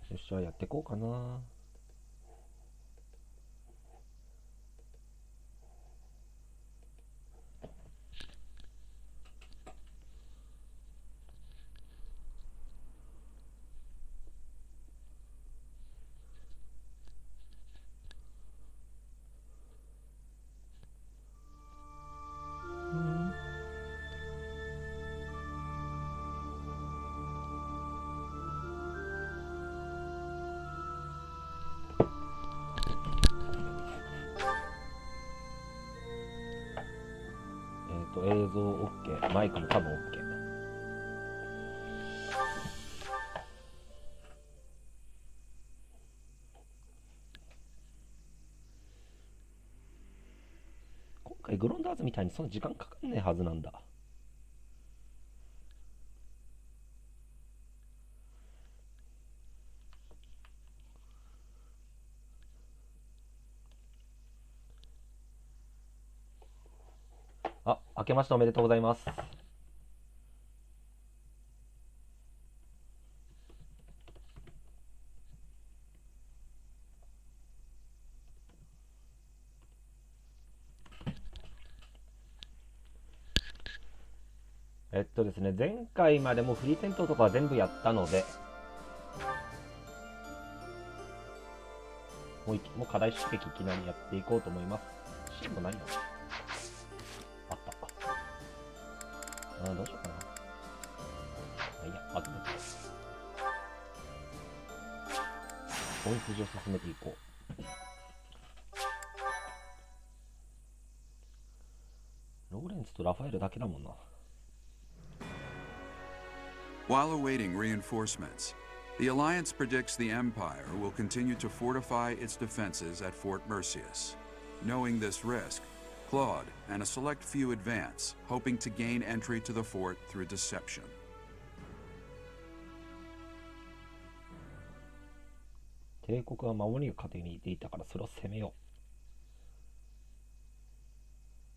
よし、じゃあやっていこうかな。映像 OK、マイクも多分 OK。今回グロンダーズみたいにその時間かかんねえはずなんだ。明けましておめでとうございます。ですね、前回までもフリー戦闘とかは全部やったので、もう課題出撃いきなりやっていこうと思います。シーンもないの？あった。どうしようかな。いや、後で。本筋を進めていこう。ローレンツとラファエルだけだもんな。While awaiting reinforcements, the Alliance predicts the Empire will continue to fortify its defenses at Fort Mercius. Knowing this risk, Claude and a select few advance, hoping to gain entry to the fort through deception. 帝国は守りが糧に入れていたからそれを攻めよ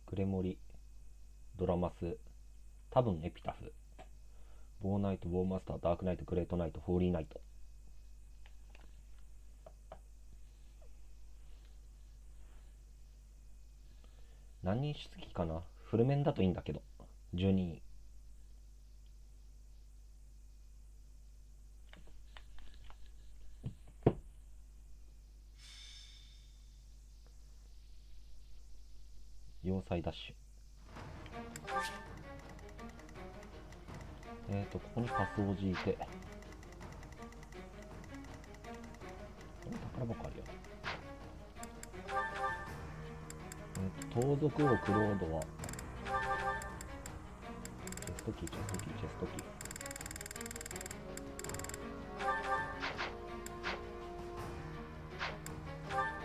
う。グレモリ、ドラマス、多分エピタフ、ボーナイト、ウォーマスター、ダークナイト、グレートナイト、ホーリーナイト。何人出撃かな。フル面だといいんだけど。12人。要塞ダッシュ。ここにパスをじいて。宝箱あるよ。盗賊王クロードはチェストキー。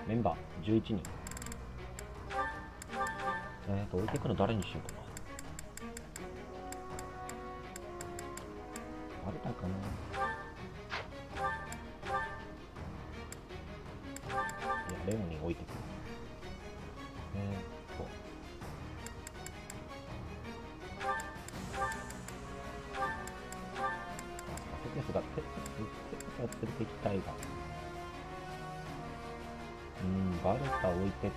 メンバー11人。置いていくの誰にしようかな。バレたかな。いや、レオに置いてくる。セテスが連れてきたいが。バルタ置いてって。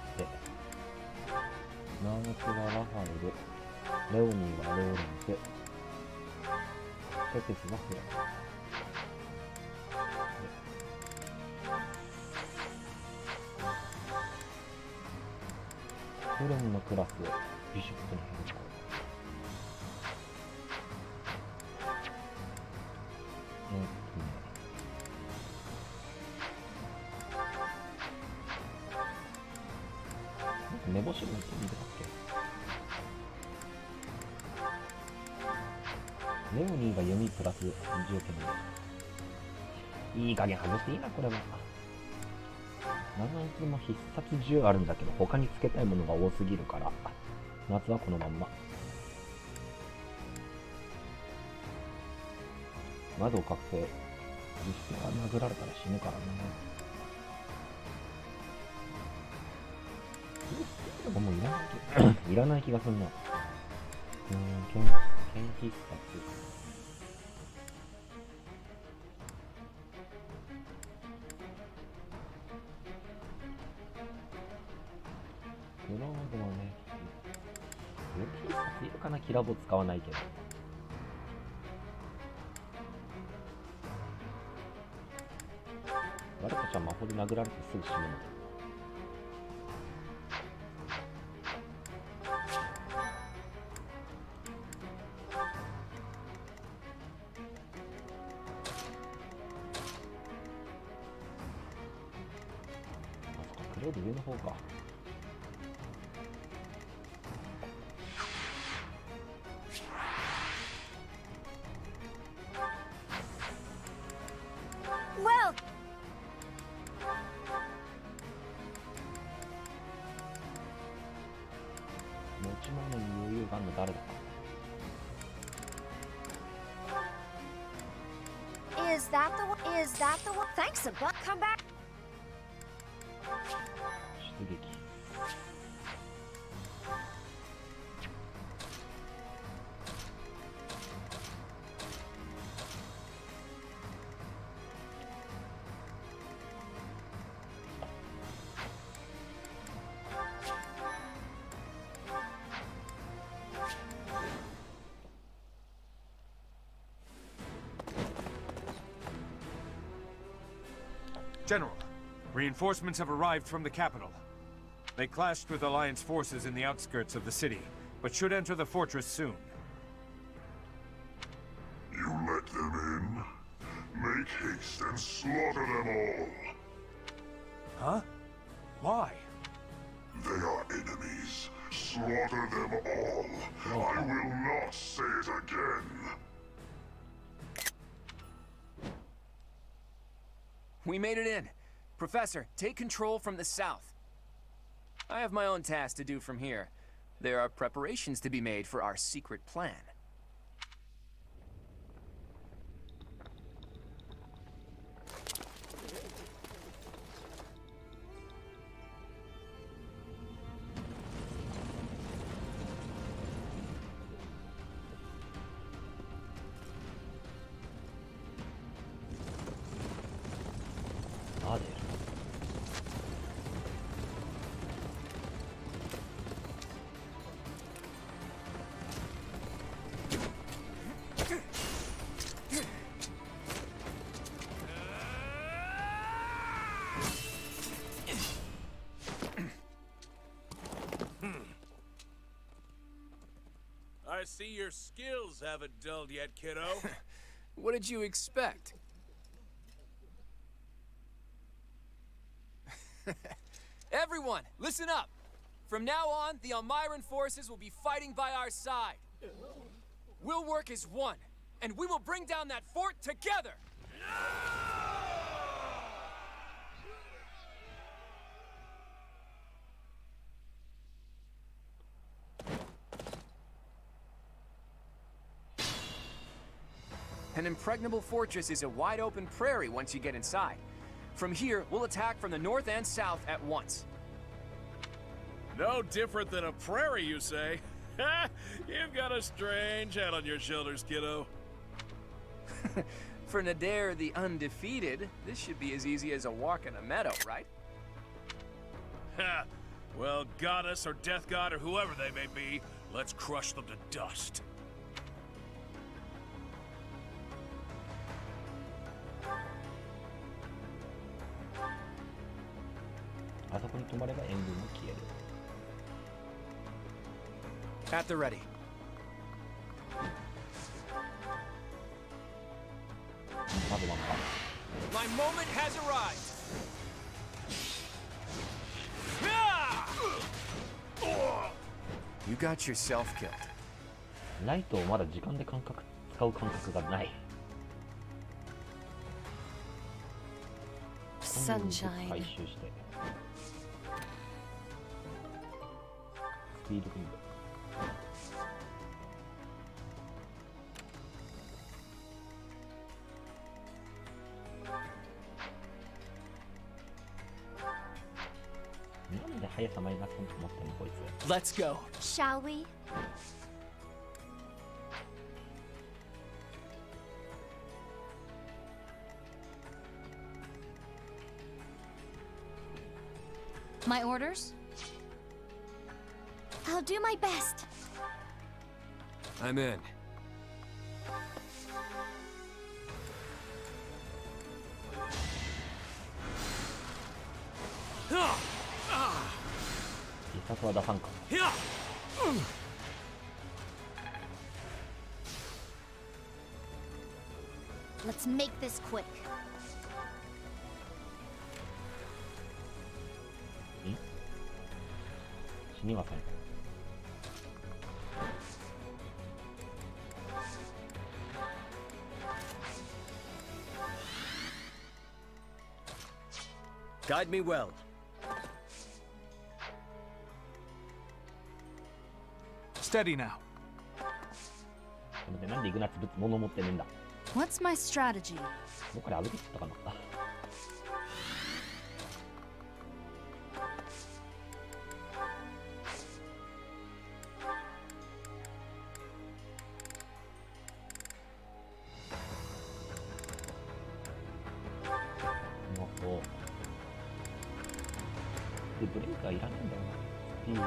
ナーツはラファエル。レオニーはローレンス。セテスはフラン。フレンのクラスをビショップに変更。目星のやつ見てたっけ。レオニーが弓プラス10件でいい加減外していいなこれは。7つも必殺10あるんだけど他につけたいものが多すぎるから夏はこのまんま。窓を覚醒。実質が殴られたら死ぬからな。もういらない気がするな。剣必殺。グローブもね、武器必いるかな。キラボ使わないけど。誰かちゃん魔法で殴られてすぐ死ぬの。クローブ上の方か。Well, 持ち物に余裕があるの誰だか。 is that the one? Is that the one? Thanks a bunch. Come back. 出撃。General, reinforcements have arrived from the capital. They clashed with Alliance forces in the outskirts of the city, but should enter the fortress soon. You let them in? Make haste and slaughter them all. Huh? Why? They are enemies. Slaughter them all. I will not say it again. We made it in. Professor, take control from the south. I have my own tasks to do from here. There are preparations to be made for our secret plan. I see your skills haven't dulled yet, kiddo. What did you expect? Everyone, listen up! From now on, the Almiran forces will be fighting by our side. We'll work as one, and we will bring down that fort together! An impregnable fortress is a wide-open prairie once you get inside. From here, we'll attack from the north and south at once. No different than a prairie, you say? You've got a strange head on your shoulders, kiddo. For Nadir the Undefeated, this should be as easy as a walk in a meadow, right? Ha! Well, goddess or death god or whoever they may be, let's crush them to dust. あそこに止まれば援軍も消える。 At the ready. My moment has arrived. You got yourself killed. ライトをまだ時間で使う感覚がない。 Sunshine. 回収して。スピードキング。 なんで速さマイナスに持ってんのこいつ。 Let's go. Shall we? My orders? I'll do my best. I'm in. 必殺は出さんか。Let's make this quick. 死にません。Guide me well. Steady now. でなんでイグナツ物持ってねえんだ。 What's my strategy? どっかで歩いてったかな。でブレーカーいらないんだよな。スピード。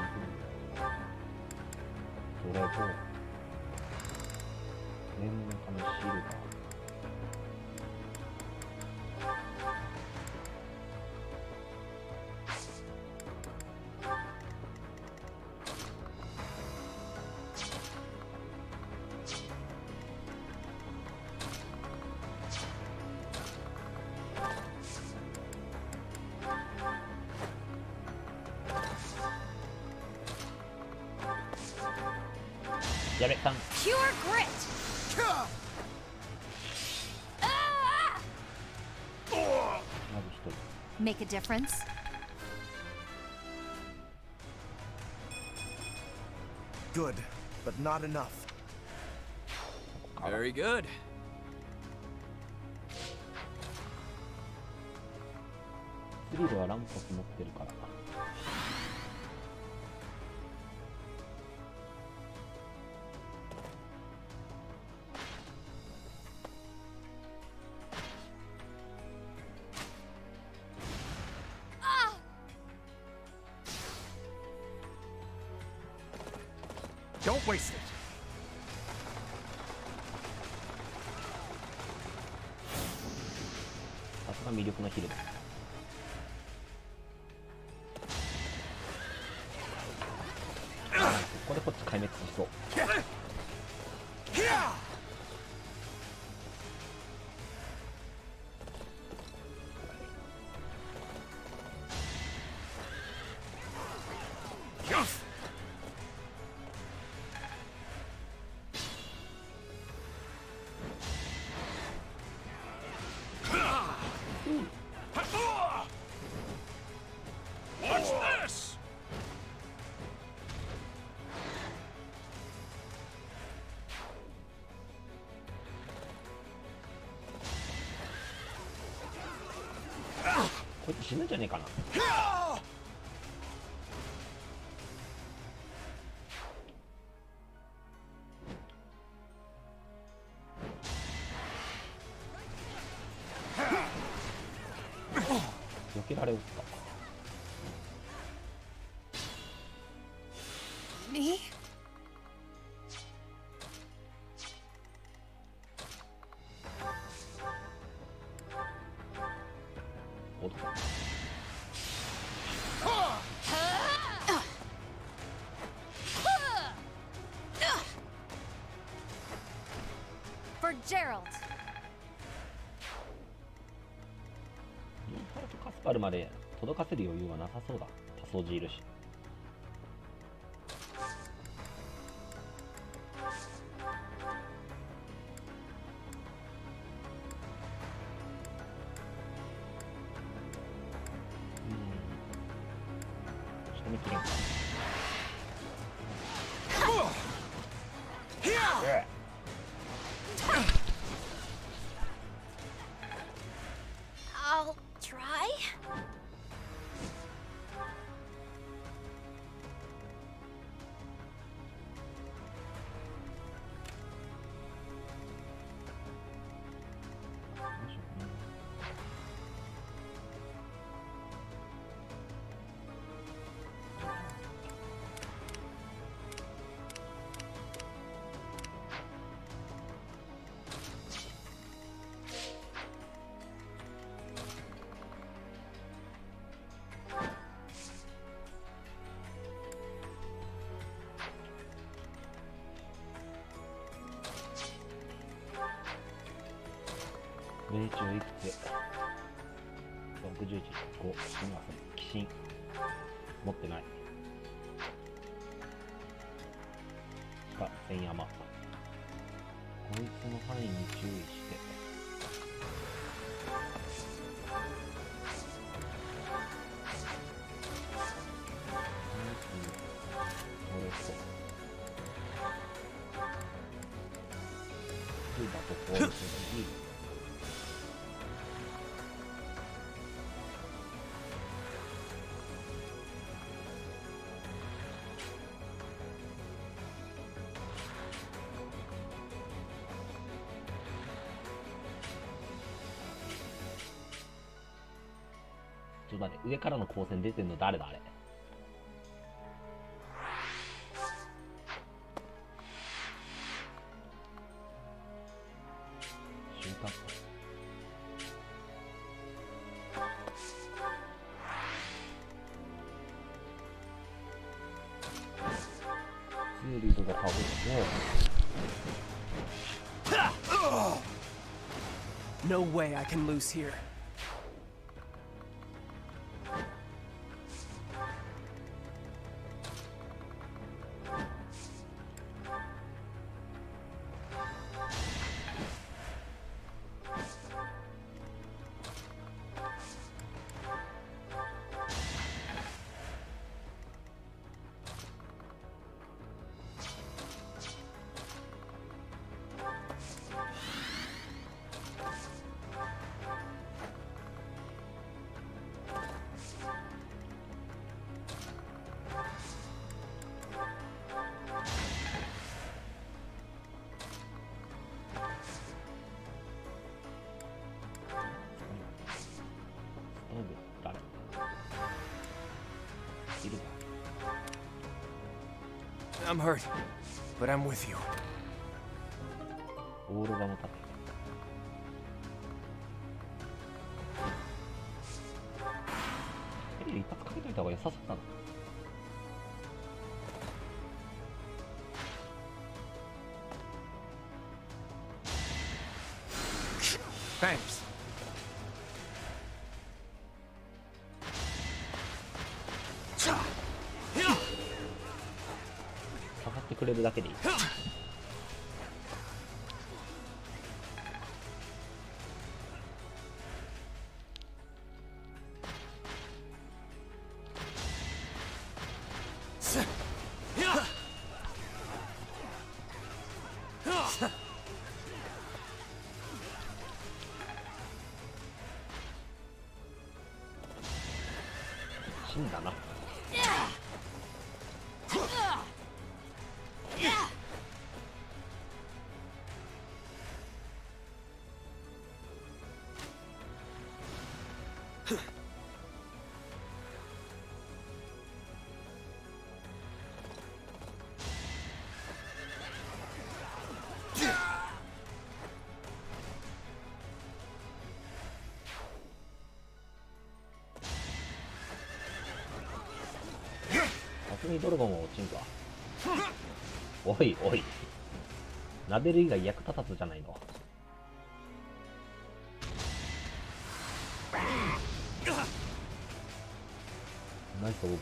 それと念のためシルバー。やべ、タン。 Pure grit.まず一人。 Make a difference. Good, but not enough. Very good. スリルはランパス持ってるから。Don't waste it. さすが魅力のヒルだ。ここでこっち壊滅しそう。Watch this! こいつ死ぬんじゃねえかな。避けられるか。 Me? おっと。 For Gerald. インファルとカスパルまで届かせる余裕はなさそうだ。多掃除いるし。仕留めきれんか。I'll try. こ111、5、奇心持ってない。鹿、千山。こいつの範囲に注意して。ちょっと待って、上からの光線出てんの誰だあれ。シューター。ツーリーとか倒れて、No way I can lose here. I'm hurt, but I'm with you. オールガも立ってる。一発かけといた方が良さそうだな。Thanks. 下がってくれるだけでいい。死んだな。さすがにドラゴンは落ちんか。おいおい、撫でる以外役立たずじゃないの。ナイスオーバー。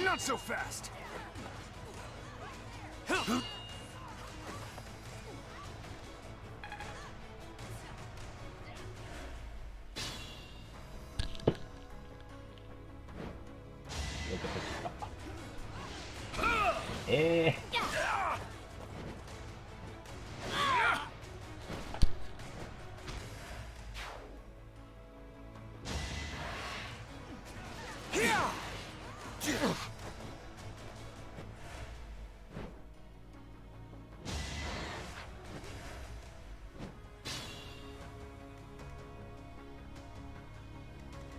Not so fast.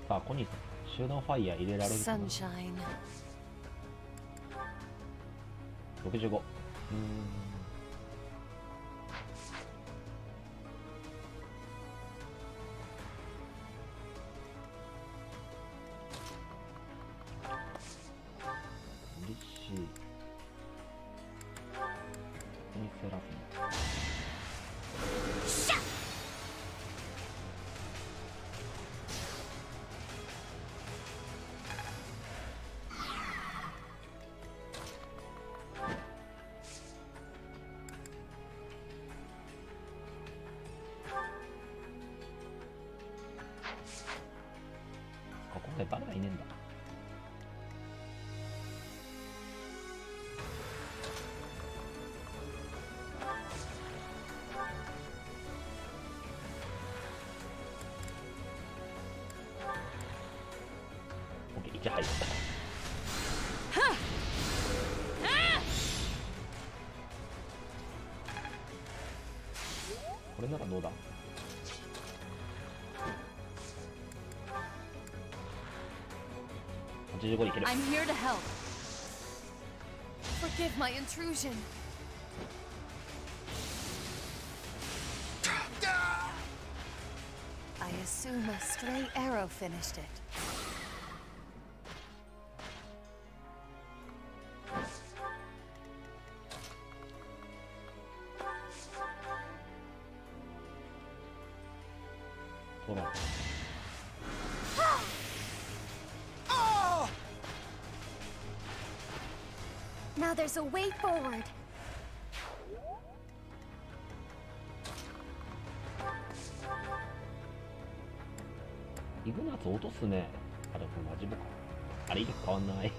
さあ、コニーさん、集団ファイヤー入れられるかな。Sunshine. 65。焦らずに。ここでバレはいねえんだ。オッケー、1入った。これならどうだ。85いける。 I'm here to help. Forgive my intrusion. I assume a stray arrow finished it. Now there's a way forward.イグナツ落とすね。あ、でもこれマジボか。あれ威力変わんない。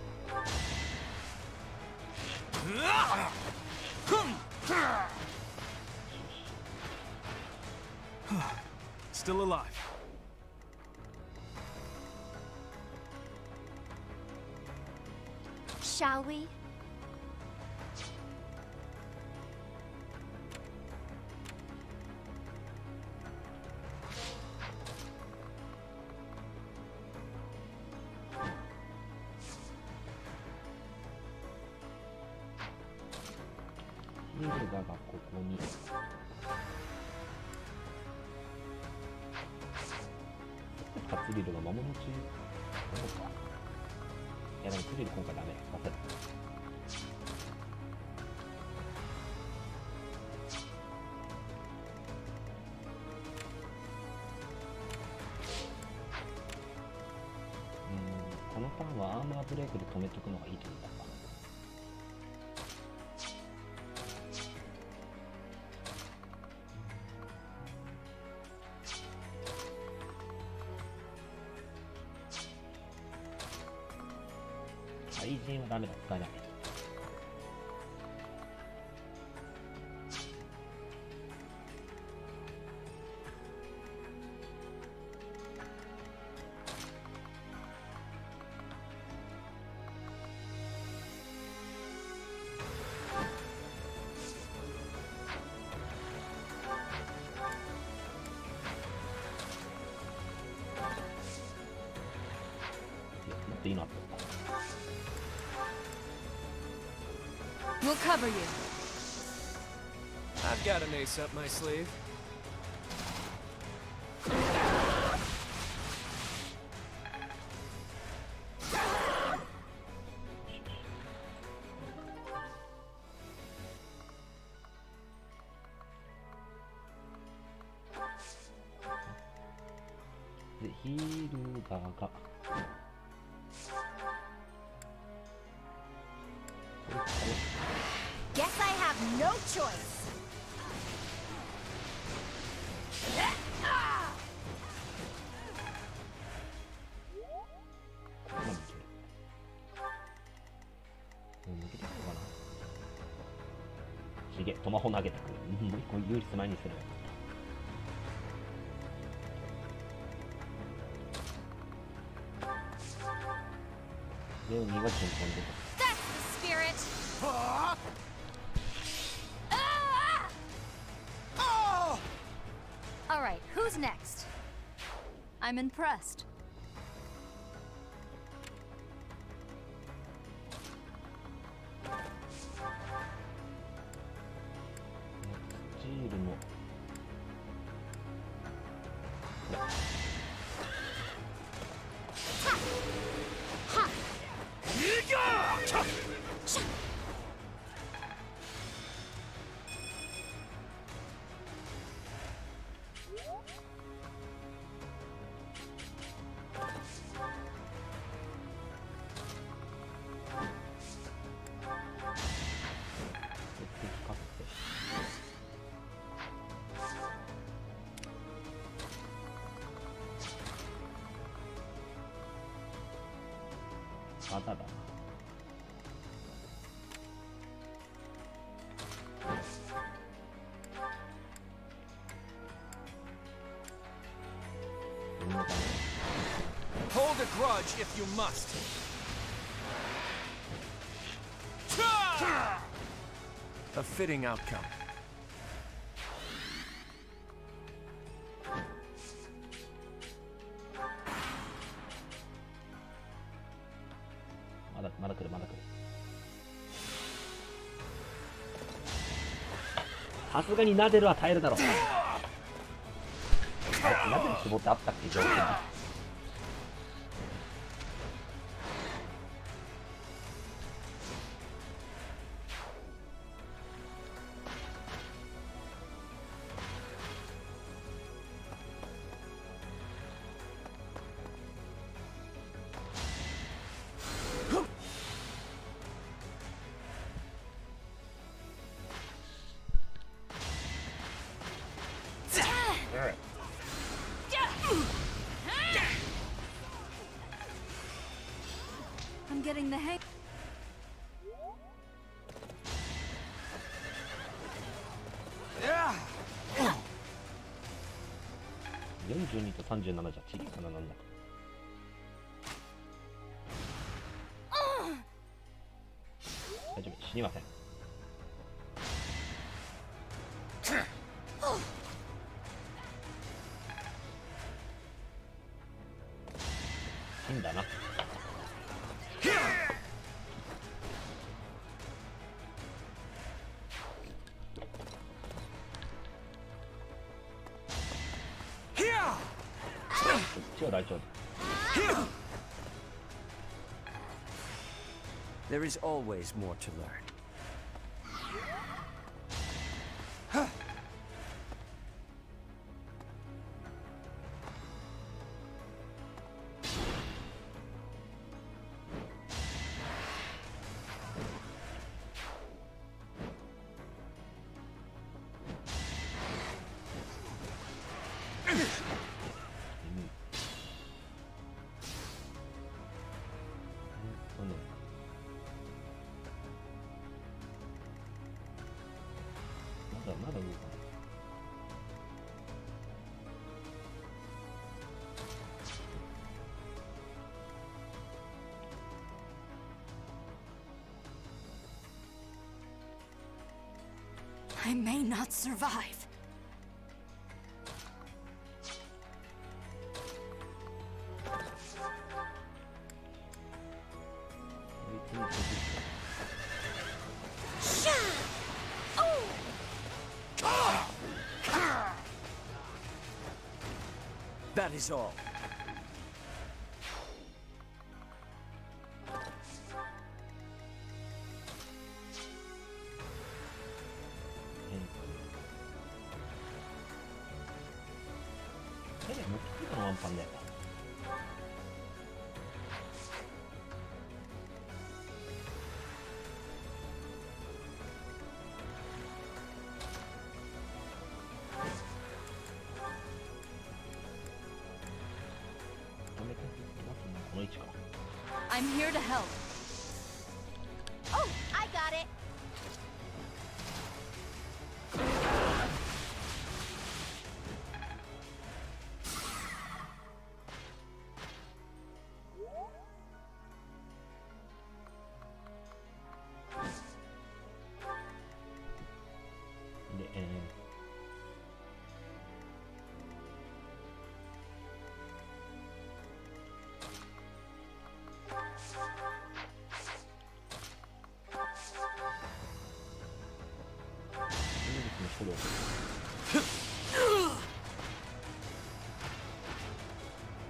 Still alive. Shall we?ヒールガがここに。ツリルが魔物中。そうか。いやでもツリル今回ダメ。忘れた。このターンはアーマーブレイクで止めとくのがいいと思うんだ。怪人はダメだ、使えない。もっといいのあった。We'll cover you. I've got an ace up my sleeve.で、ヒールガーがGuess I have no choice. Shige、トマホ投げてくる。もう一個唯一前にする。で、2が順調に出てくる。 That's the spirit. All right, who's next? I'm impressed. スチールのまだだな。Hold a grudge if you must. A fitting outcome. まだ来るまだ来る。さすがにナデルは耐えるだろう。ナデル絞ってあったっけ、条件に。I'm getting the hang. 42と37じゃ小さななんだ。大丈夫、死にません。死んだな。ライチョウ。 There is always more to learn. I may not survive. That is all. I'm here to help. Oh, I got it.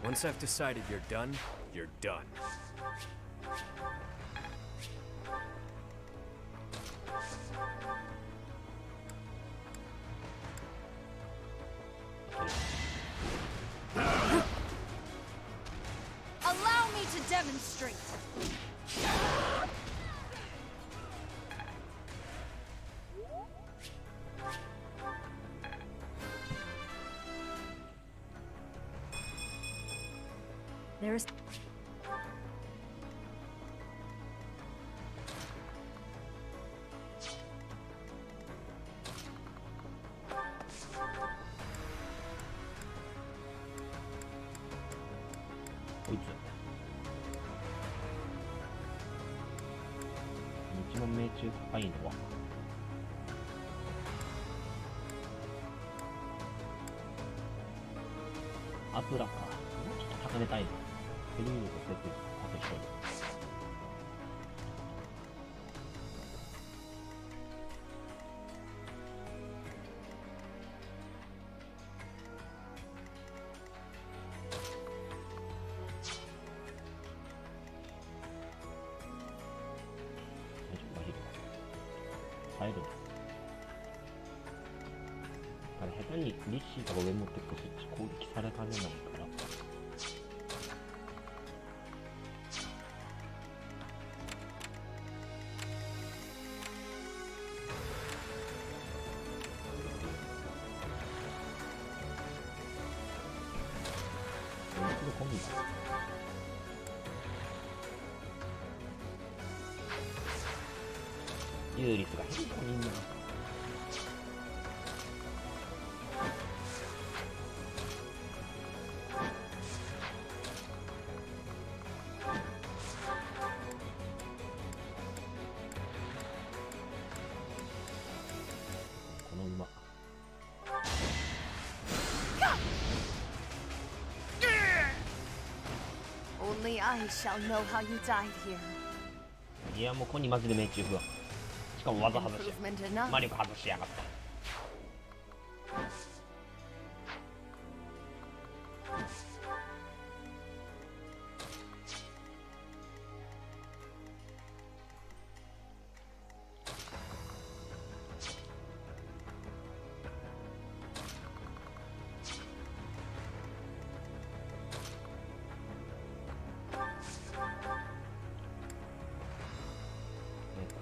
Once I've decided you're done, you're done. Allow me to demonstrate. There's 一番命中高いのはアプラか。もうちょっと高めたいな。ペリーヌとセクあと一人。耐える。だから下手にリッシーとか上持ってくとそっち攻撃されかねないから。コンビだ。ユーリスが変なみんな。この馬。Only I shall know how you died here. いやもうコニーマジで命中不安。しかも技外しや。 Improvement enough. 魔力外しやがった。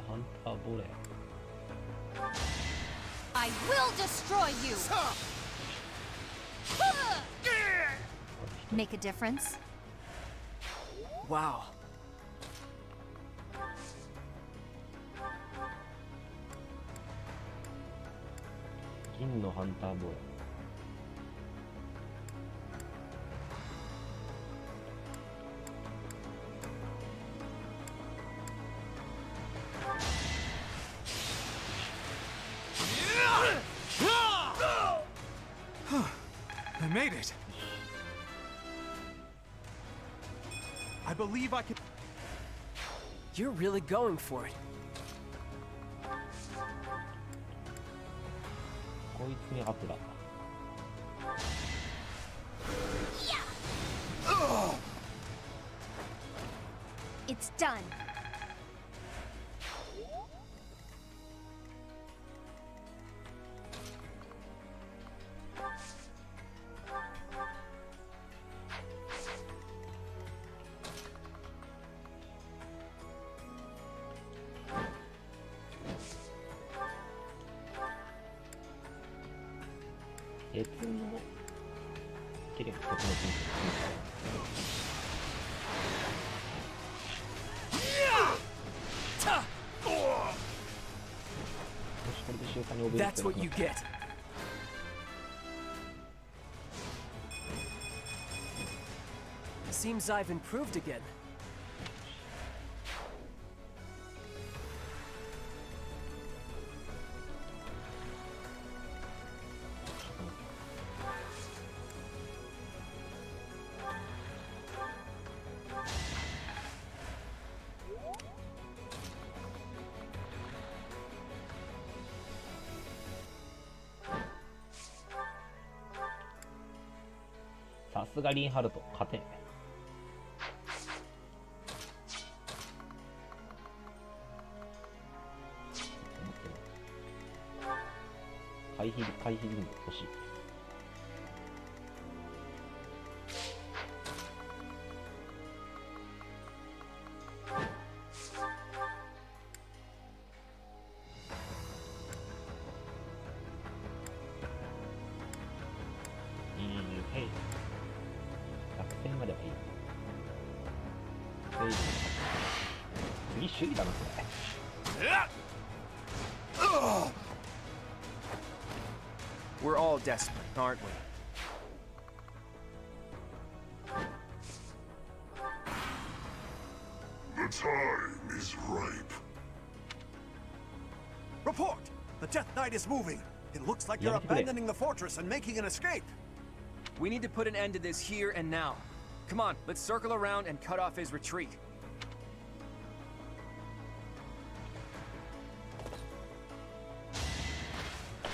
ハンターボレー。 I will destroy you! Make a difference? Wow. 銀のハンターボレー。I made it. I believe I can. You're really going for it. こいつにアプラ。 It's done.鉄の切れば鉄の金よしこれで習慣に覚え That's what you get. Seems I've improved again. .さすがリンハルト勝てん。回避リング欲しい。ヘイ作戦まではいい。ヘイ次守備だなこれ。We're all desperate, aren't we? The time is ripe. Report! The Death Knight is moving. It looks like they're abandoning the fortress and making an escape. We need to put an end to this here and now. Come on, let's circle around and cut off his retreat.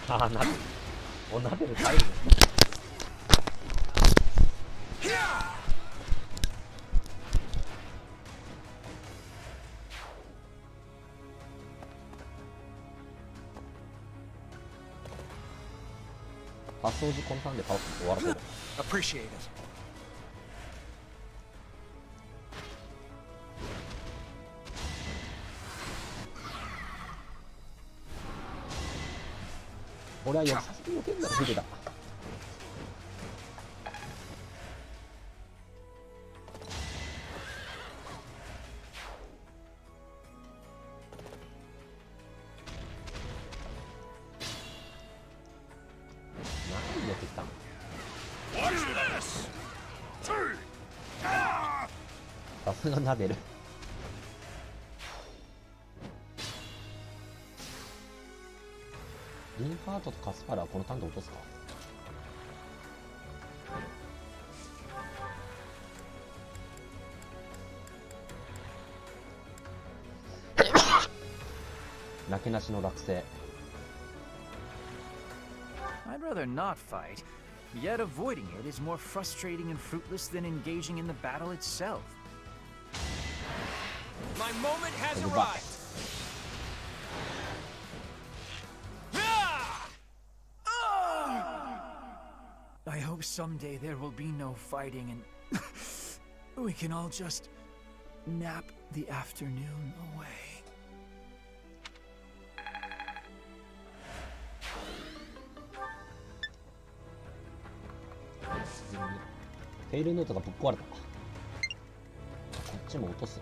ああ、なる。おなでるタイム。パス掃除このターンで倒すと終わらせる。Appreciate it. 俺はさすがに避けんなら避けた。何やってきたの。さすがなでる。リンファートとカスパラはこのターンで落とすか。なけなしの落成。I'd rather not fight, yet avoiding it is more frustrating and fruitless than engaging in the battle itself. My moment has arrived. I hope someday there will be no fighting and we can all just nap the afternoon away. テールヌートがぶっ壊れた。こっちも落とす。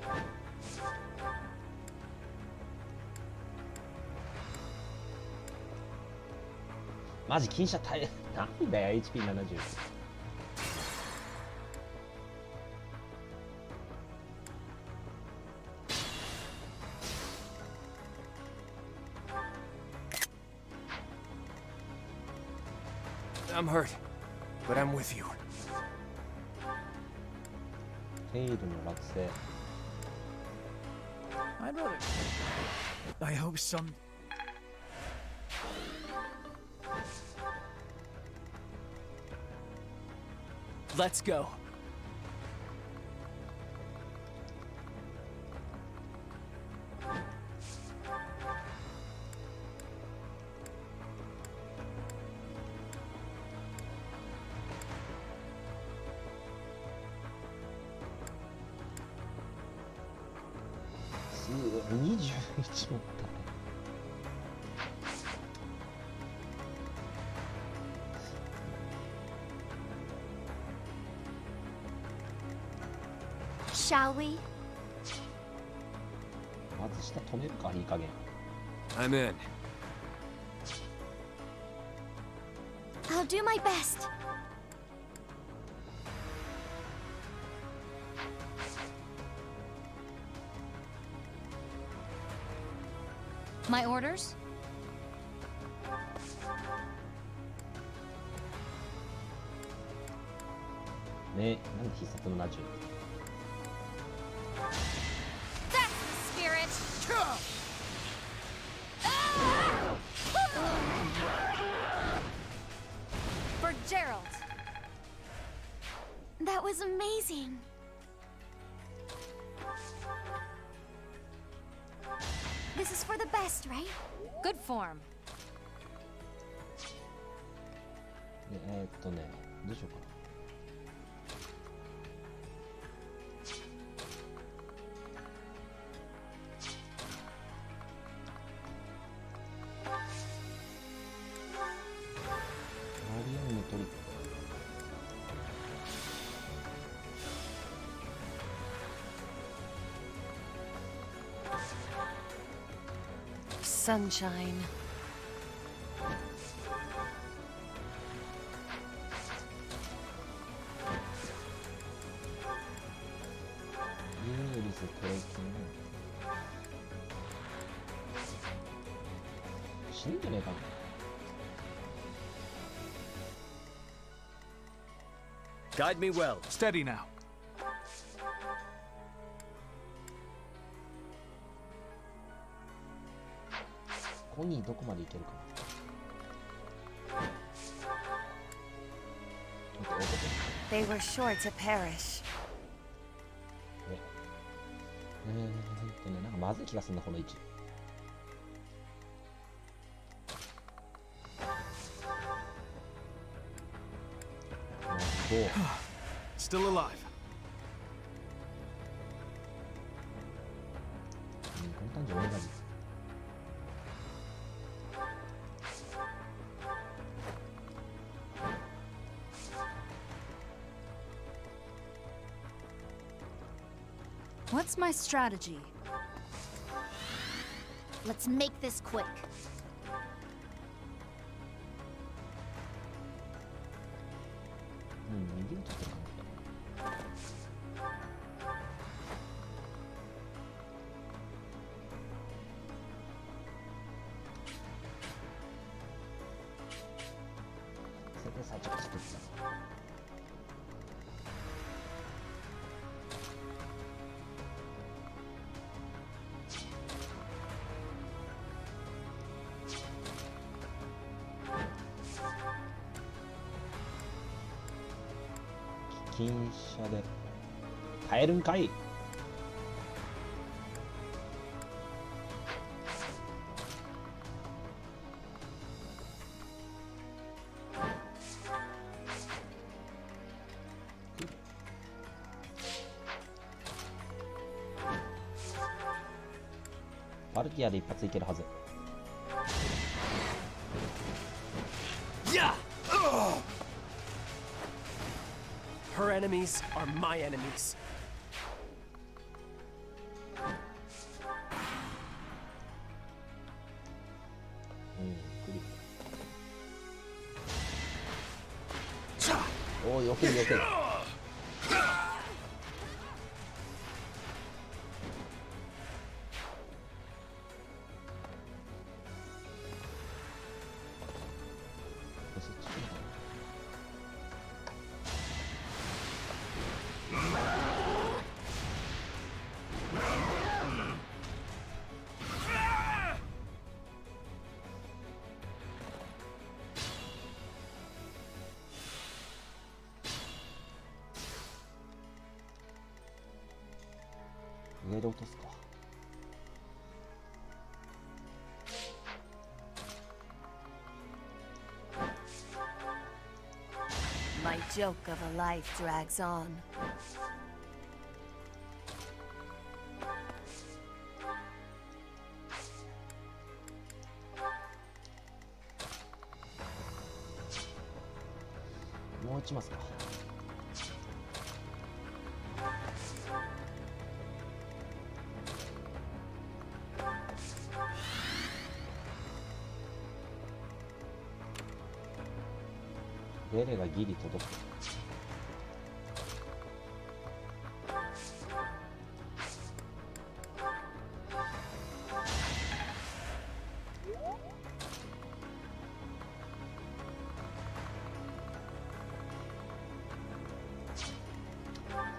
マジ金車大変なんだよ。 HP70。I'm hurt, but I'm with you. テールの落成。I'd rather. I hope some. Let's go.21持った。Shall we? まず下止めるか、いい加減。I'm in. I'll do my best. My orders? ね、なんで必殺のナジュ。That's the spirit! For Gerald! That was amazing. This is for the best, right? Good form. どうしようかな。マリアンのトリック。Sunshine. ユーリストレキン。死ぬんじゃねえかな。Guide me well. Steady now. コニーどこまでいけるかな。They were sure to perish. なんかまずい気がするな、この位置。Still alive. この単純俺がいい。What's my strategy? Let's make this quick. 右にちょっと考えた。それでさ、ちょっと作った。金車で耐えるんかい。バルティアで一発いけるはず。Her enemies are my enemies. おお、よけるよける。上で落とすか。My joke of a life drags on. もう打ちますか。ベレがギリ届く。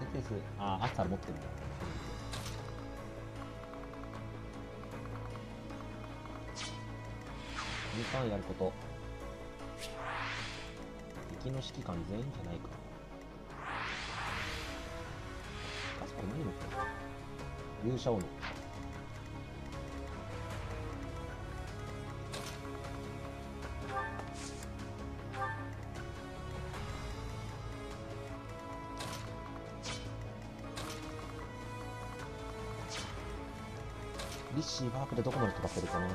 設定数、ああ、朝持ってるんだ。2ターンやること。敵の指揮官全員じゃないか。あそこ何持ってる？勇者斧。リッシーワープでどこまで飛ばせるかな。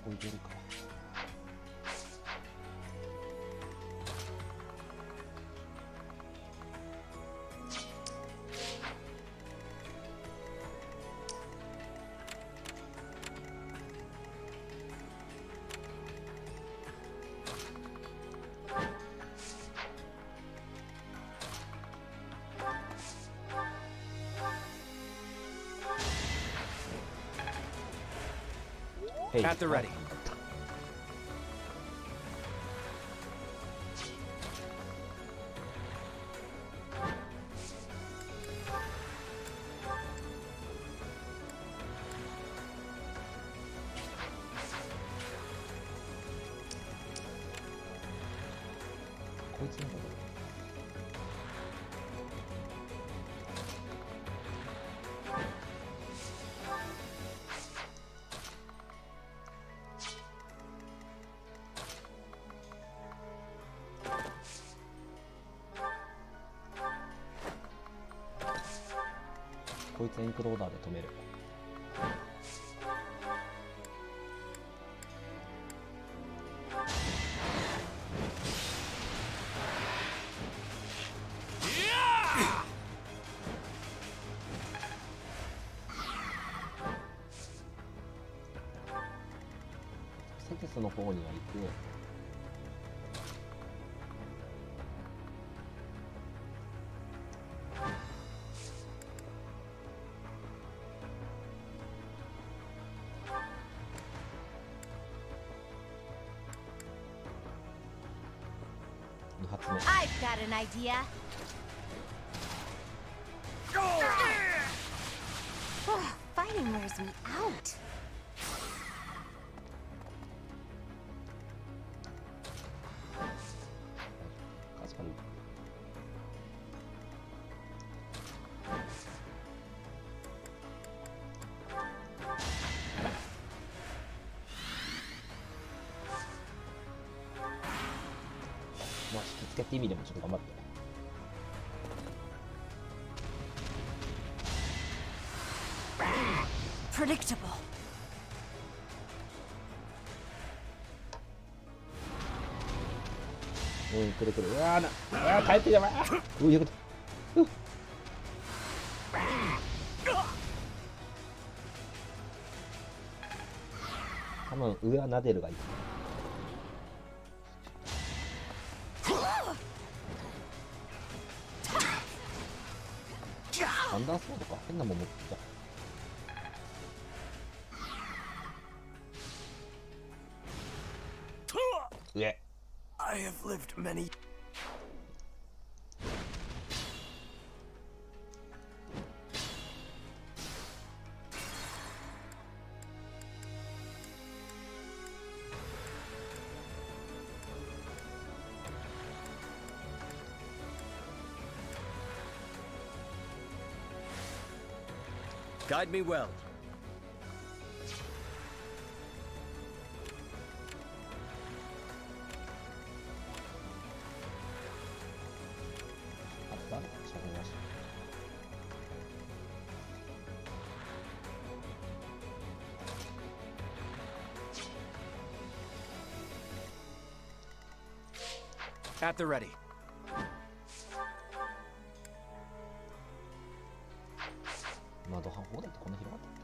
置いてるか。At the ready. こいつのことこいつエンクローダーで止める。セテスの方には行く。2発目。 I've got an idea. Fighting wears me out. 確かに。まあ引き付けって意味でもちょっと頑張って。Predictable. うん、来る来る。うわーな、うわー帰ってやばい。うよかった。多分上はナデルがいい。アンダーソードか変なもん持ってきた。上。I have lived many. Guide me well. あった？喋りました。 At the ready. 窓半方だってこんな広がったっけ？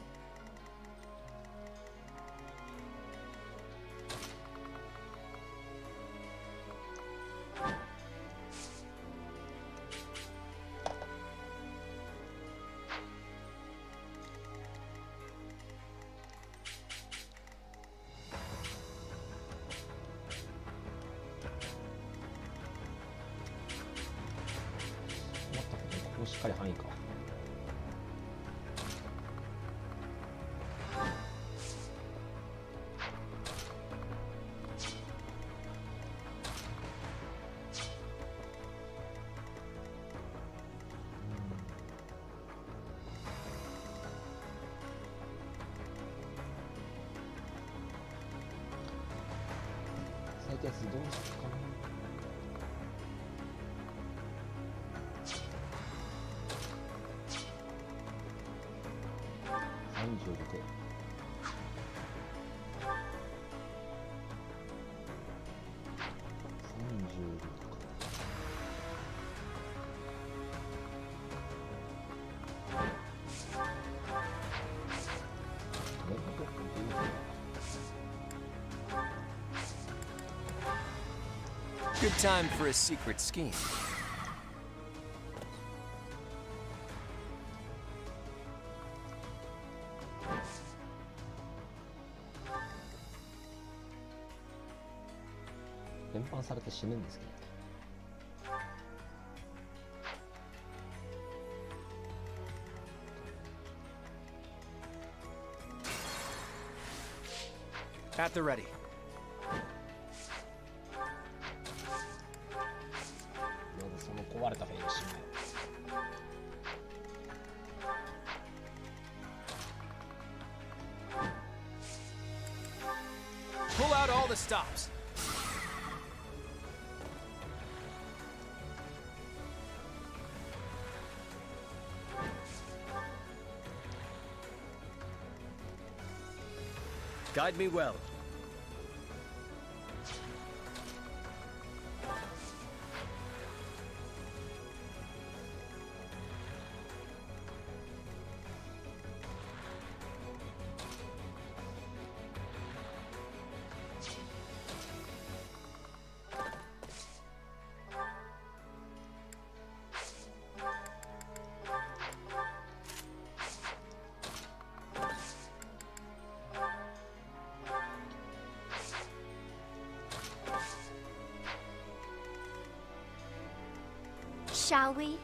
思ったことにここしっかり範囲か。採点数どうするかな。36。Good time for a secret scheme. 連発されて死ぬんですけど。At the ready. Pull out all the stops. Guide me well. Shall we?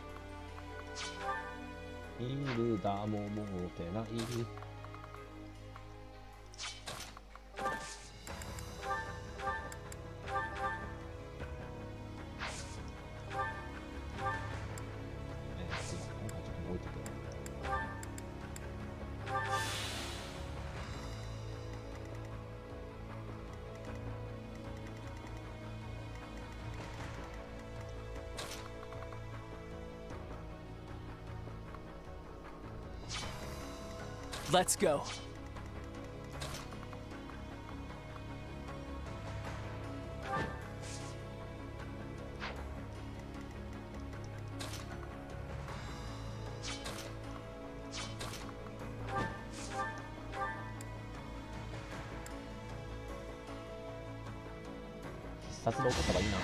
ヒールダも持てない。Let's go.必殺で落とせばいいな。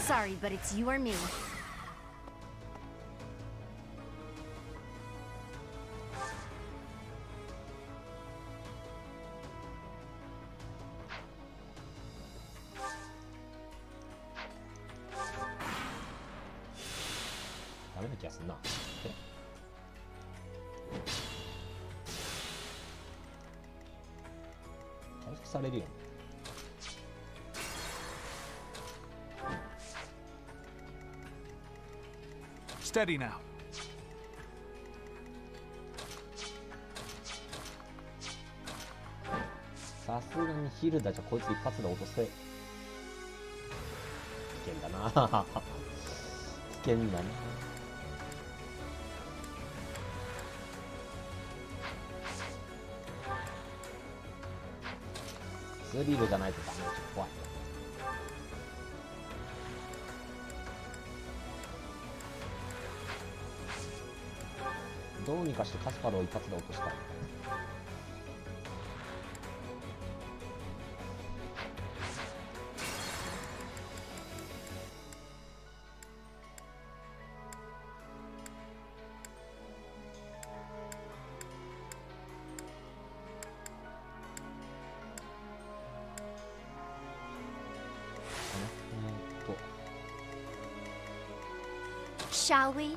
Sorry, but it's you or me. Steady now. さすがにヒルダじゃこいつ一発で落とせ。危険だな。危険だな。スリルじゃないとダメ。ちょっと怖い。どうにかしてカスパルを一発で落としたい。Shall we?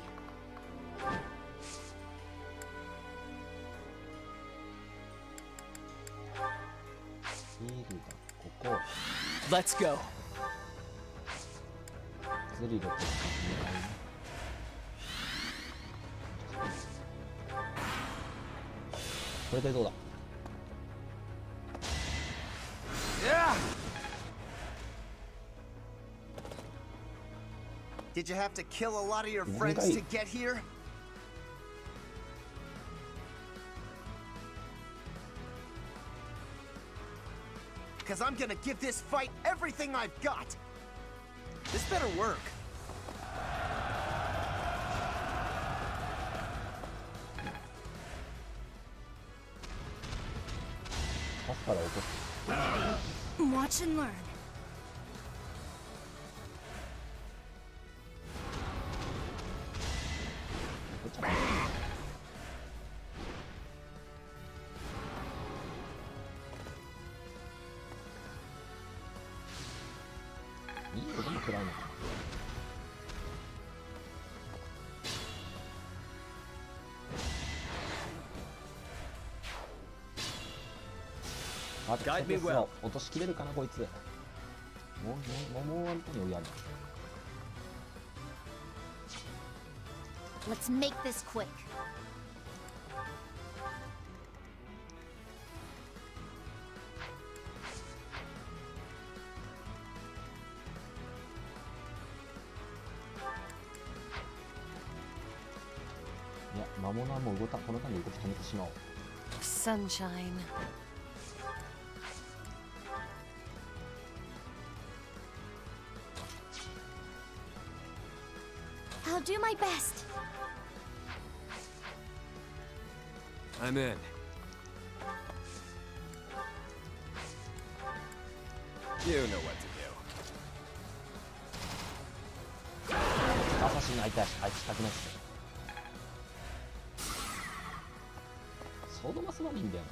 Let's go. スリルとこれでどうだ。Did you have to kill a lot of your friends to get here? Because I'm gonna give this fight everything I've got. This better work. Watch and learn. 食らうのか。あ、Guide me well. 落としきれるかなこいつ。もうワンタに余裕ある。Let's make this quick. いや、魔物はもうこの間に動き止めてしまおう。Sunshine. I'll do my best. I'm in. You know what to do. アサシンの相手はあいつしたくないっすよ。ソードマスはいいんだよな。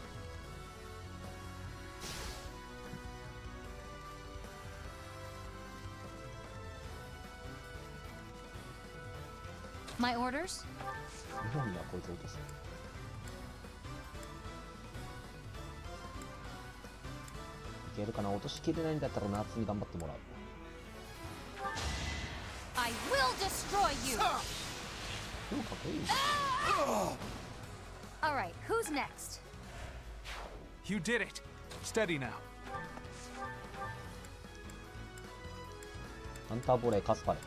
My orders? 日本にはこいつ落とす。いけるかな。落としきれないんだったら夏に頑張ってもらう。I will destroy you! でもかっこいい。Alright, who's next? You did it. Steady now. ハンターボレーカスパレ。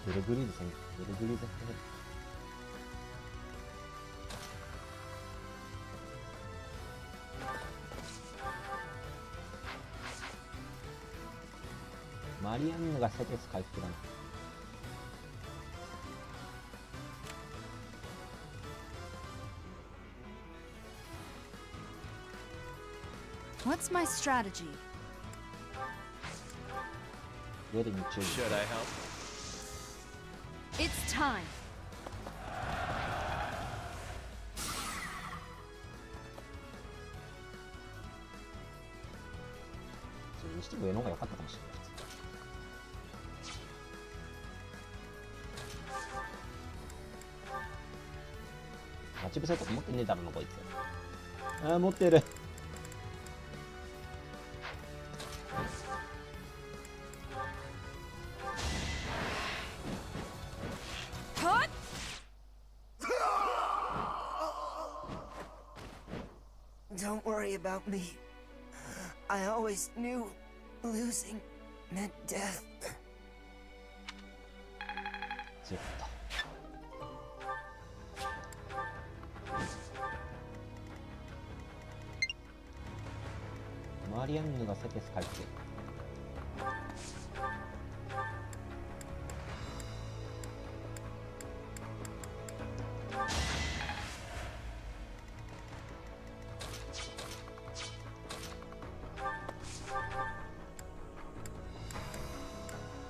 ベルグリーズ戦、ベルグリーズ戦。マリアンヌがセテス回復だな。What's my strategy? ベルに注意。 Should I help? It's time. それにしても上の方が良かったかもしれない。待ち伏せとか持ってねえだろなこいつ。ああ持ってる。Don't worry about me. I always knew losing meant death. 強かった。マリアンヌがセテス回復。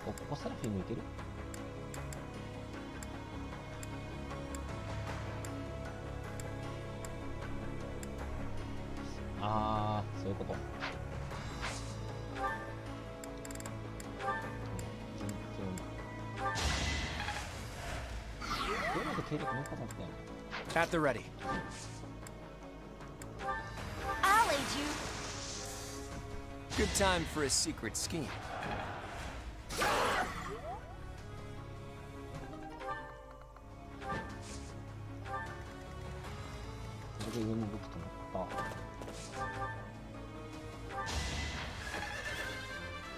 ここセラフィムいける？ああ、そういうこと。どれで経歴もう一発あったよね。 At the ready. I'll aid you. Good time for a secret scheme. それで上の武器となった。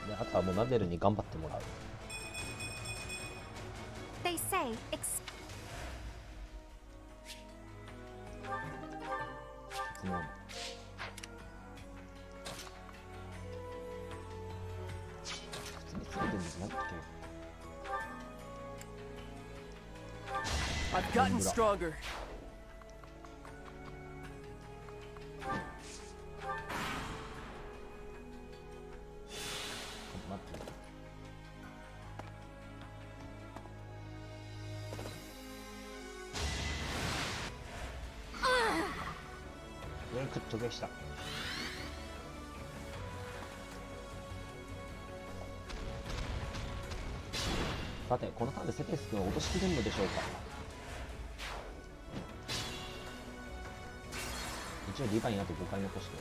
で、あとはもうナデルに頑張ってもらう。 They say, 質問。普通についてるんじゃなくて。I've gotten stronger. くっとでした。さて、このターンでセテス君を落としきれるのでしょうか。一応リヴァインあと5回残して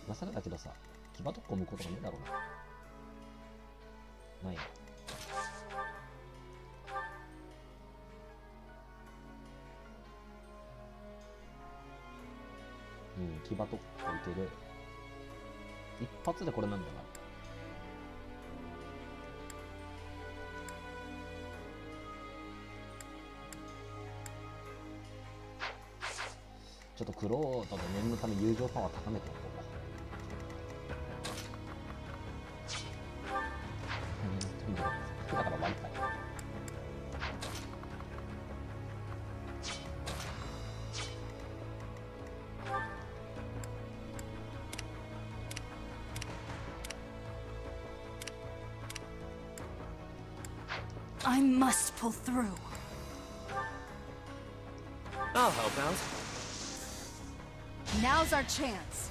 まさかだけどさ、騎馬特攻向くことがねえだろうな。ない。騎馬特攻いける。一発でこれなんだな。ちょっとクロードで念のため友情パワー高めておこうか。だからワンタイ。I must pull through. I'll help out. Now's our chance.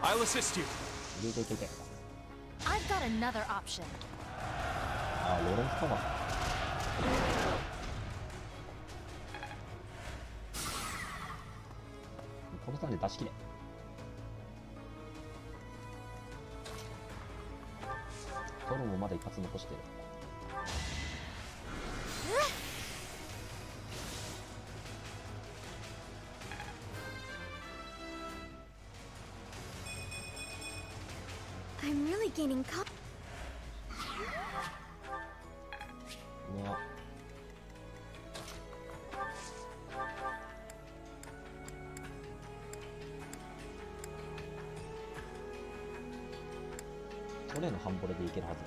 I'll assist you. I've got another option. あ、ローレンスカバー。このターンで出し切れ。トロもまだ一発残してる。I'm really gaining confidence. うわ。トレの半ボレでいけるはず。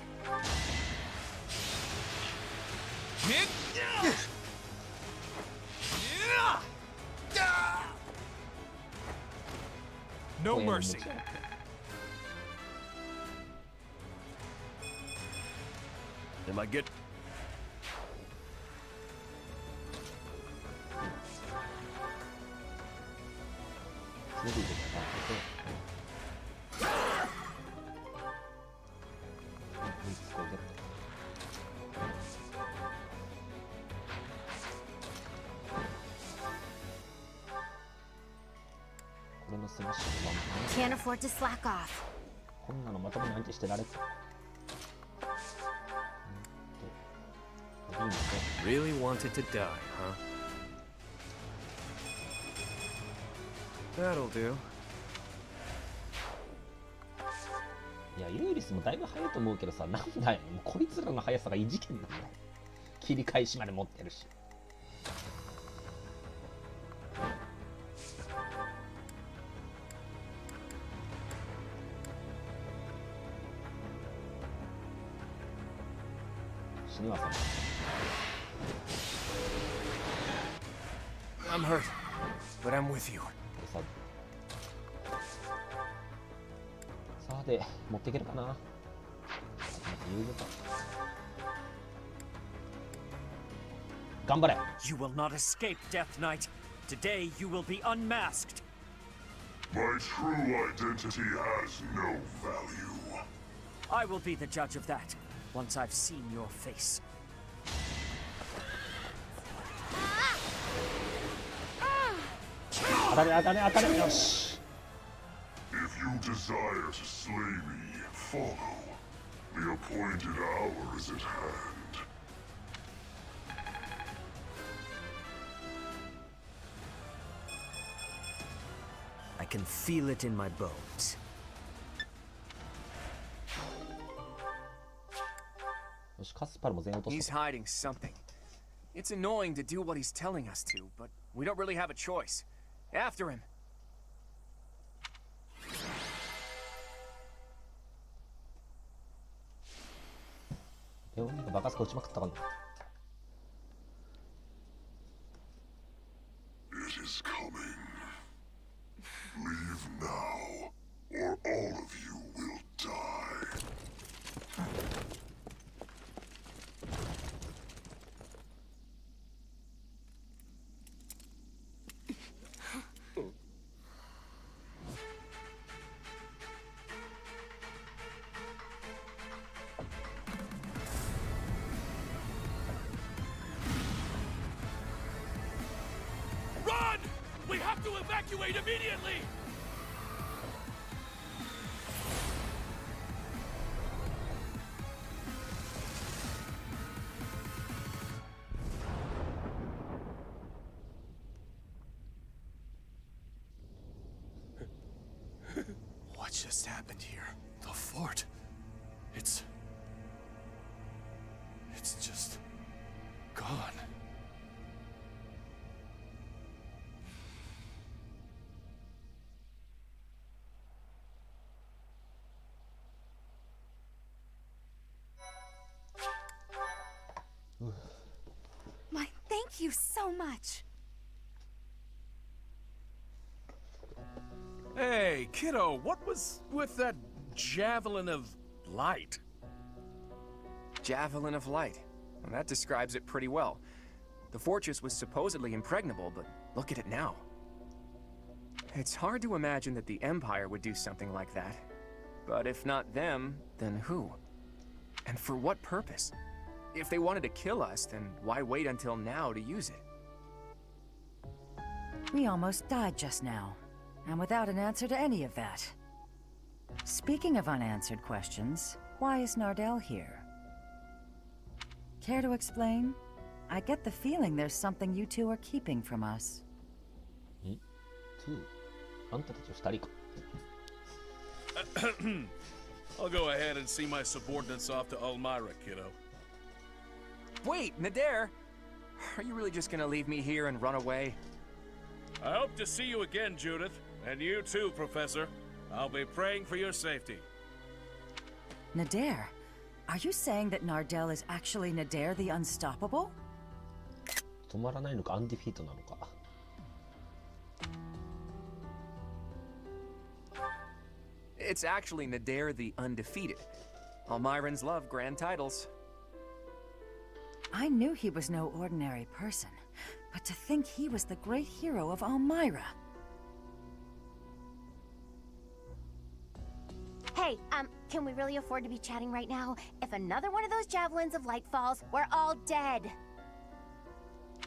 No mercy. Am I good? これのスマッシュのまま Can't afford to slack off. こんなのまともに相手してられっか。Really wanted to die, huh? That'll do. いや、ユーリスもだいぶ速いと思うけどさ、なんだよ、もうこいつらの速さが異次元なんだよ。切り返しまで持ってるし。死にはさない。I'm hurt, but I'm with you. さあで持っていけるかな。頑張れ。 You will not escape, Death Knight. Today you will be unmasked. My true identity has no value. I will be the judge of that once I've seen your face. 当たれ当たれ当たれ。よし。 If you desire to slay me, follow. The appointed hour is at hand. can feel it in my bones. よし、カスパルも全員落と He's す。 hiding something. It's annoying to do what he's telling us to, but we don't really have a choice. After him. レオニーがバカスカ打ちまくったかな。It is coming. Leave now, or all of you will die. Run! We have to evacuate immediately! What just happened here? The fort. It's just gone. My, thank you so much. Hey, kiddo, what was with that javelin of light? Javelin of light. Well, that describes it pretty well. The fortress was supposedly impregnable, but look at it now. It's hard to imagine that the Empire would do something like that. But if not them, then who? And for what purpose? If they wanted to kill us, then why wait until now to use it? We almost died just now, and without an answer to any of that. Speaking of unanswered questions, why is Nardell here? Care to explain? I get the feeling there's something you two are keeping from us. あんたたち二人か。I'll go ahead and see my subordinates off to Elmira, kiddo. Wait, Nader! Are you really just gonna leave me here and run away? I hope to see you again, Judith. And you too, Professor. I'll be praying for your safety. Nader? Are you saying that Nardell is actually Nader the Unstoppable? 止まらないのか、アンディフィートなのか。It's actually Nader the Undefeated. Almirans love grand titles. I knew he was no ordinary person, but to think he was the great hero of Almira. Hey, can we really afford to be chatting right now? If another one of those javelins of light falls, we're all dead.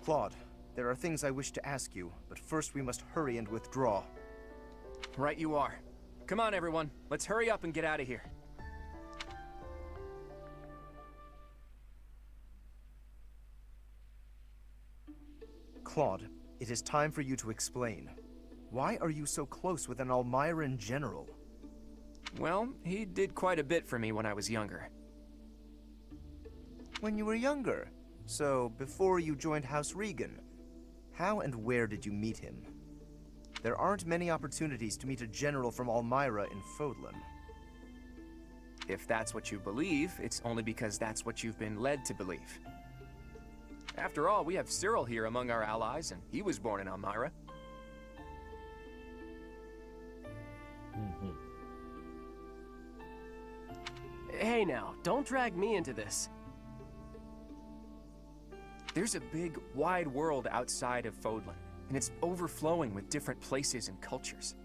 Claude, there are things I wish to ask you, but first we must hurry and withdraw. Right you are. Come on, everyone. Let's hurry up and get out of here. Claude, it is time for you to explain. Why are you so close with an Almiran general? Well, he did quite a bit for me when I was younger. When you were younger? So, before you joined House Regan. How and where did you meet him? There aren't many opportunities to meet a general from Almira in Fodlan. If that's what you believe, it's only because that's what you've been led to believe. After all, we have Cyril here among our allies, and he was born in Almira. Hey now, don't drag me into this. There's a big, wide world outside of Fodlan, and it's overflowing with different places and cultures.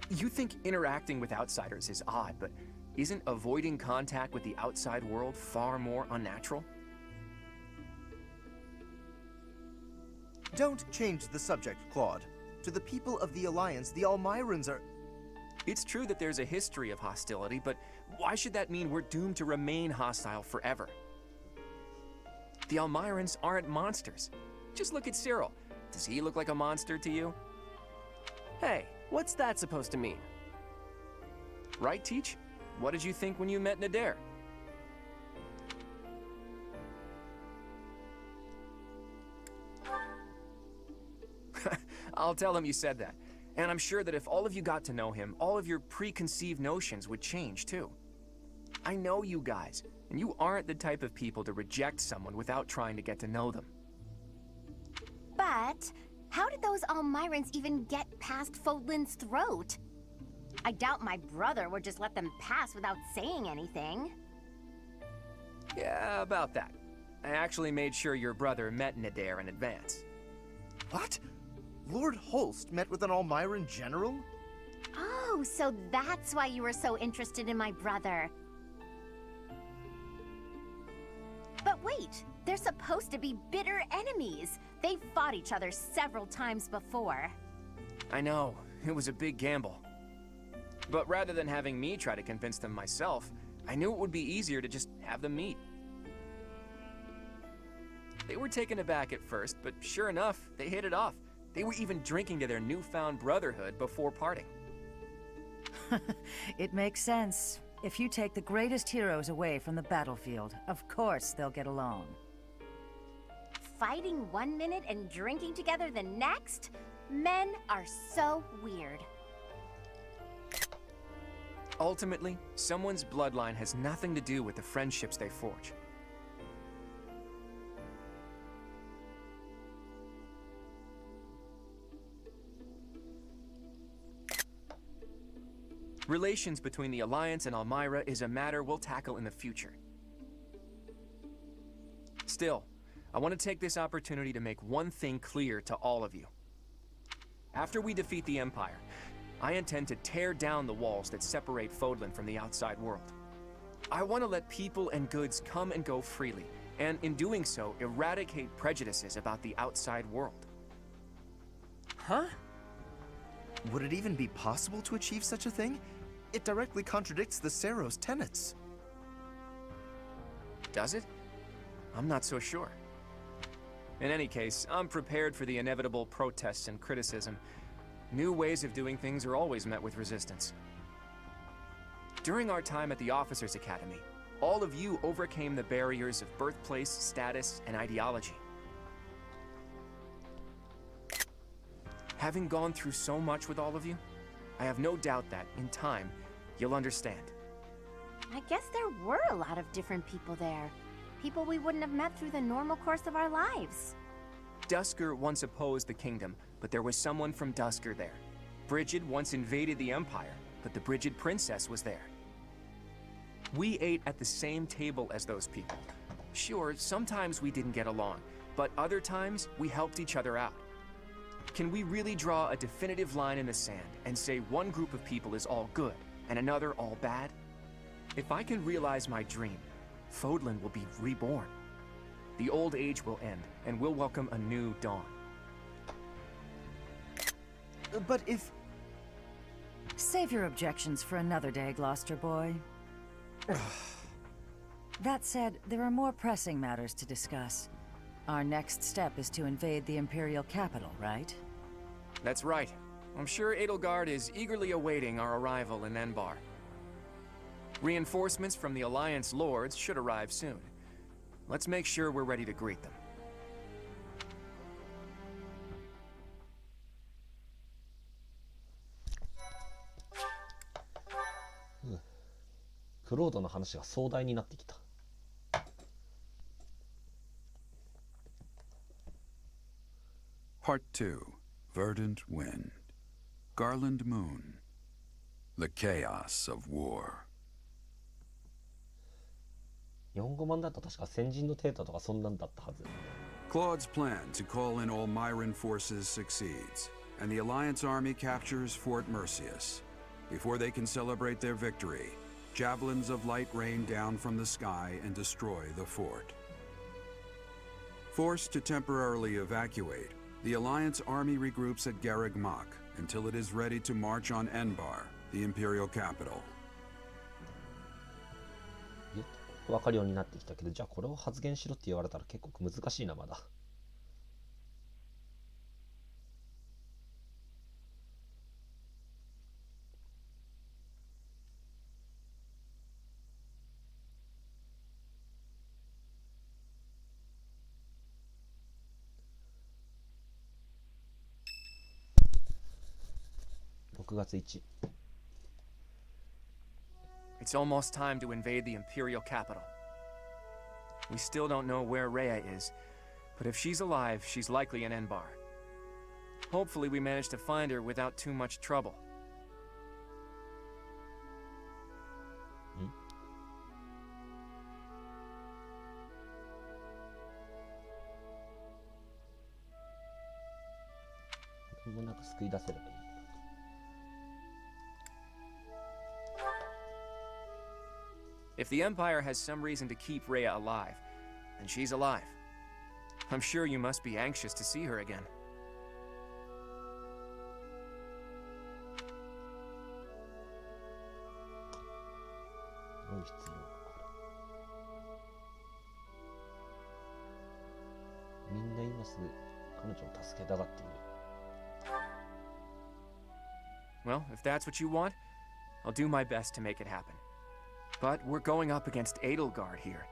You think interacting with outsiders is odd, but isn't avoiding contact with the outside world far more unnatural? Don't change the subject, Claude. To the people of the Alliance, the Almirans are... It's true that there's a history of hostility, but why should that mean we're doomed to remain hostile forever? The Almirans aren't monsters. Just look at Cyril. Does he look like a monster to you? Hey, What's that supposed to mean? Right, Teach? What did you think when you met Nader? I'll tell him you said that. And I'm sure that if all of you got to know him, all of your preconceived notions would change too. I know you guys, and you aren't the type of people to reject someone without trying to get to know them. But how did those Almirans even get past Fodlin's throat? I doubt my brother would just let them pass without saying anything. Yeah, about that. I actually made sure your brother met Nader in advance. What? Lord Holst met with an Almiran general? Oh, so that's why you were so interested in my brother. But wait, they're supposed to be bitter enemies. They've fought each other several times before. I know, it was a big gamble. But rather than having me try to convince them myself, I knew it would be easier to just have them meet. They were taken aback at first, but sure enough, they hit it off. They were even drinking to their newfound brotherhood before parting. It makes sense. If you take the greatest heroes away from the battlefield, of course they'll get along. Fighting one minute and drinking together the next? Men are so weird. Ultimately, someone's bloodline has nothing to do with the friendships they forge. Relations between the Alliance and Almyra is a matter we'll tackle in the future. Still, I want to take this opportunity to make one thing clear to all of you. After we defeat the Empire, I intend to tear down the walls that separate Fodlan from the outside world. I want to let people and goods come and go freely, and in doing so, eradicate prejudices about the outside world. Huh? Would it even be possible to achieve such a thing? It directly contradicts the Seros' tenets. Does it? I'm not so sure. In any case, I'm prepared for the inevitable protests and criticism. New ways of doing things are always met with resistance. During our time at the Officers' Academy, all of you overcame the barriers of birthplace, status, and ideology. Having gone through so much with all of you, I have no doubt that, in time, you'll understand. I guess there were a lot of different people there. People we wouldn't have met through the normal course of our lives. Dusker once opposed the kingdom, but there was someone from Dusker there. Brigid once invaded the Empire, but the Brigid princess was there. We ate at the same table as those people. Sure, sometimes we didn't get along, but other times we helped each other out. Can we really draw a definitive line in the sand and say one group of people is all good and another all bad? If I can realize my dream, Fodlan will be reborn. The old age will end, and we'll welcome a new dawn. But if... Save your objections for another day, Gloucester boy. That said, there are more pressing matters to discuss. Our next step is to invade the Imperial capital, right? That's right. I'm sure Edelgard is eagerly awaiting our arrival in Enbar. Reinforcements from the Alliance Lords should arrive soon. Let's make sure we're ready to greet them. クロードの話が壮大になってきた。Part 2, Verdant Wind, Garland Moon, The Chaos of War. 日本語版だと確か先人のテータとかそんなんだったはず。Claude's plan to call in Almiran forces succeeds, and the Alliance army captures Fort Mercius. Before they can celebrate their victory, javelins of light rain down from the sky and destroy the fort. Forced to temporarily evacuate, the Alliance army regroups at Garreg Mach until it is ready to march on Enbar, the Imperial capital. 分かるようになってきたけど、じゃあこれを発言しろって言われたら結構難しいな、まだ。6月1。It's almost time to invade the Imperial capital. We still don't know where Rhea is, but if she's alive, she's likely in Enbar. Hopefully we manage to find her without too much trouble. If the Empire has some reason to keep Rhea alive, then she's alive. I'm sure you must be anxious to see her again. Well, if that's what you want, I'll do my best to make it happen. But we're going up against Edelgard here.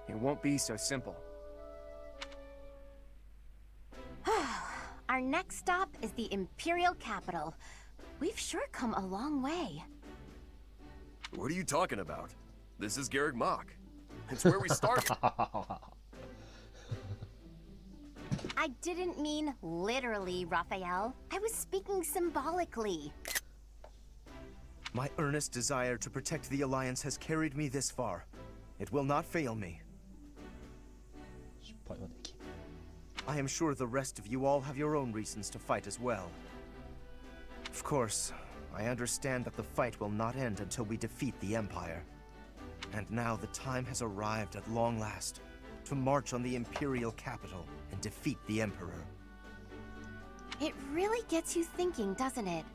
It won't be so simple. Our next stop is the Imperial capital. We've sure come a long way. What are you talking about? This is Garreg Mach. It's where we started. I didn't mean literally, Raphael. I was speaking symbolically. My earnest desire to protect the Alliance has carried me this far. It will not fail me. I am sure the rest of you all have your own reasons to fight as well. Of course, I understand that the fight will not end until we defeat the Empire. And now the time has arrived at long last to march on the Imperial capital and defeat the Emperor. It really gets you thinking, doesn't it?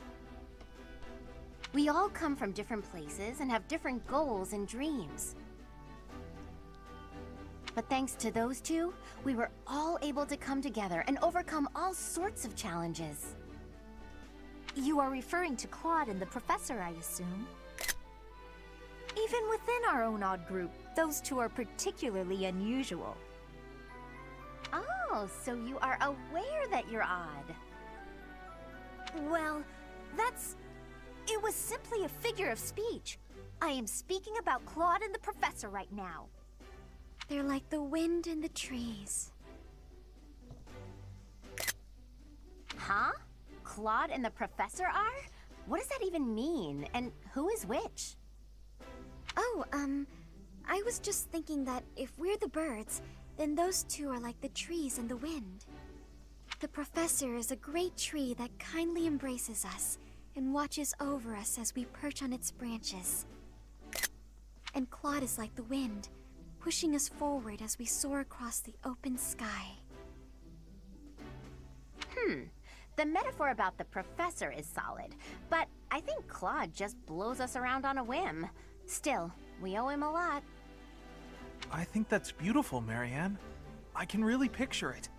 We all come from different places and have different goals and dreams. But thanks to those two, we were all able to come together and overcome all sorts of challenges. You are referring to Claude and the Professor, I assume? Even within our own odd group, those two are particularly unusual. Oh, so you are aware that you're odd. Well, it was simply a figure of speech. I am speaking about Claude and the Professor right now. They're like the wind in the trees. Huh? Claude and the Professor are? What does that even mean? And who is which? Oh, I was just thinking that if we're the birds, then those two are like the trees and the wind. The Professor is a great tree that kindly embraces us and watches over us as we perch on its branches. And Claude is like the wind, pushing us forward as we soar across the open sky. The metaphor about the Professor is solid, but I think Claude just blows us around on a whim. Still, we owe him a lot. I think that's beautiful, Marianne. I can really picture it.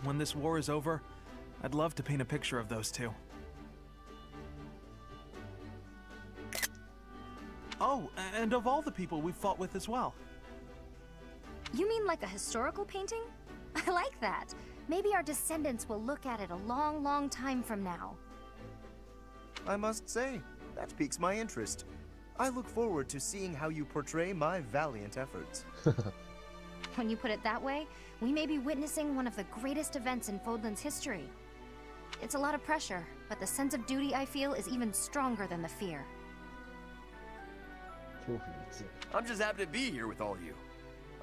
When this war is over, I'd love to paint a picture of those two. Oh, and of all the people we've fought with as well. You mean like a historical painting? I like that. Maybe our descendants will look at it a long, long time from now. I must say, that piques my interest. I look forward to seeing how you portray my valiant efforts. When you put it that way, we may be witnessing one of the greatest events in Fodlan's history. It's a lot of pressure, but the sense of duty I feel is even stronger than the fear. I'm just happy to be here with all you.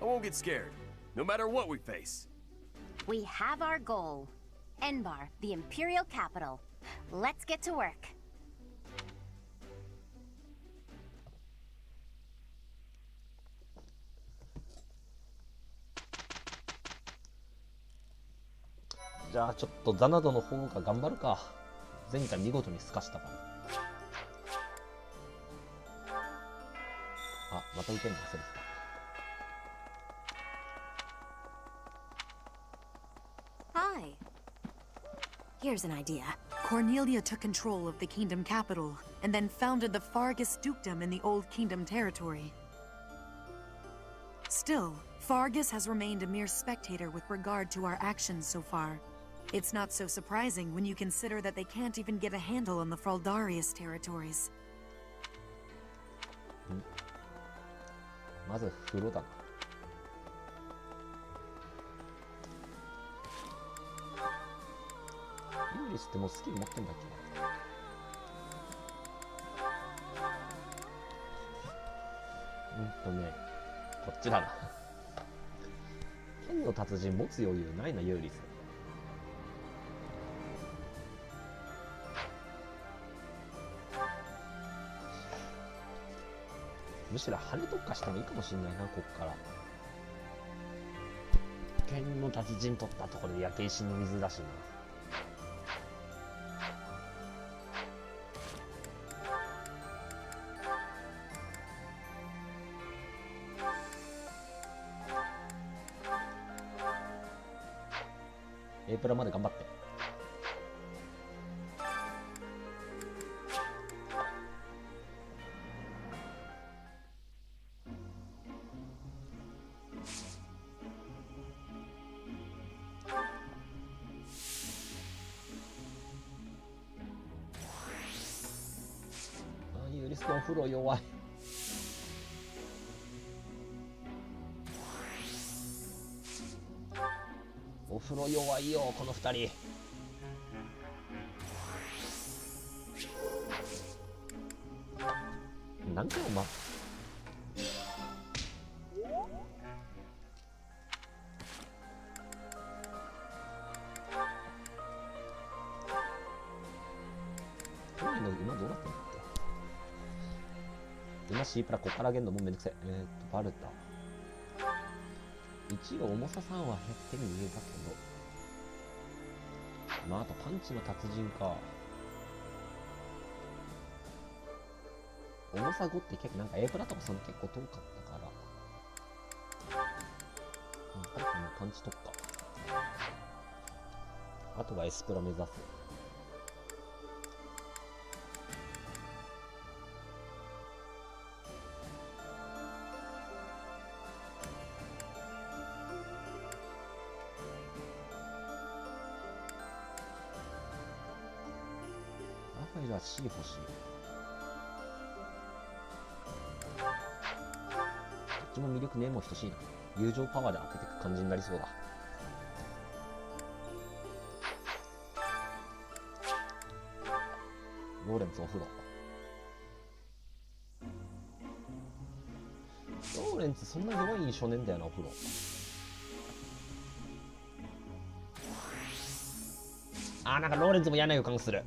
I won't get scared, no matter what we face. We have our goal. Enbar, the Imperial capital. Let's get to work.じゃあちょっとザナドの方が頑張るか。前回見事に透かしたから。あ、また受けるの忘れてた。Hi. Here's an idea. Cornelia took control of the kingdom capital, and then founded the Fargus dukedom in the Old Kingdom territory. Still, Fargus has remained a mere spectator with regard to our actions so far. It's not so surprising when you consider that they can't even get a handle on the Fraldarius territories. まず風呂だな。ユーリスってもうスキル持ってんだっけ。こっちだな。剣の達人持つ余裕ないな、ユーリス。むしろ羽特化した方がいいかもしんないな、こっから。剣の達人取ったところで焼け石に水だしな。A プラまで頑張って。ユーリスのお風呂弱い。お風呂弱いよ、この二人。何回も去年の今どうなってんだっけ。今 C プラこっから上げるのもうめんどくせえ。バルタ一応重さ3は手に入れたけど、まああとパンチの達人か。重さ5って結構なんか A プラとかその結構遠かったから、バルタのパンチ特化。あとは S プラ目指す。ラファエルは C 欲しい。どっちも魅力ねえも等しいな。友情パワーで当てていく感じになりそうだ。ローレンツお風呂。ローレンツそんな弱い印象ねえんだよな、お風呂。なんかローレンツも嫌な予感する。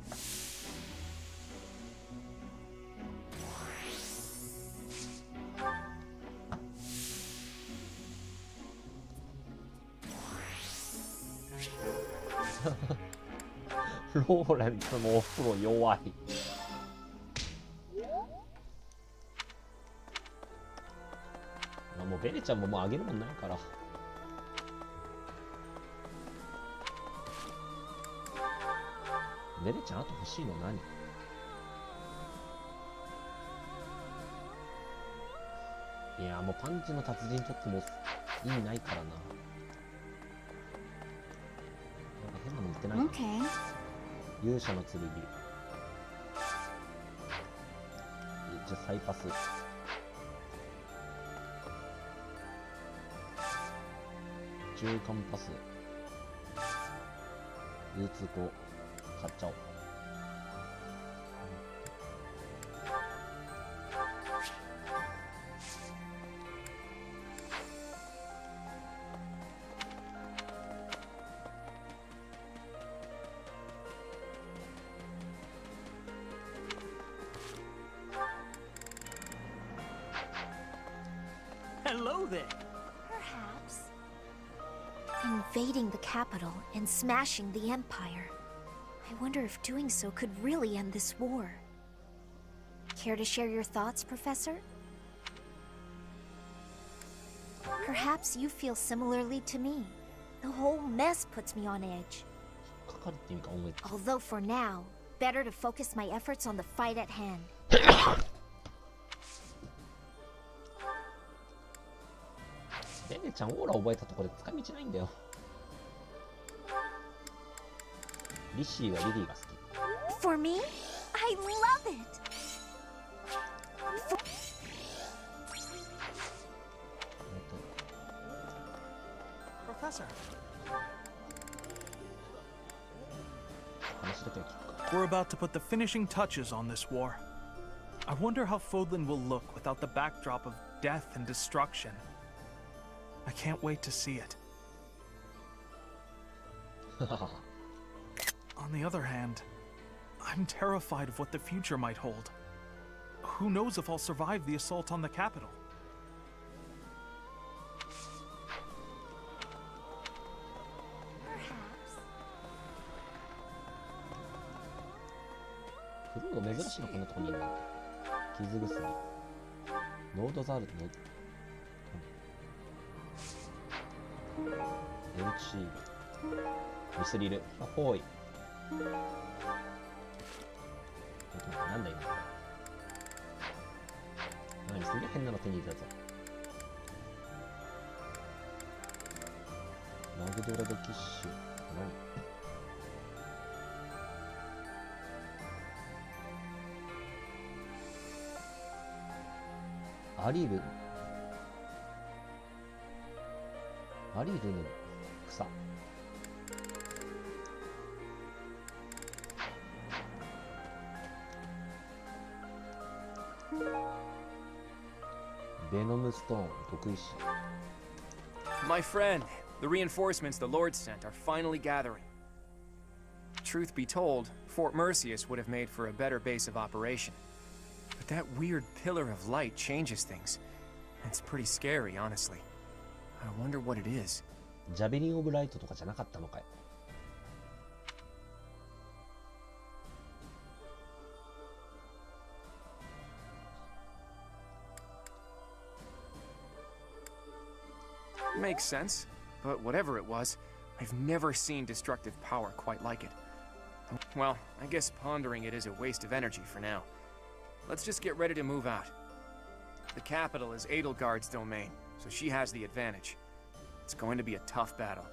ローレンツもお風呂弱い。もうベレちゃんももうあげるもんないから。ベレちゃんあと欲しいの何？いやもうパンチの達人ちょっともう意味ないからな。なんか変なの売ってないかな。勇者の剣。じゃあサイパス。中間パス。流通庫買っちゃおう。Hello there. Perhaps. Invading the capital and smashing the Empire. I wonder if doing so could really end this war. Care to share your thoughts, Professor? Perhaps you feel similarly to me. The whole mess puts me on edge. Although for now, better to focus my efforts on the fight at hand. ベレちゃんオーラ覚えたところで使い道ないんだよ。リッシーはリリーが好き。 For me, I love it. Professor. 話だけは聞くか。 We're about to put the finishing touches on this war. I wonder how Fodlan will look without the backdrop of death and destruction. I can't wait to see it. On the other hand, I'm terrified of what the future might hold. Who knows if I'll survive the assault on the capital? フルード珍しいのこんなとこにいるなんて。傷薬。ノードザールの。エルチール。ミスリル。あ、ほい。なんだ今。何すげえ変なの手に入れたぞ。マグドレドキッシュ。何アリル。アリルの草。ベノムストーン、毒石。My friend, the reinforcements the Lord sent are finally gathering. Truth be told, Fort Mercius would have made for a better base of operation. But that weird pillar of light changes things. It's pretty scary, honestly. I wonder what it is. ジャベリン・オブ・ライトとかじゃなかったのかい。Makes sense, but whatever it was, I've never seen destructive power quite like it. Well, I guess pondering it is a waste of energy for now. Let's just get ready to move out. The capital is Edelgard's domain, so she has the advantage. It's going to be a tough battle.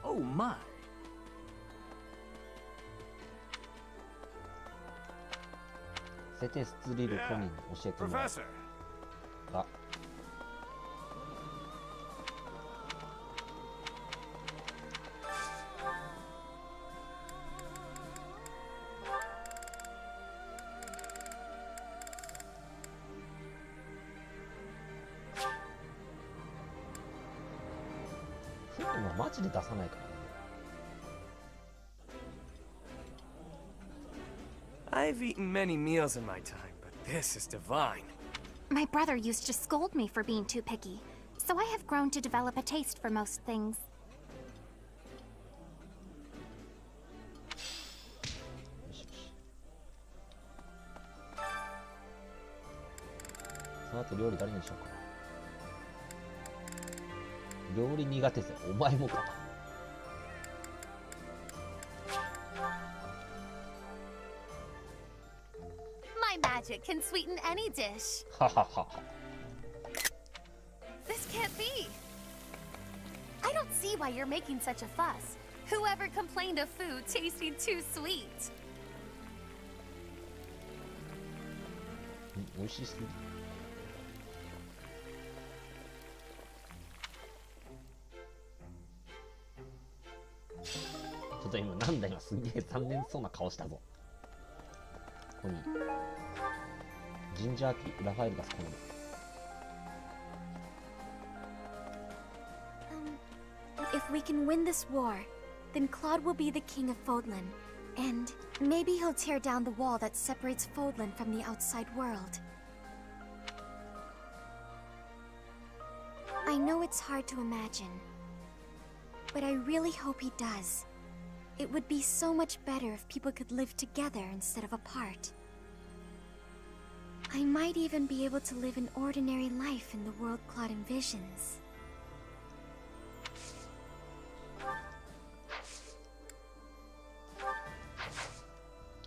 Oh my. セテスツリルコミン教えてもらう。あ。フットもマジで出さないからね。I've eaten many meals in my time, but this is divine. My brother used to scold me for being too picky, so I have grown to develop a taste for most things. その後料理誰にしようかな。料理苦手ぜ。お前もか。My magic can sweeten any dish. はははは。 This can't be. I don't see why you're making such a fuss. Whoever complained of food tasting too sweet? 美味しすぎる。ちょっと今なんだ今すげえ残念そうな顔したぞ。ここにジンジャーティーラファエルが好きなの。If we can win this war, then Claude will be the king of Fodlan, and maybe he'll tear down the wall that separates Fodlan from the outside world. I know it's hard to imagine, but I really hope he does. It would be so much better if people could live together instead of apart. I might even be able to live an ordinary life in the world Claude envisions.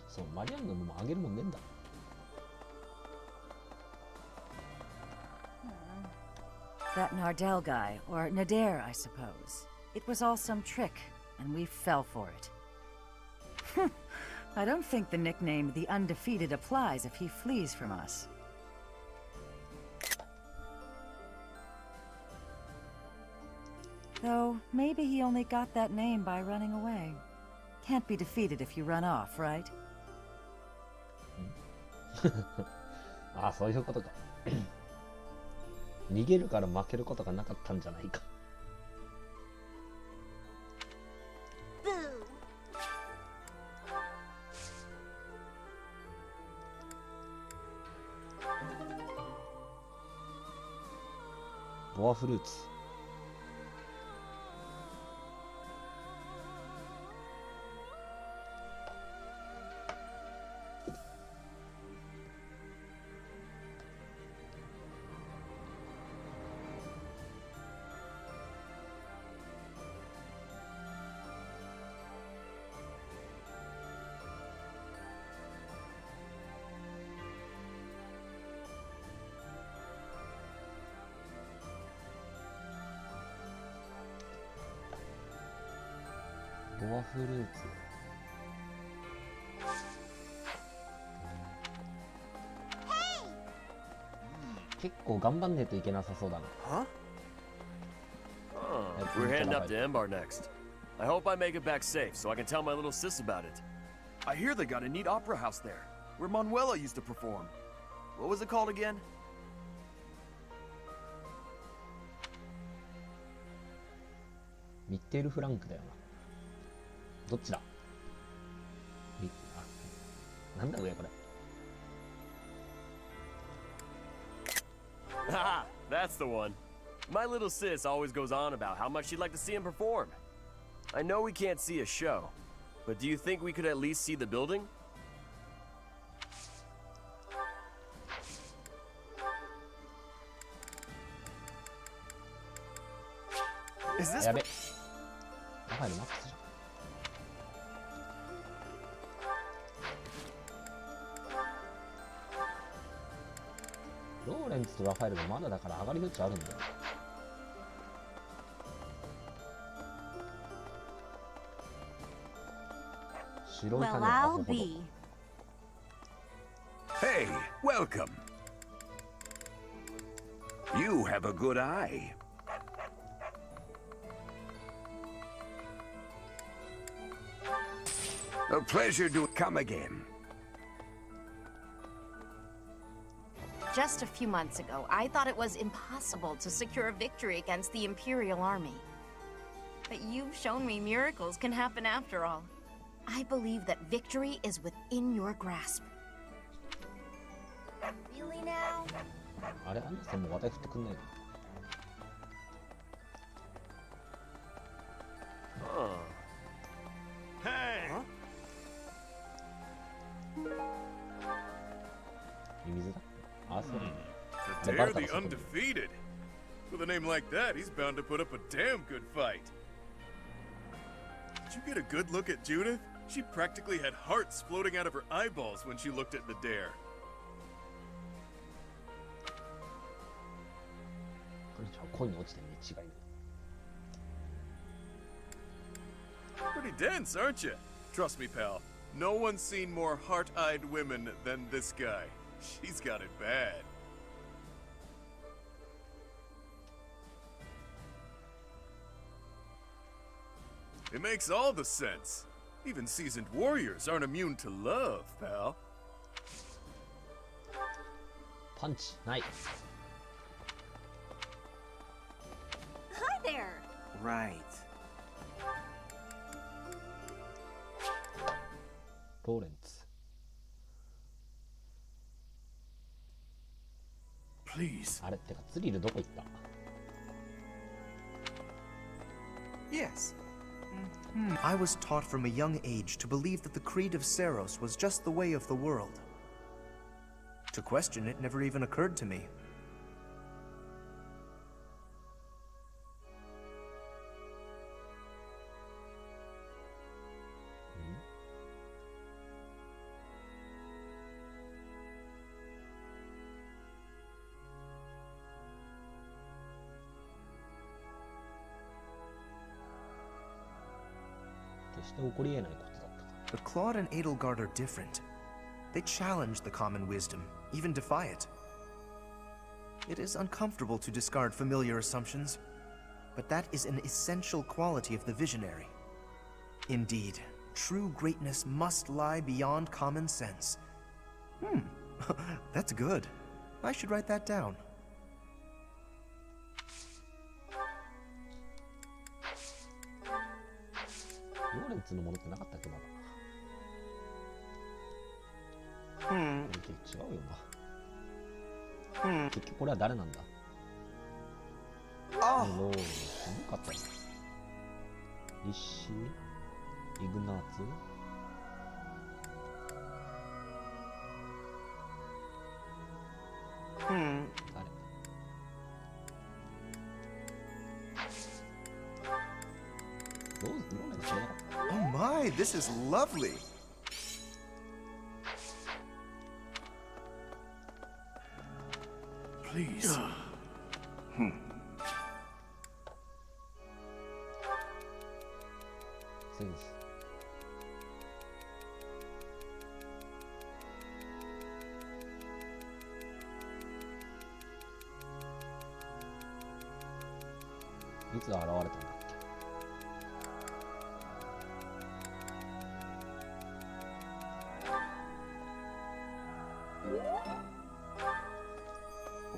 そう、マリアンヌもあげるもんねえんだ。That Nardell guy, or Nader, I suppose. It was all some trick, and we fell for it. I don't think the nickname The Undefeated applies if he flees from us. Though, maybe he only got that name by running away. Can't be defeated if you run off, right? ああ、そういうことか。逃げるから負けることがなかったんじゃないか。ボアフルーツ。ボアフルーツ。結構頑張んねえといけなさそうだな。Huh? We're heading up to Embar next. I hope I make it back safe so I can tell my little sis about it. I hear they got a neat opera house there, where Manuela used to perform. What was it called again? ミッテールフランクだよな。どっちだ？なんだ上これ。Haha, that's the one. My little sis always goes on about how much she'd like to see him perform. I know we can't see a show, but do you think we could at least see the building? Is this? やべ。ラファエルマックスじゃん。ローレンツとラファエルがまだだから上がり余地あるんだよ。白い影 Well, I'll be. Hey, welcome. You have a good eye. A pleasure to come again. Just a few months ago, I thought it was impossible to secure a victory against the Imperial Army. But you've shown me miracles can happen after all. I believe that victory is within your grasp. Really now? あれ、アンナさんも話題振ってくんないの？ Hey! Huh? ミミズだ？あ、そう。Nader the Undefeated. With a name like that, he's bound to put up a damn good fight. Did you get a good look at Judith? She practically had hearts floating out of her eyeballs when she looked at Nader. Pretty dense, aren't you? Trust me, pal. No one's seen more heart-eyed women than this guy. She's got it bad. It makes all the sense. Even seasoned warriors aren't immune to love, pal. Punch, nice. Hi there. Right. Lawrence. Please. あれってかツリルどこ行った？ Yes. I was taught from a young age to believe that the creed of Saros was just the way of the world. To question it never even occurred to me. 決して起こり得ないことだったか But Claude and Edelgard are different. They challenge the common wisdom, even defy it. It is uncomfortable to discard familiar assumptions, but that is an essential quality of the visionary. Indeed, true greatness must lie beyond common sense. That's good. I should write that down. ローレンツのものってなかったっけまだ。違うよな。結局これは誰なんだ。ローレンツなかったな。リシイグナーツ誰Oh my, this is lovely. Please. Sense.いつ現れたんだっけ。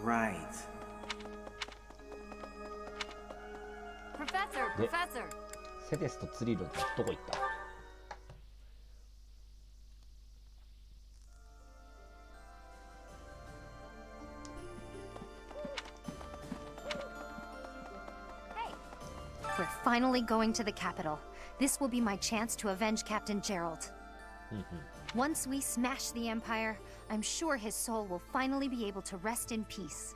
Right. Professor, で Professor. セデスとツリルってどこ行った。We're finally going to the capital. This will be my chance to avenge Captain Gerald. Once we smash the Empire, I'm sure his soul will finally be able to rest in peace.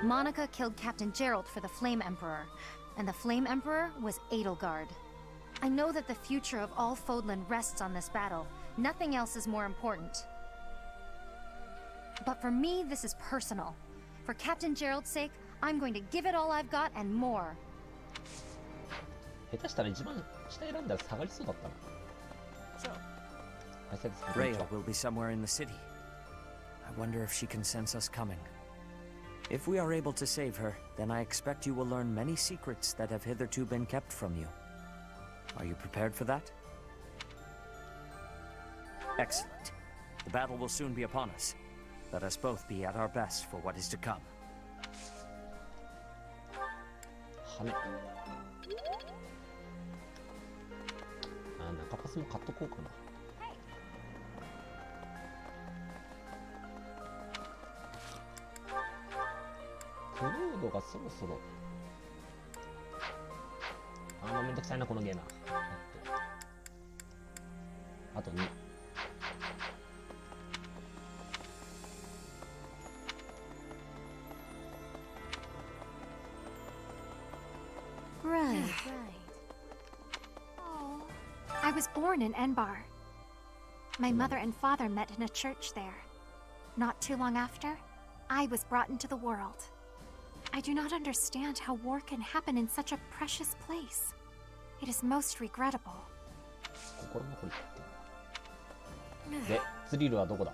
Monica killed Captain Gerald for the Flame Emperor, and the Flame Emperor was Edelgard. I know that the future of all Fodlan rests on this battle. Nothing else is more important. But for me, this is personal. For Captain Gerald's sake, I'm going to give it all I've got and more. 下手したら一番下選んだら下がりそうだったな。Rhea will be somewhere in the city. I wonder if she can sense us coming. If we are able to save her, then I expect you will learn many secrets that have hitherto been kept from you. Are you prepared for that? Excellent. The battle will soon be upon us. Let us both be at our best for what is to come. 羽根。中パスも買っとこうかな。クルードがそろそろ。もうめんどくさいなこのゲーナー。あと2。Right. I was born in Enbar. My mother and father met in a church there. Not too long after, I was brought into the world. I do not understand how war can happen in such a precious place. It is most regrettable. 心残りって。で、ツリルはどこだ。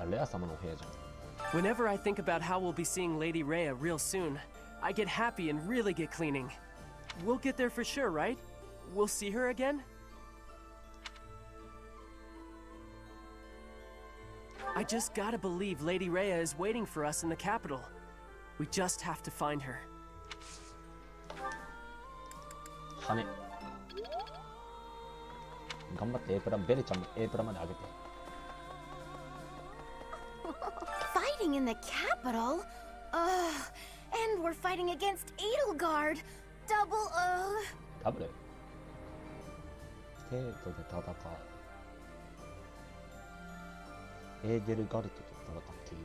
レア様のお部屋じゃん。Whenever I think about how we'll be seeing Lady Rhea real soon, I get happy and really get cleaning. We'll get there for sure, right? We'll see her again? I just gotta believe Lady Rhea is waiting for us in the capital. We just have to find her. 羽。頑張って A プラン、ベルちゃんも A プランまで上げて。Fighting in the capital? And we're fighting against Edelgard. Double, ダブル。テートで戦う。エーデルガルトと戦っている。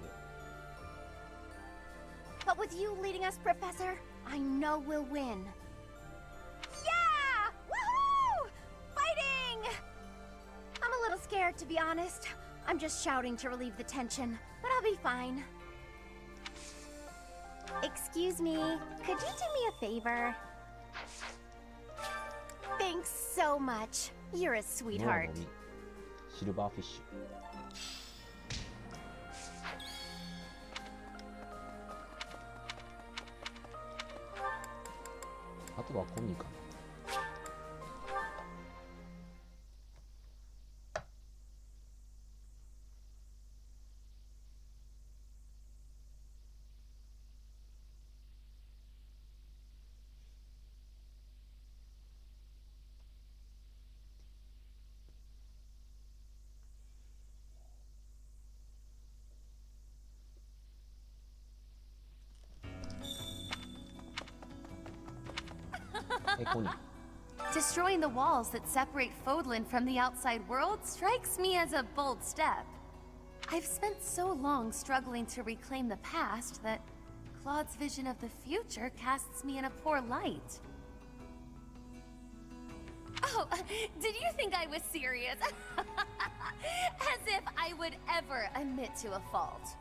But with you leading us, Professor, I know we'll win. Yeah! Woo! To be honest, I'm just shouting to relieve the tension, but I'll be fine. Excuse me, could you do me a favor? Thanks so much. You're a sweetheart. シルバーフィッシュ。あとはコニーかな。Destroying the walls that separate Fodlan from the outside world strikes me as a bold step. I've spent so long struggling to reclaim the past that Claude's vision of the future casts me in a poor light. Oh, did you think I was serious? As if I would ever admit to a fault.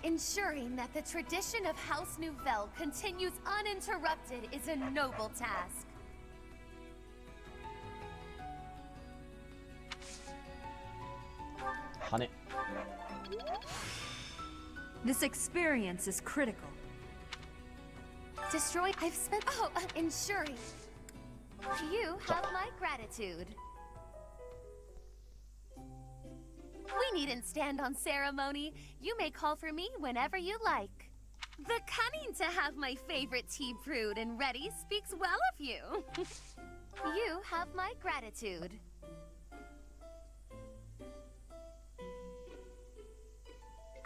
Ensuring that the tradition of House Nouvelle continues uninterrupted is a noble task. This experience is critical. Destroy. I've spent. Oh, ensuring. You have my gratitude. We needn't stand on ceremony. You may call for me whenever you like. The cunning to have my favorite tea brewed and ready speaks well of you. You have my gratitude.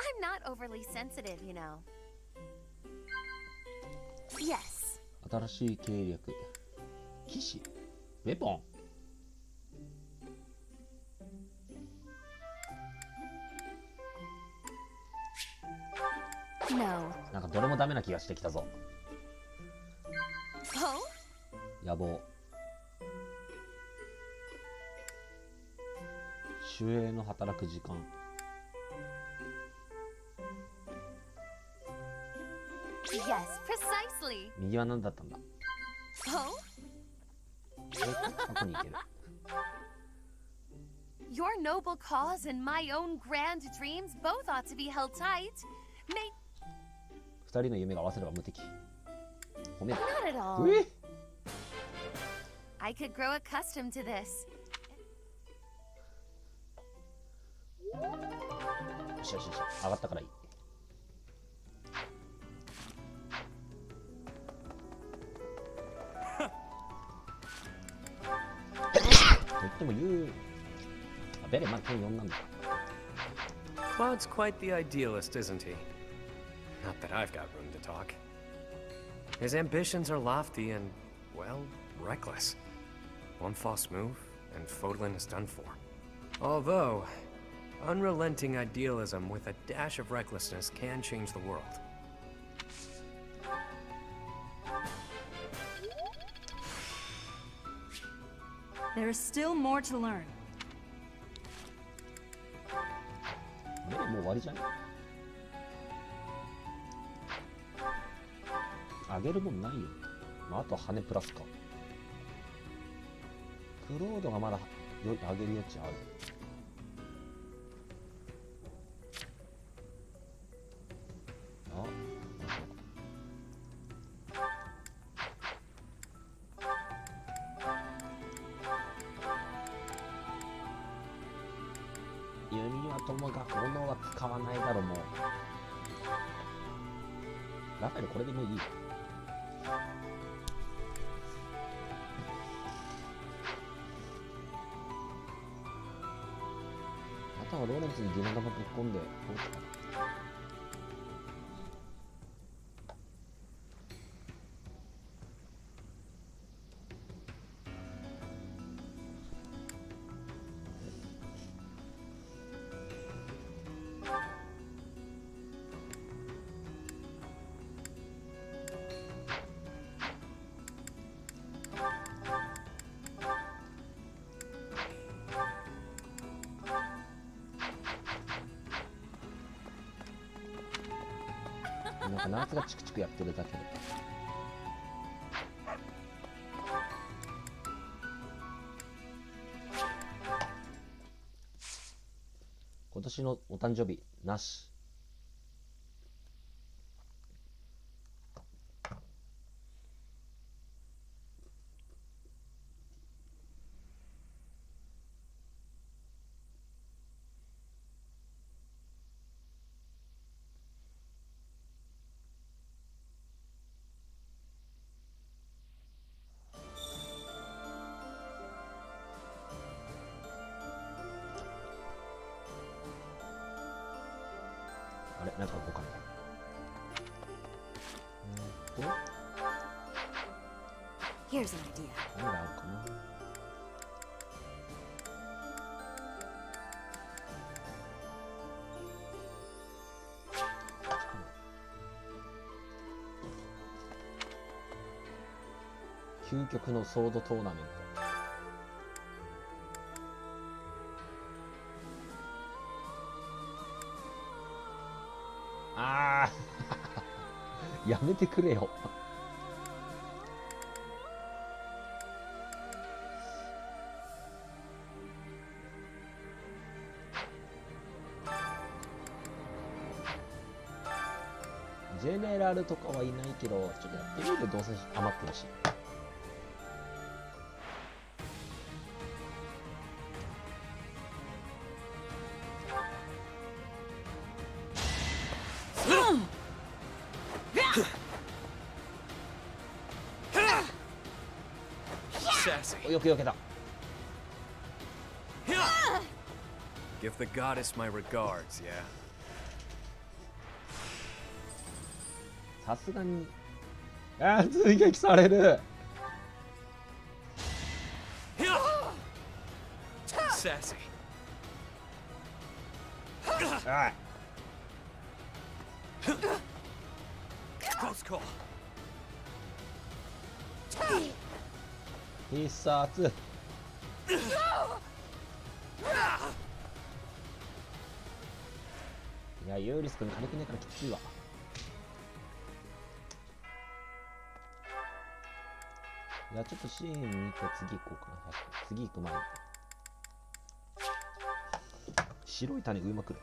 I'm not overly sensitive, you know. Yes. 新しい計略。騎士。ウェポン。No. なんかどれもダメな気がしてきたぞ。野望。守衛の働く時間。Yes, precisely. 右は何だったんだ。ここに行ける。Your noble cause and my own grand dreams both ought to be held tight. May 二人の夢が合わせれば無敵。褒める。 Not at all. I could grow accustomed to this. よしよしよし、上がったからいい。と言っても言う。ベレまだ4なんだ。 Claude's quite the idealist, isn't he? Not that I've got room to talk. His ambitions are lofty and, well, reckless. One false move, and Fodlan is done for. Although, unrelenting idealism with a dash of recklessness can change the world. There is still more to learn. ベレもう終わりじゃない？あげるもんないよ。まあ、あと羽プラスか。クロードがまだ上げる余地ある。あ、弓はともかく斧は使わないだろう。もうラファエルこれでもういい。あとはローレンスにゲナ玉ぶっ込んでどうしようかな。あいつがチクチクやってるだけで。今年のお誕生日なし。あれ、なんか動かない。Here's an idea. 何があるかな。究極のソードトーナメント。ああやめてくれよ。ジェネラルとかはいないけど、ちょっとやってみる。どうせ余ってるし。よくよけた。 Give the goddess my regards, yeah? さすがに。ああ、追撃される。Sassy. はい。 Close call. 必殺。いや、ユーリス君軽くねえからきついわ。いや、ちょっとシーン見て次行こうかな。次行く前に。白い種上まくる。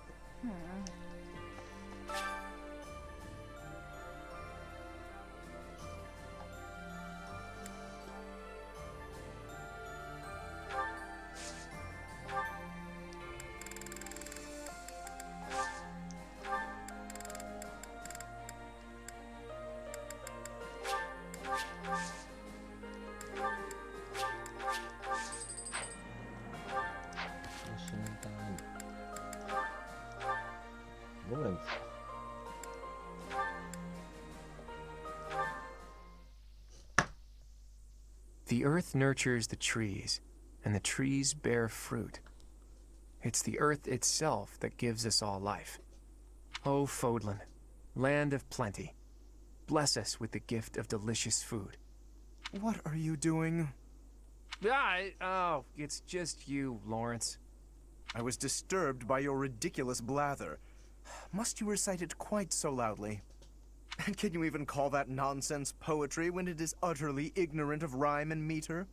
The earth nurtures the trees, and the trees bear fruit. It's the earth itself that gives us all life. O Fodlan, land of plenty, bless us with the gift of delicious food. What are you doing? Oh, it's just you, Lawrence. I was disturbed by your ridiculous blather. Must you recite it quite so loudly? And can you even call that nonsense poetry when it is utterly ignorant of rhyme and meter?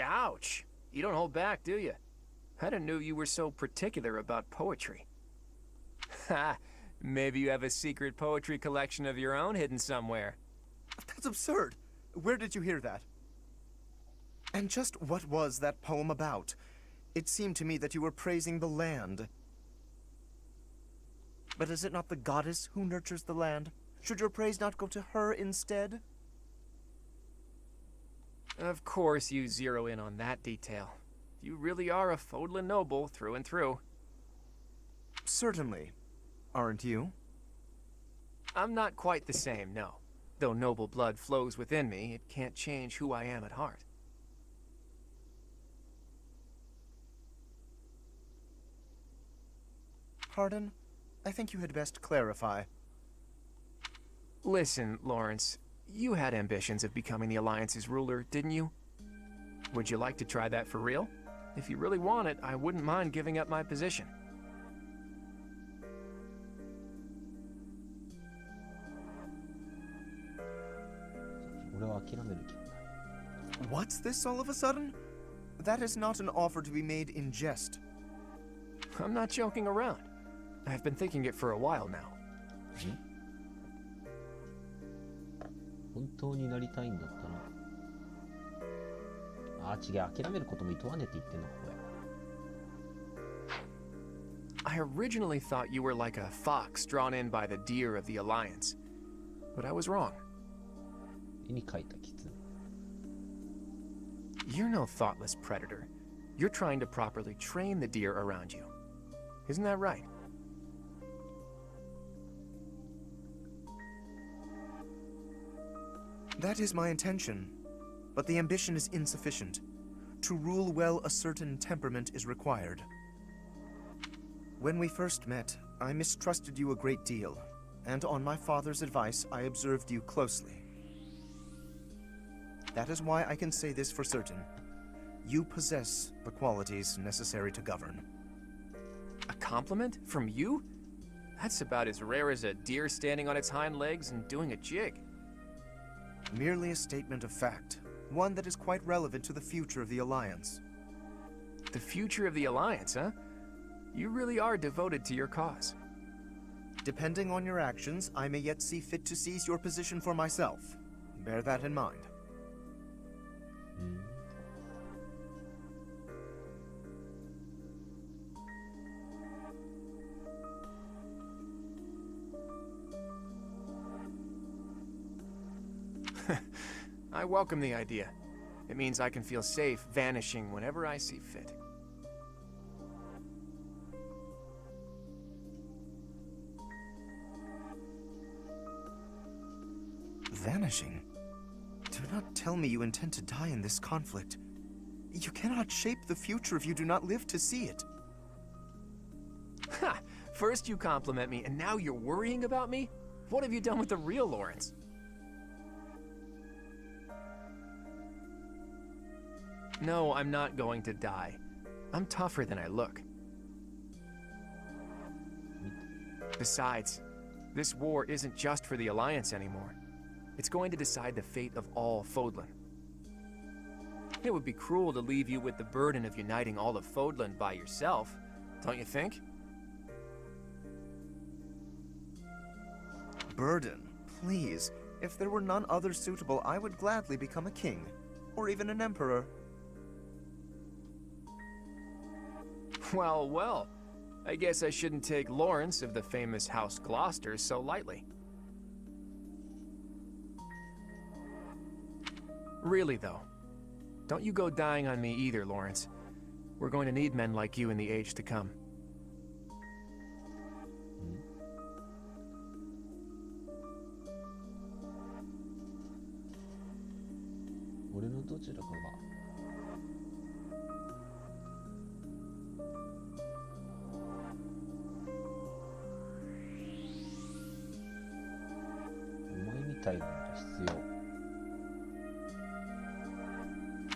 Ouch! You don't hold back, do you? I didn't know you were so particular about poetry. Ha! Maybe you have a secret poetry collection of your own hidden somewhere. That's absurd. Where did you hear that? And just what was that poem about? It seemed to me that you were praising the land. But is it not the goddess who nurtures the land? Should your praise not go to her instead? Of course you zero in on that detail. You really are a Fodlan noble through and through. Certainly. Aren't you? I'm not quite the same, no. Though noble blood flows within me, it can't change who I am at heart. Pardon? I think you had best clarify. Listen, Lawrence, you had ambitions of becoming the Alliance's ruler, didn't you? Would you like to try that for real? If you really want it, I wouldn't mind giving up my position. 俺は諦める気がない。 What's this all of a sudden? That is not an offer to be made in jest. I'm not joking around. I've been thinking it for a while now. 本当になりたいんだったら。あ、違う、諦めることも厭わねえって言ってんのか、これ。I originally thought you were like a fox drawn in by the deer of the Alliance, but I was wrong. 絵に描いた狐。 You're no thoughtless predator. You're trying to properly train the deer around you. Isn't that right? That is my intention, but the ambition is insufficient. To rule well, a certain temperament is required. When we first met, I mistrusted you a great deal, and on my father's advice, I observed you closely. That is why I can say this for certain. You possess the qualities necessary to govern. A compliment from you? That's about as rare as a deer standing on its hind legs and doing a jig. Merely a statement of fact, one that is quite relevant to the future of the Alliance. The future of the Alliance, huh? You really are devoted to your cause. Depending on your actions, I may yet see fit to seize your position for myself. Bear that in mind. I welcome the idea. It means I can feel safe vanishing whenever I see fit. Vanishing? Do not tell me you intend to die in this conflict. You cannot shape the future if you do not live to see it. Ha! First you compliment me, and now you're worrying about me? What have you done with the real Lawrence? No, I'm not going to die. I'm tougher than I look. Besides, this war isn't just for the Alliance anymore. It's going to decide the fate of all Fodlan. It would be cruel to leave you with the burden of uniting all of Fodlan by yourself, don't you think? Burden? Please. If there were none other suitable, I would gladly become a king. Or even an emperor. Well, well. I guess I shouldn't take Lawrence of the famous House Gloucester so lightly. Really, though. Don't you go dying on me either, Lawrence. We're going to need men like you in the age to come.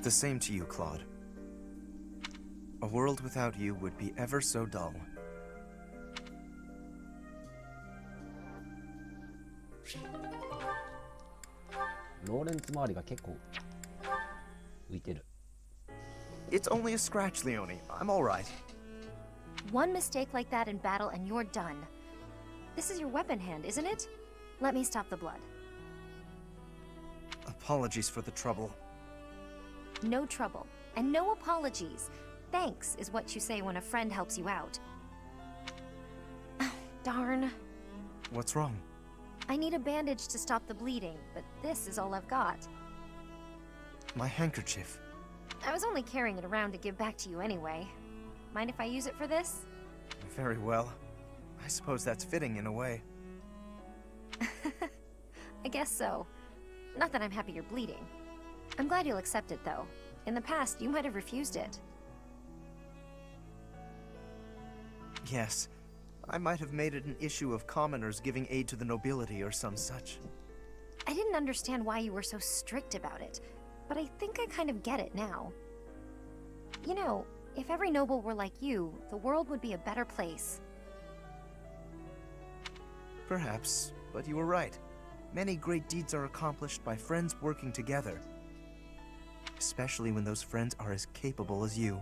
The same to you, Claude. A world without you would be ever so dull. It's only a scratch, Leone. I'm all right. One mistake like that in battle and you're done. This is your weapon hand, isn't it? Let me stop the blood. Apologies for the trouble. No trouble, and no apologies. Thanks is what you say when a friend helps you out. Darn. What's wrong? I need a bandage to stop the bleeding, but this is all I've got. My handkerchief. I was only carrying it around to give back to you anyway. Mind if I use it for this? Very well. I suppose that's fitting in a way. I guess so. Not that I'm happy you're bleeding. I'm glad you'll accept it, though. In the past, you might have refused it. Yes. I might have made it an issue of commoners giving aid to the nobility or some such. I didn't understand why you were so strict about it, but I think I kind of get it now. You know, if every noble were like you, the world would be a better place. Perhaps, but you were right. Many great deeds are accomplished by friends working together. Especially when those friends are as capable as you.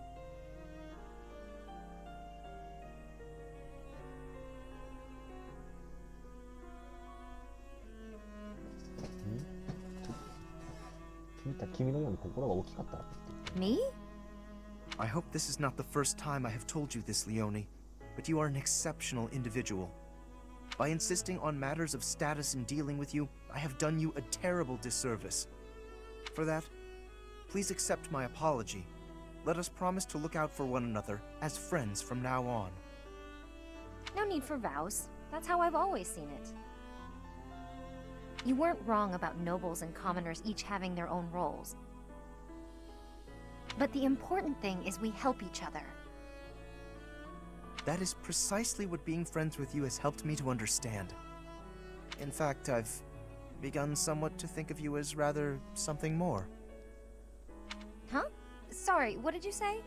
Me? I hope this is not the first time I have told you this, Leone, but you are an exceptional individual. By insisting on matters of status in dealing with you, I have done you a terrible disservice. For that, please accept my apology. Let us promise to look out for one another as friends from now on. No need for vows. That's how I've always seen it. You weren't wrong about nobles and commoners each having their own roles. But the important thing is we help each other. That is precisely what being friends with you has helped me to understand. In fact, I've begun somewhat to think of you as rather something more. Huh? Sorry, what did you say?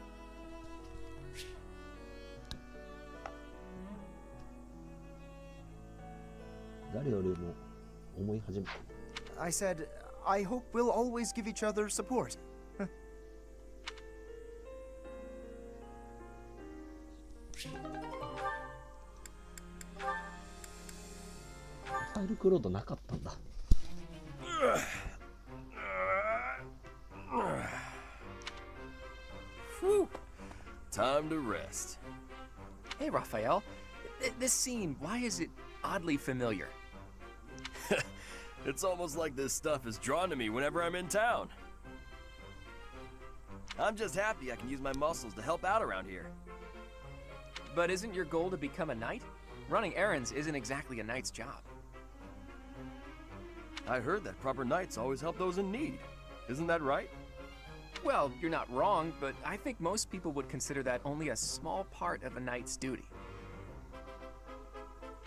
I said, I hope we'll always give each other support. Whew. Time to rest. Hey, Raphael. This scene, why is it oddly familiar? It's almost like this stuff is drawn to me whenever I'm in town. I'm just happy I can use my muscles to help out around here. But isn't your goal to become a knight? Running errands isn't exactly a knight's job. I heard that proper knights always help those in need. Isn't that right? Well, you're not wrong, but I think most people would consider that only a small part of a knight's duty.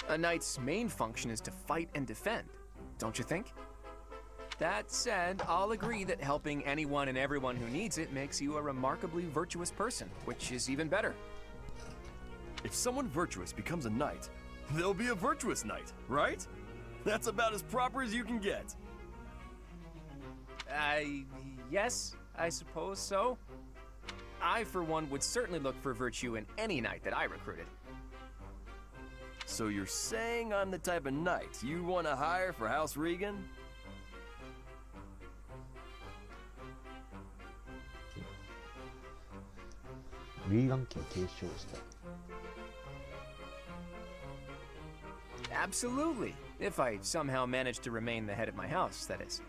A knight's main function is to fight and defend, don't you think? That said, I'll agree that helping anyone and everyone who needs it makes you a remarkably virtuous person, which is even better. If someone virtuous becomes a knight, they'll be a virtuous knight, right? That's about as proper as you can get. Yes, I suppose so. I, for one, would certainly look for virtue in any knight that I recruited. So you're saying I'm the type of knight you want to hire for House Regan? Absolutely. If I somehow manage to remain the head of my house, that is.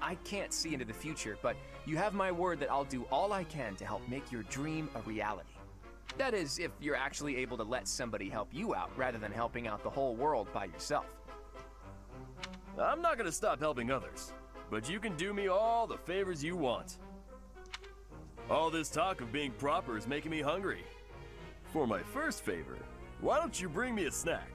I can't see into the future, but you have my word that I'll do all I can to help make your dream a reality. That is, if you're actually able to let somebody help you out rather than helping out the whole world by yourself. I'm not gonna stop helping others, but you can do me all the favors you want. All this talk of being proper is making me hungry. For my first favor, why don't you bring me a snack?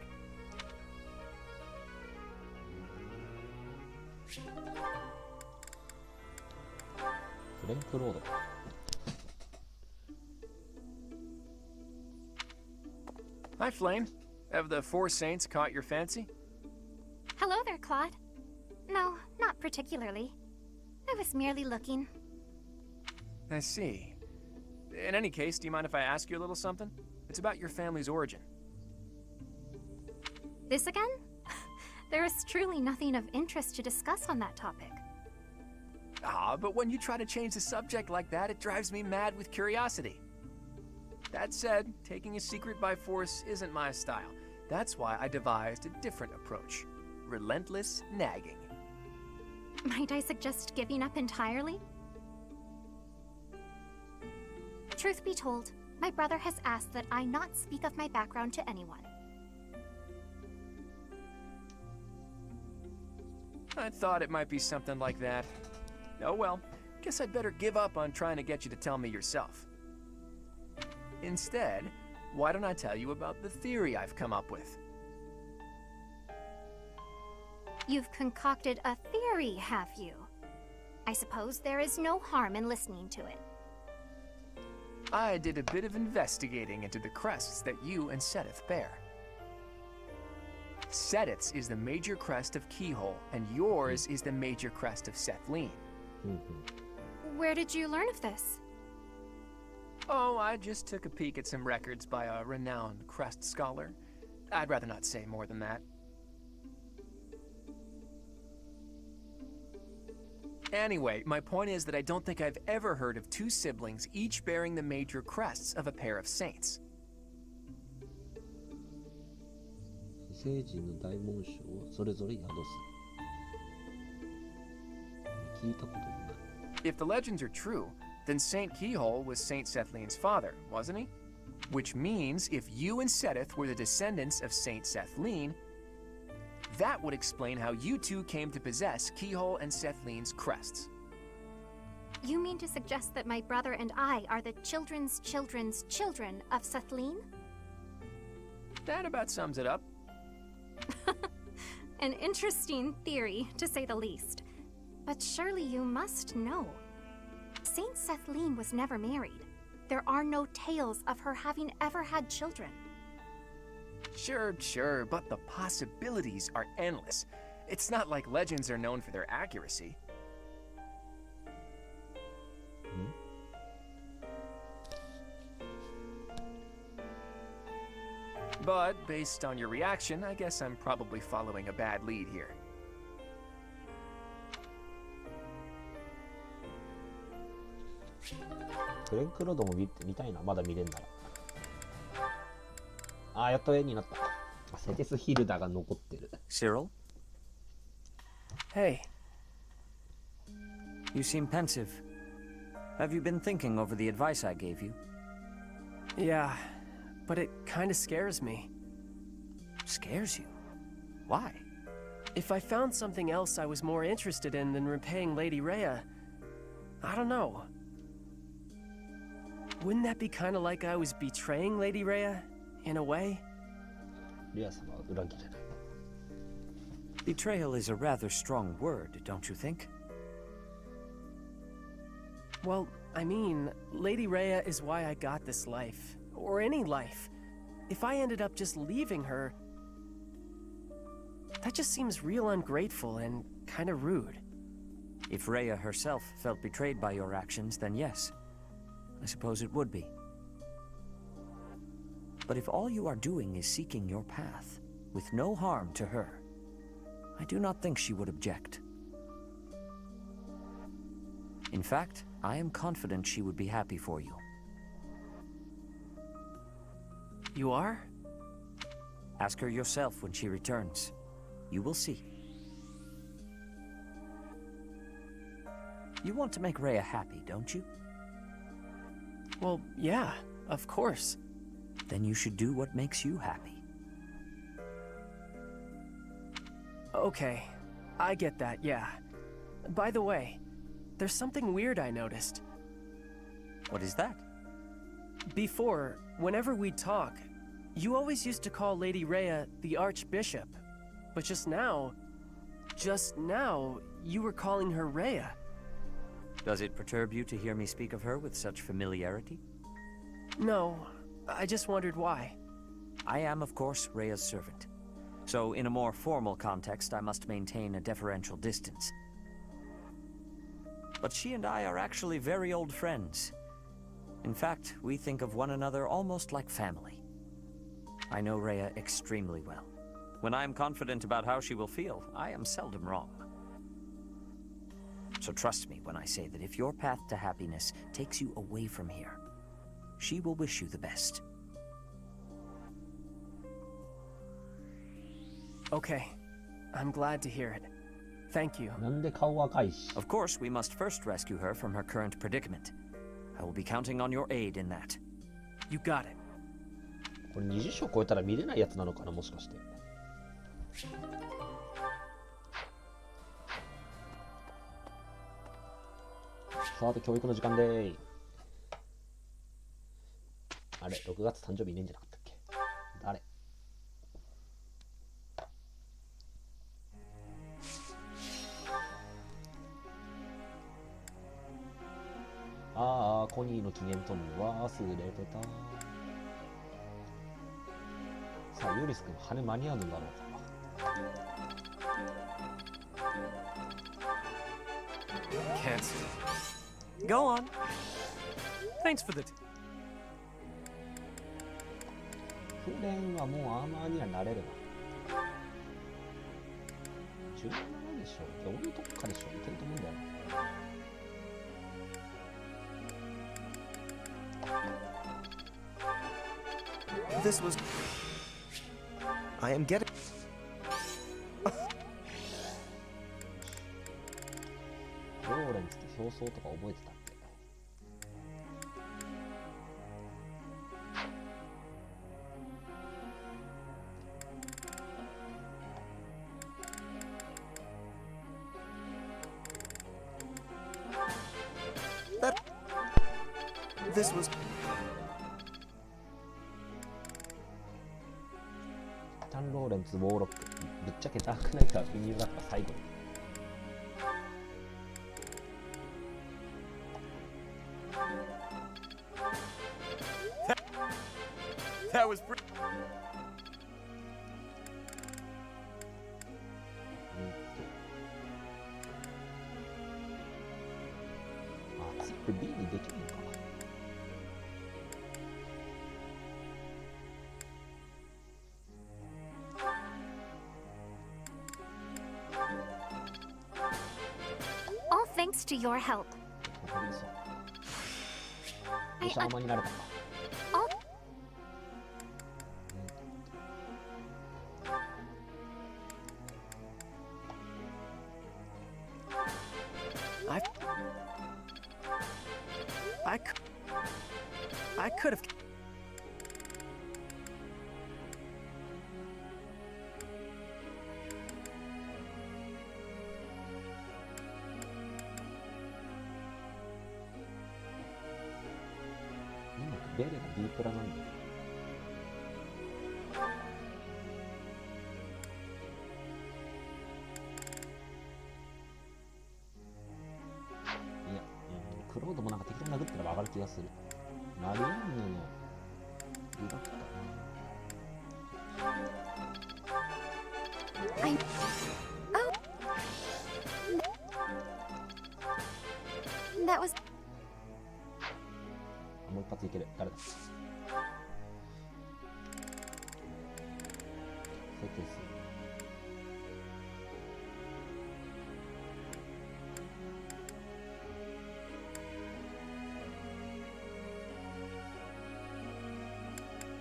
Hi, Flame. Have the Four Saints caught your fancy? Hello there, Claude. No, not particularly. I was merely looking. I see. In any case, do you mind if I ask you a little something? It's about your family's origin. This again? There is truly nothing of interest to discuss on that topic. But when you try to change the subject like that, it drives me mad with curiosity. That said, taking a secret by force isn't my style. That's why I devised a different approach. Relentless nagging. Might I suggest giving up entirely? Truth be told, my brother has asked that I not speak of my background to anyone. I thought it might be something like that. Oh well, guess I'd better give up on trying to get you to tell me yourself. Instead, why don't I tell you about the theory I've come up with? You've concocted a theory, have you? I suppose there is no harm in listening to it. I did a bit of investigating into the crests that you and Sedith bear. Setith's is the major crest of Keyhole, and yours is the major crest of Sethlene. Where did you learn of this? Oh, I just took a peek at some records by a renowned crest scholar. I'd rather not say more than that. Anyway, my point is that I don't think I've ever heard of two siblings each bearing the major crests of a pair of saints. 聖人の大紋章をそれぞれ宿す。聞いたこともない。If the legends are true, then Saint Keyhole was Saint Sethlene's father, wasn't he? Which means if you and Setith were the descendants of Saint Sethlene, that would explain how you two came to possess Keyhole and Sethlene's crests. You mean to suggest that my brother and I are the children's children's children of Sethlene? That about sums it up. An interesting theory, to say the least. But surely you must know. Saint Sethlene was never married. There are no tales of her having ever had children. Sure, but the possibilities are endless. It's not like legends are known for their accuracy. But based on your reaction, I guess I'm probably following a bad lead here. フレンクロードも見たいな、まだ見れんなら。あー、やっと絵になった。セテスヒルダが残ってる。Cyril? Hey. You seem pensive. Have you been thinking over the advice I gave you? Yeah, but it kinda scares me. Scares you? Why? If I found something else I was more interested in than repaying Lady Rhea, I don't know. Wouldn't that be kinda like I was betraying Lady Rhea, in a way? レア様は裏切れない。Betrayal is a rather strong word, don't you think? Well, I mean, Lady Rhea is why I got this life. Or any life. If I ended up just leaving her, that just seems real ungrateful and kinda rude. If Rhea herself felt betrayed by your actions, then yes. I suppose it would be. But if all you are doing is seeking your path, with no harm to her, I do not think she would object. In fact, I am confident she would be happy for you. You are? Ask her yourself when she returns. You will see. You want to make Rhea happy, don't you? Well, yeah, of course. Then you should do what makes you happy. Okay, I get that, yeah. By the way, there's something weird I noticed. What is that? Before, whenever we'd talk, you always used to call Lady Rhea the Archbishop. But just now, you were calling her Rhea. Does it perturb you to hear me speak of her with such familiarity? No, I just wondered why. I am, of course, Rhea's servant. So, in a more formal context, I must maintain a deferential distance. But she and I are actually very old friends. In fact, we think of one another almost like family. I know Rhea extremely well. When I am confident about how she will feel, I am seldom wrong. So trust me when I say that if your path to happiness takes you away from here, she will wish you the best. Okay, I'm glad to hear it. Thank you. なんで顔赤いし。 Of course, we must first rescue her from her current predicament. I will be counting on your aid in that. You got it. これ20章超えたら見れないやつなのかな、もしかして。さて、教育の時間でーす。あれ、6月誕生日いねえんじゃなかったっけ？誰？ああ、コニーの機嫌取るの忘れてた。さあ、ユーリス君、羽間に合うんだろうか。Cancel. Go on. Thanks for the. フレンはもうアーマーにはなれるな。17でしょ。どういうとこかでしょ。いけると思うんだよな。This was. I am getting. ローレンツって表層とか覚えてたっけ。This was. タン・ローレンツ・ウォーロック。ぶっちゃけダークナイトは微妙だった最後に。That was pretty. あ、ツイップ B にできるのか。All thanks to your help. よし、アーマーになれたか。All I could have. ベレが B プラなんだよ。いや、クロードもなんか敵に殴ったら上がる気がする。マリアンヌのリラクター。That was. もう一発いける。誰だ。セテス。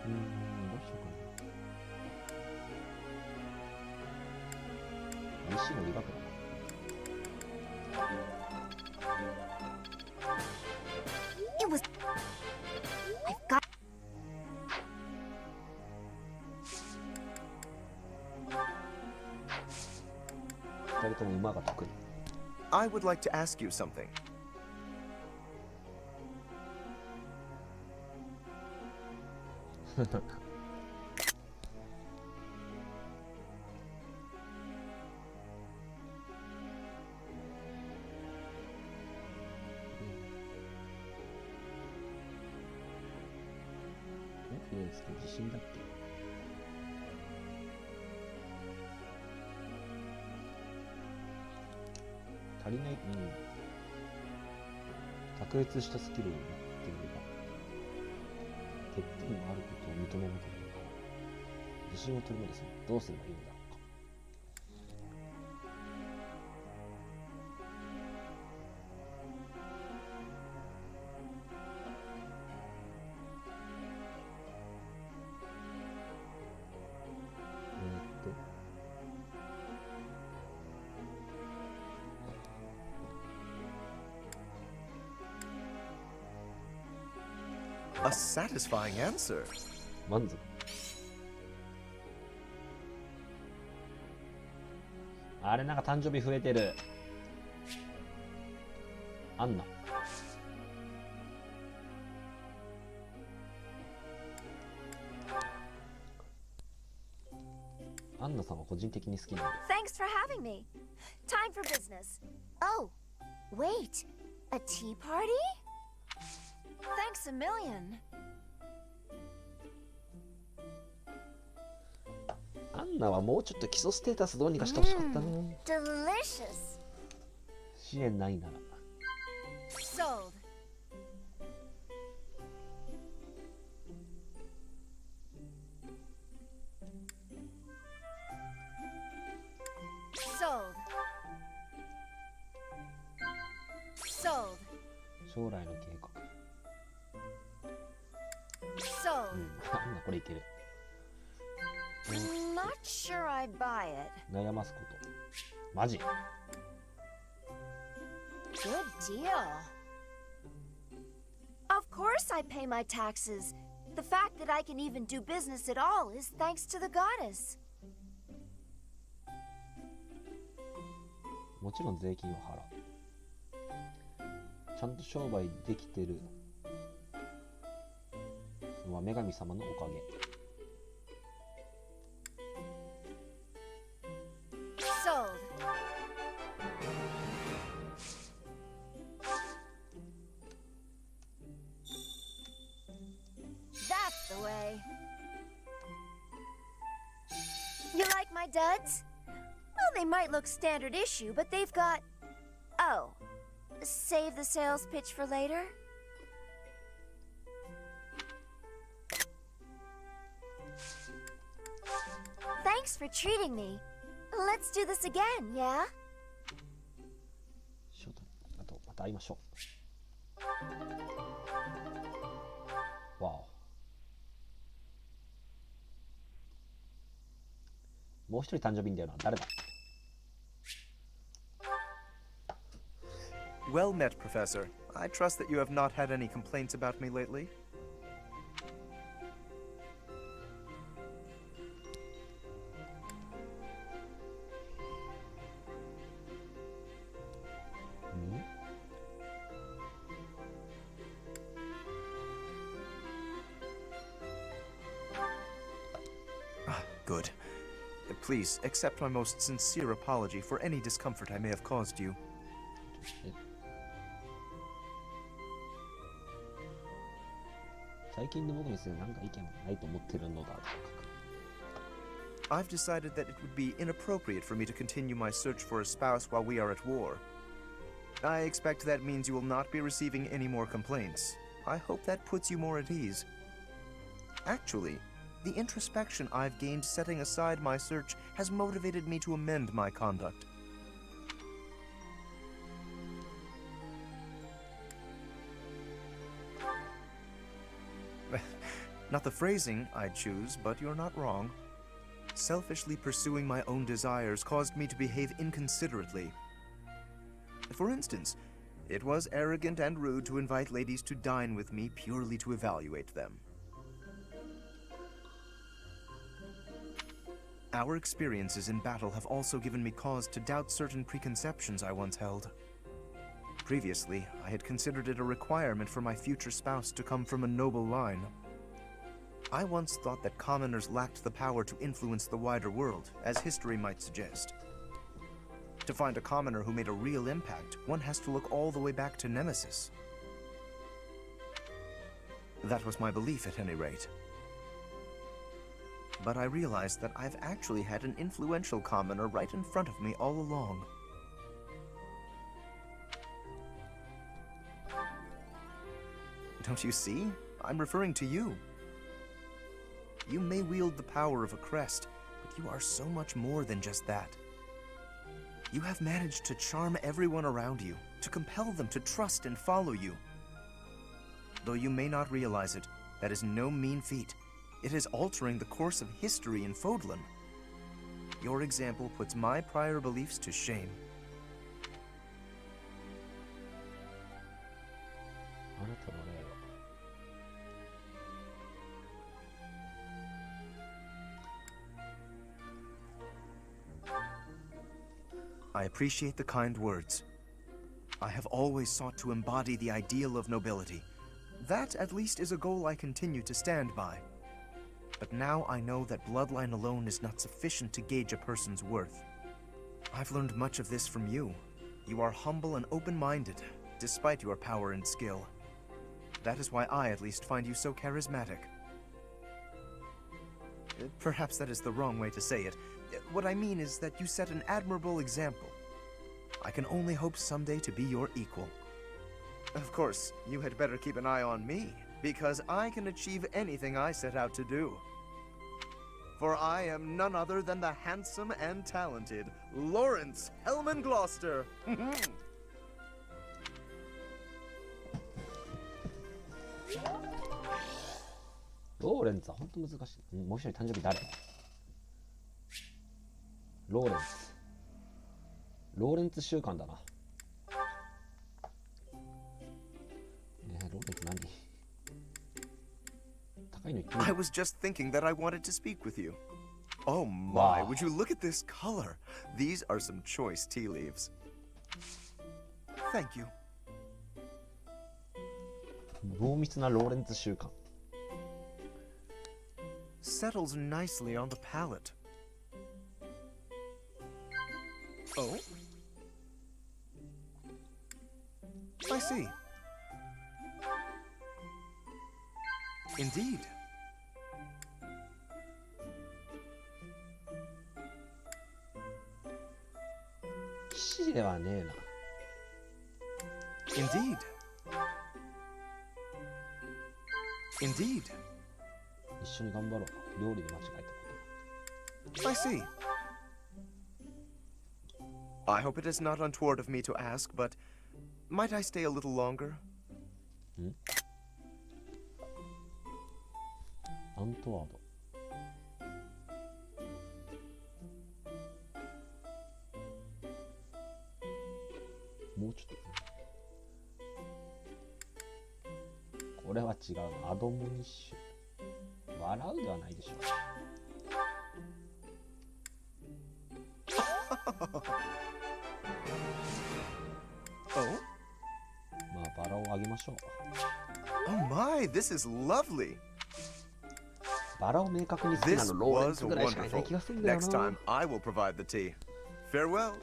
どうしようかな。西のリバクだ。It was. I've got. 二人とも馬が得意。I would like to ask you something. 地震だっけ。足りない、卓越したスキルを持っていれば欠点があることを認めなければ自信を取り戻すにどうすればいいんだろうか。A satisfying answer. 満足。あれなんか誕生日増えてる。アンナ。アンナさんは個人的に好きなんで。 Thanks for having me. Time for business. Oh, wait. A tea party? Thanks a million. アンンナはもうちょっと基礎ステータスどうにかしてほしかったな。Delicious. 支援ないなら。Sold. Sold. Sold. 将来の計画。Sold. なんだこれいける。Not sure I buy it. 悩ますこと。マジ Good deal. Of course I pay my taxes. The fact that I can even do business at all is thanks to the goddess. もちろん税金を払う。ちゃんと商売できてるのは女神様のおかげ。Sold. That's the way. You like my duds? Well, they might look standard issue, but they've got... Oh. Save the sales pitch for later? Thanks for treating me. Let's do this again, yeah? あとまた会いましょう。わお。もう一人誕生日んだよな。誰だ？ Well met, Professor. I trust that you have not had any complaints about me lately. Good. Please, accept my most sincere apology for any discomfort I may have caused you. I've decided that it would be inappropriate for me to continue my search for a spouse while we are at war. I expect that means you will not be receiving any more complaints. I hope that puts you more at ease. Actually, the introspection I've gained setting aside my search has motivated me to amend my conduct. Not the phrasing I'd choose, but you're not wrong. Selfishly pursuing my own desires caused me to behave inconsiderately. For instance, it was arrogant and rude to invite ladies to dine with me purely to evaluate them. Our experiences in battle have also given me cause to doubt certain preconceptions I once held. Previously, I had considered it a requirement for my future spouse to come from a noble line. I once thought that commoners lacked the power to influence the wider world, as history might suggest. To find a commoner who made a real impact, one has to look all the way back to Nemesis. That was my belief at any rate. But I realized that I've actually had an influential commoner right in front of me all along. Don't you see? I'm referring to you. You may wield the power of a crest, but you are so much more than just that. You have managed to charm everyone around you, to compel them to trust and follow you. Though you may not realize it, that is no mean feat. It is altering the course of history in Fodlan. Your example puts my prior beliefs to shame. I appreciate the kind words. I have always sought to embody the ideal of nobility. That, at least, is a goal I continue to stand by. But now I know that bloodline alone is not sufficient to gauge a person's worth. I've learned much of this from you. You are humble and open-minded, despite your power and skill. That is why I, at least, find you so charismatic. Perhaps that is the wrong way to say it. What I mean is that you set an admirable example. I can only hope someday to be your equal. Of course, you had better keep an eye on me, because I can achieve anything I set out to do. For I am none other than the handsome and talented Lawrence Hellman Gloucester. ローレンツは本当難しい。もう一人誕生日誰？ローレンツ。ローレンツ週間だな。ローレンツ何？高いの言ってみる。 I was just thinking that I wanted to speak with you. Oh my, would you look at this color? These are some choice tea leaves. Thank you. 濃密なローレンツ週間。Settles nicely on the palate. Oh? I see. Indeed. C ではねえな。Indeed. Indeed. 一緒に頑張ろう。料理で間違えたこ I see. I hope it is not untoward of me to ask, but might I stay a little longer? と。アントワード。もうちょっと。これは違うな。アドモニッシュ。笑うではないでしょう。まあバラをあげましょう。Oh my, this is lovely. バラを明確に好きな This のローレン was ツぐらいしかいない wonderful. 気がするんだよ Next な。 time, I will provide the tea. Farewell.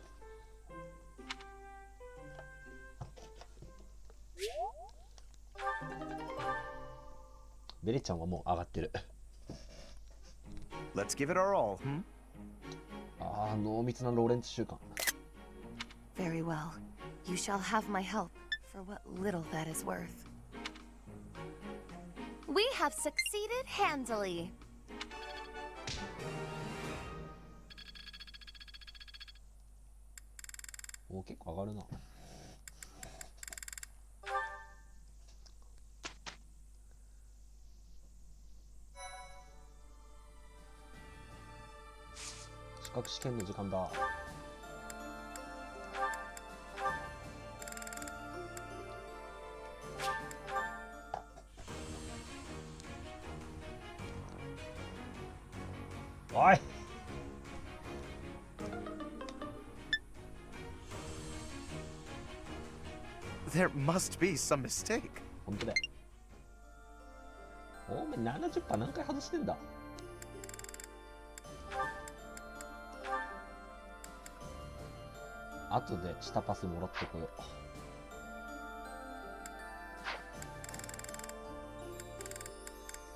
ベレちゃんはもう上がってる。Let's give it our all, hmm? ああ、濃密なローレンツ週間。Very well. You shall have my help, for what little that is worth. We have succeeded handily. おー、結構上がるな。資格試験の時間だ。おい。There must be some mistake. 本当だよ。お前70%何回外してんだ。後で下パスもらってこよう。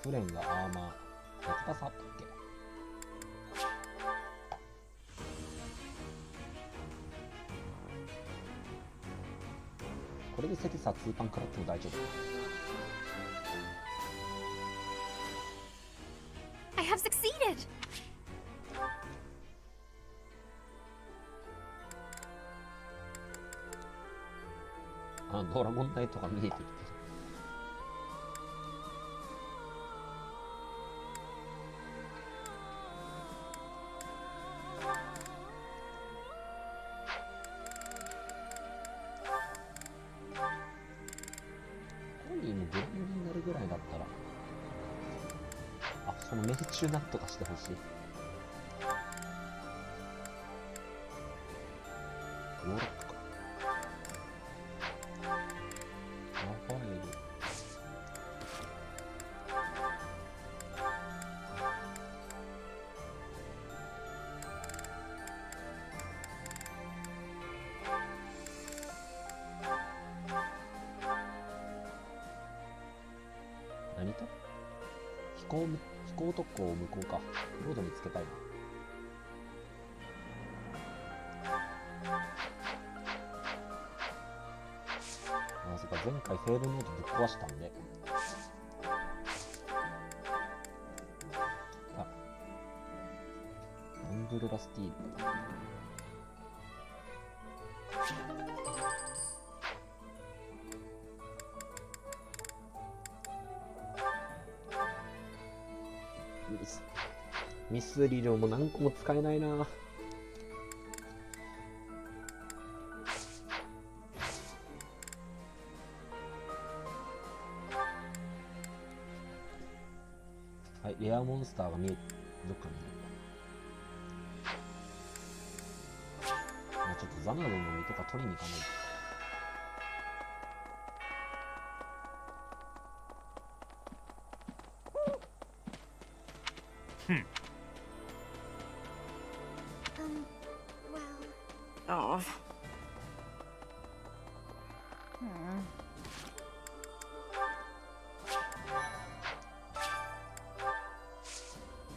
フレンがアーマー100パスあったっけ。これでセティサ2パン食らっても大丈夫。 I have succeeded! ドラゴンナイトが見えてきてる。コニーもブランドになるぐらいだったら、あ、その命中なんとかしてほしい。ヨーロッパか。ラファエル。何と飛行特攻を向こうか。ロード見つけたいな。あ、そっか、前回フェールノートぶっ壊したんで。あ、アンブレラスティール。ミスリルも何個も使えないな。はい、レアモンスターが見え、どっかにいる。ちょっとザナルの実とか取りに行かないと。Oh.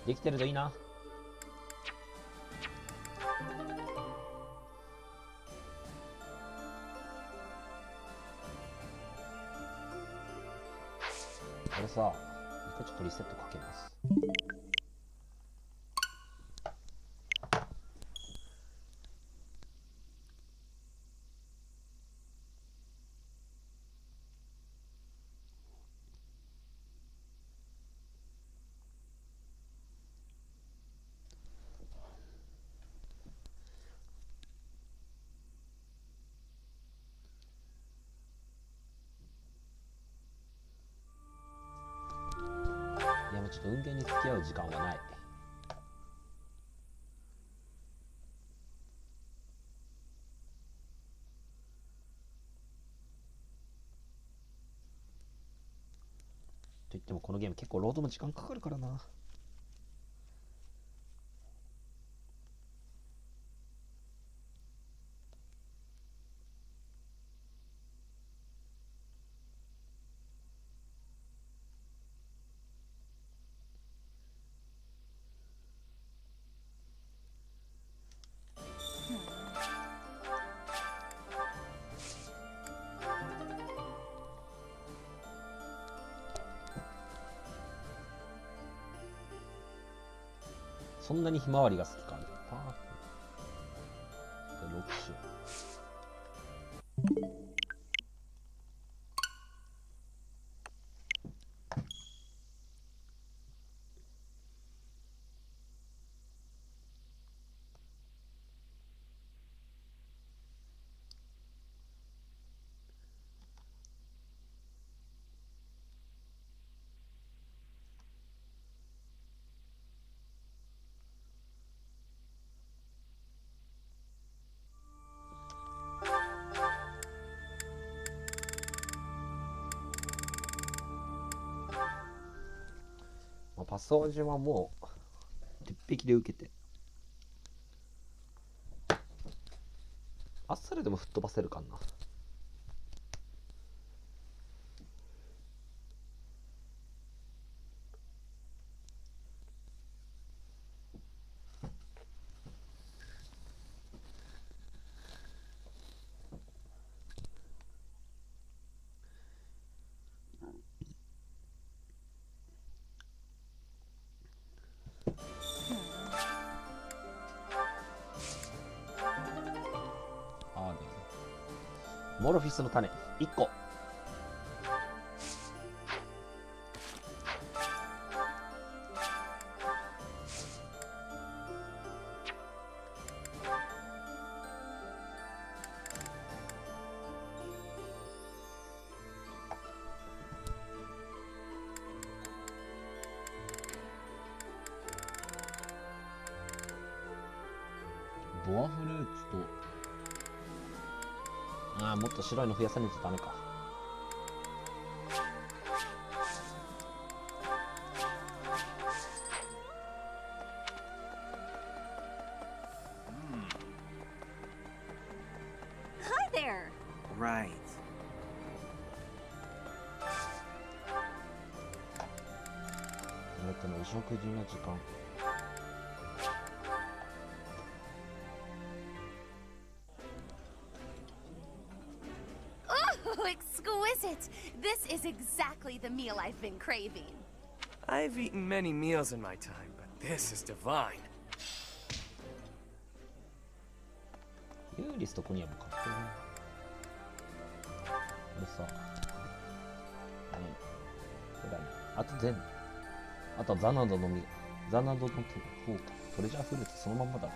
できてるといいな。これさ、一回ちょっとリセットかけます。ちょっと運転に付き合う時間はない。と言ってもこのゲーム結構ロードも時間かかるからな。そんなにひまわりが好きか。パープルで6種。パスワージはもう鉄壁で受けて、あっさりでも吹っ飛ばせるかな。モロフィスの種1個。ボアフルーツと、ああ、もっと白いの増やさないとダメか。Hi there. Right. もめてのお食事の時間。Oh, exquisite! This is exactly the meal I've been craving. I've eaten many meals in my time, but this is divine. ユーリスとコニアも買ってるね。これさ、これだね。あと全部。あとはザナドの実。ザナドのフォーか。トレジャーフルーツそのまんまだね。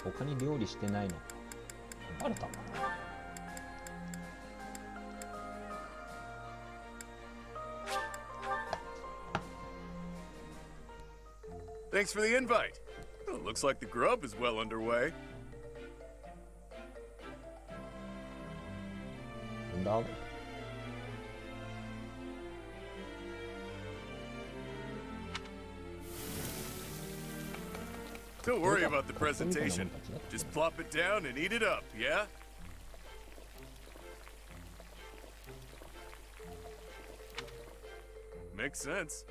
他に料理してないのバレたかな。Thanks for the invite. Well, looks like the grub is well underway. $1. Don't worry about the presentation. Just plop it down and eat it up, yeah? Makes sense.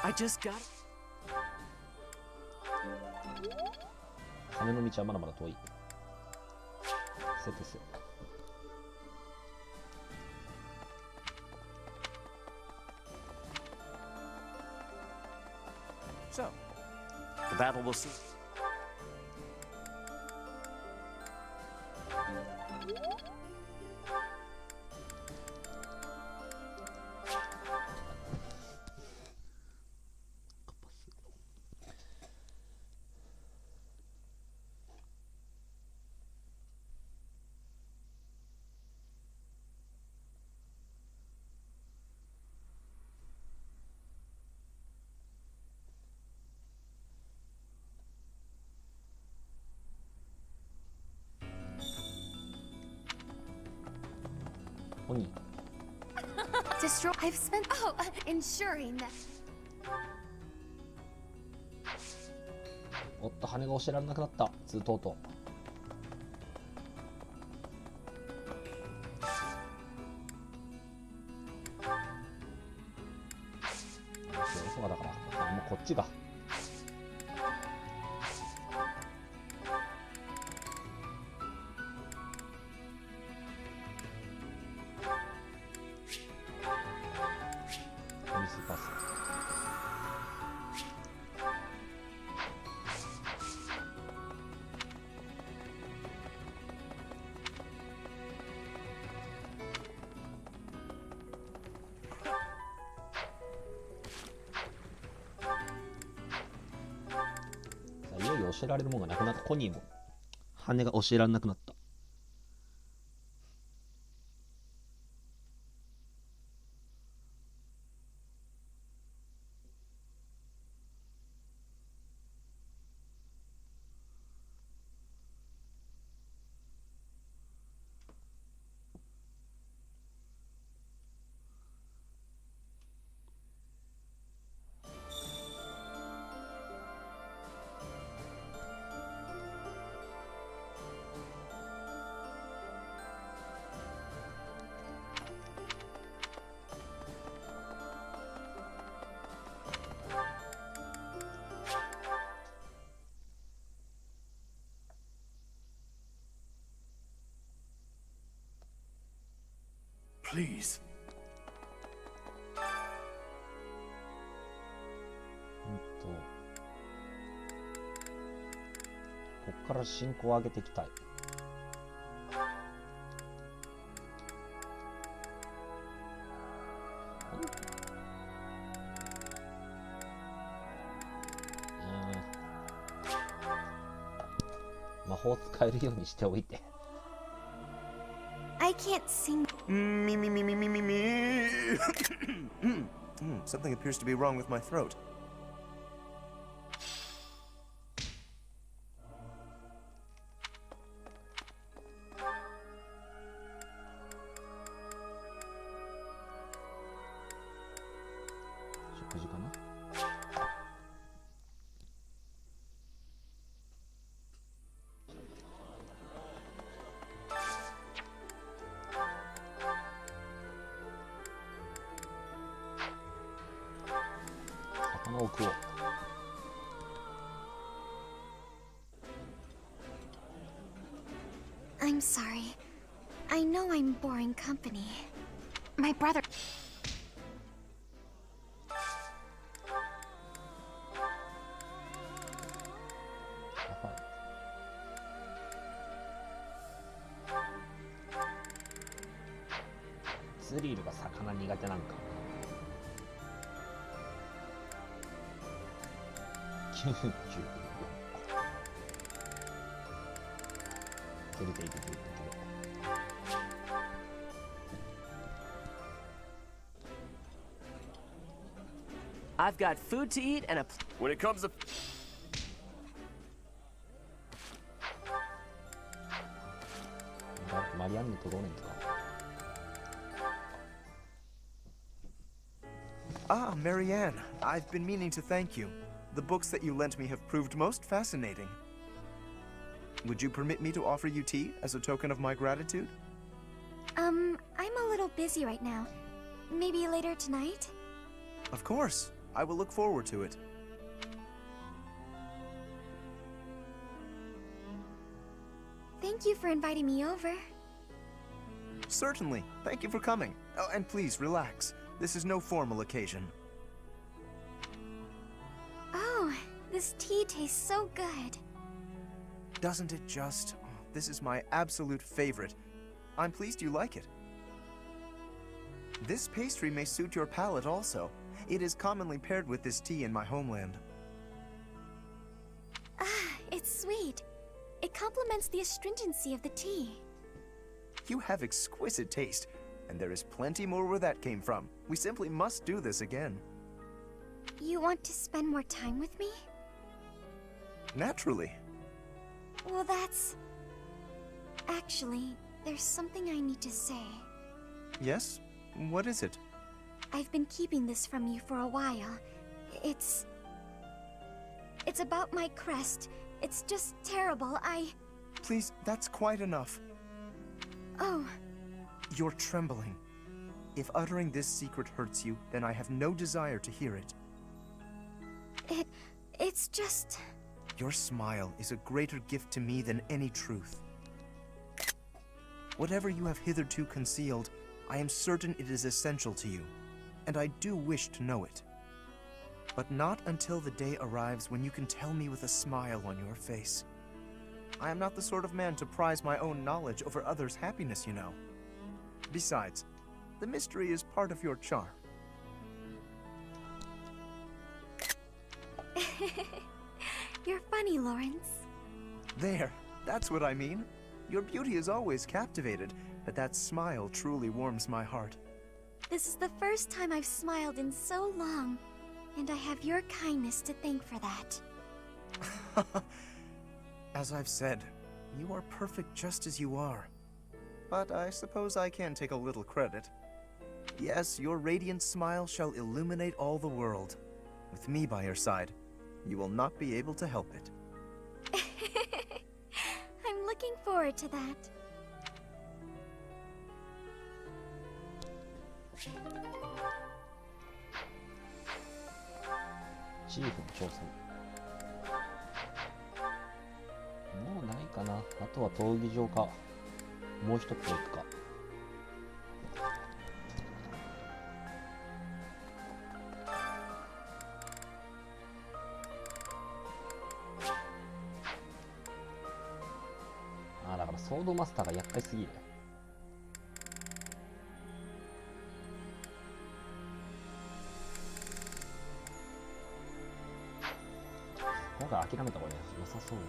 I just got. 羽の道はまだまだ遠い。せてせ。So, the battle will cease. Destroy. I've spent. Oh, ensuring that. おっと、羽が教えられなくなった。ツートート。そうだから、もうこっちが。教えられるものがなくなった。コニーも羽が教えられなくなった。Please. こっから進行を上げていきたい。魔法使えるようにしておいて。I can't sing. Me. Something appears to be wrong with my throat. I'm sorry. I know I'm boring company. My brother...スリルが魚苦手なんか。94個。いけるいけるいけるいける。I've got food to eat and a... When it comes to... マリアンヌとローレンツか。Ah, Marianne, I've been meaning to thank you. The books that you lent me have proved most fascinating. Would you permit me to offer you tea as a token of my gratitude? I'm a little busy right now. Maybe later tonight? Of course. I will look forward to it. Thank you for inviting me over. Certainly. Thank you for coming. Oh, and please, relax. This is no formal occasion. Oh, this tea tastes so good. Doesn't it just? Oh, this is my absolute favorite. I'm pleased you like it. This pastry may suit your palate also. It is commonly paired with this tea in my homeland. Ah, it's sweet. It complements the astringency of the tea. You have exquisite taste, and there is plenty more where that came from. We simply must do this again. You want to spend more time with me? Naturally. Well, that's... Actually, there's something I need to say. Yes? What is it? I've been keeping this from you for a while. It's about my crest. It's just terrible. Please, that's quite enough. Oh. You're trembling. If uttering this secret hurts you, then I have no desire to hear it. It's just... Your smile is a greater gift to me than any truth. Whatever you have hitherto concealed, I am certain it is essential to you, and I do wish to know it. But not until the day arrives when you can tell me with a smile on your face. I am not the sort of man to prize my own knowledge over others' happiness, you know. Besides, the mystery is part of your charm. You're funny, Lawrence. There, that's what I mean. Your beauty is always captivated, but that smile truly warms my heart. This is the first time I've smiled in so long, and I have your kindness to thank for that. As I've said, you are perfect just as you are. But I suppose I can take a little credit. Yes, your radiant smile shall illuminate all the world. With me by your side, you will not be able to help it. I'm looking forward to that.チーフの挑戦。もうないかな。あとは闘技場か。もう一つ行くか。ああ、だからソードマスターが厄介すぎる。今回諦めた方が良さそうだ。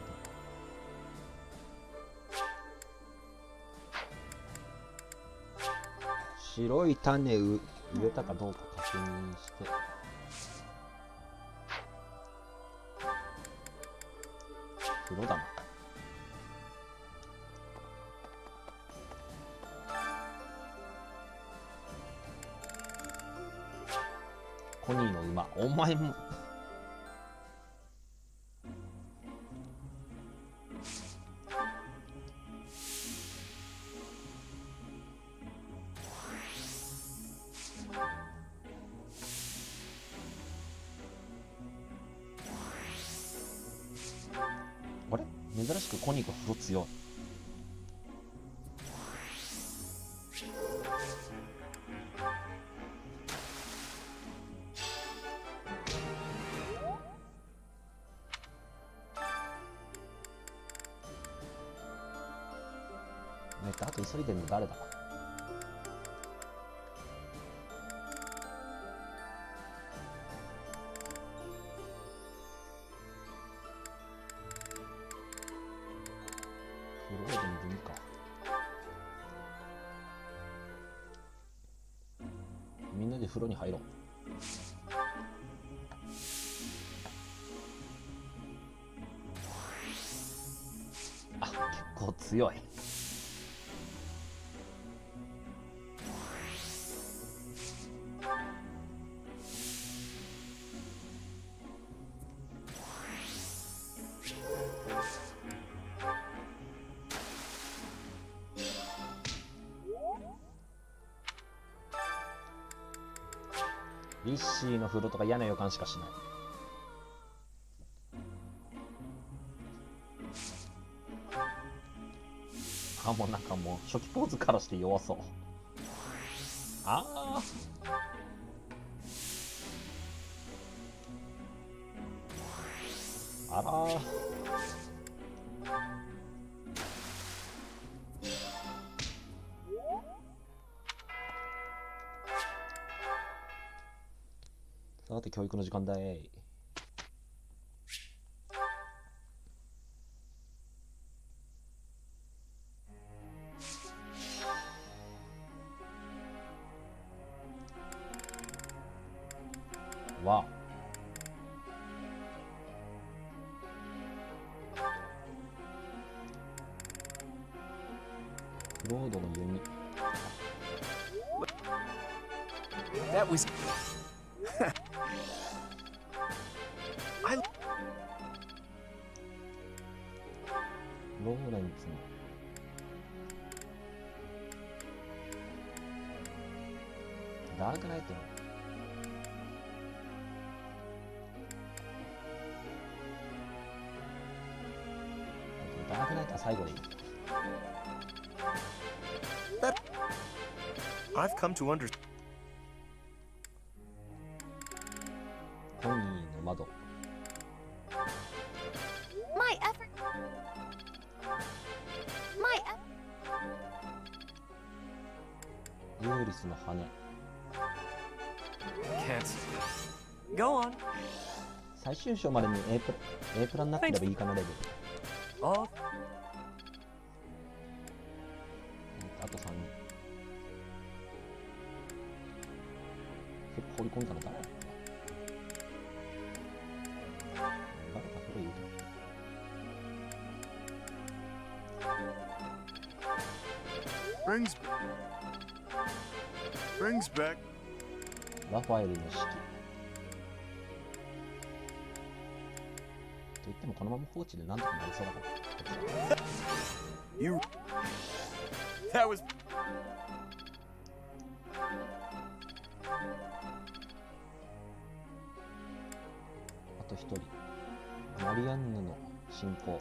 白い種植えたかどうか確認して。風呂だな。コニーの馬、お前も。あれ、珍しくコニーが風呂強い。あと急いでるの誰だ。フローでもいいか。みんなで風呂に入ろう。あ、結構強い。リッシーの風呂とか嫌な予感しかしない。あ、もうなんかもう初期ポーズからして弱そう。ああ。あらー。さて教育の時間だい。わ。ロードの弓。That wasローレンツのダークナイトのダークナイトは最後でいい。I've come to understand. コニーの窓。My effort. My effort. ユーリスの羽。Can't. Go on. 最終章までに A プラになってればいいかなレベル。Oh. あと3人。放り込んだの誰だっけ。誰かそれ言うと。Brings back. ラファエルの式。と言ってもこのまま放置でなんとかなりそうだから。You. That was. あと一人。マリアンヌの信仰。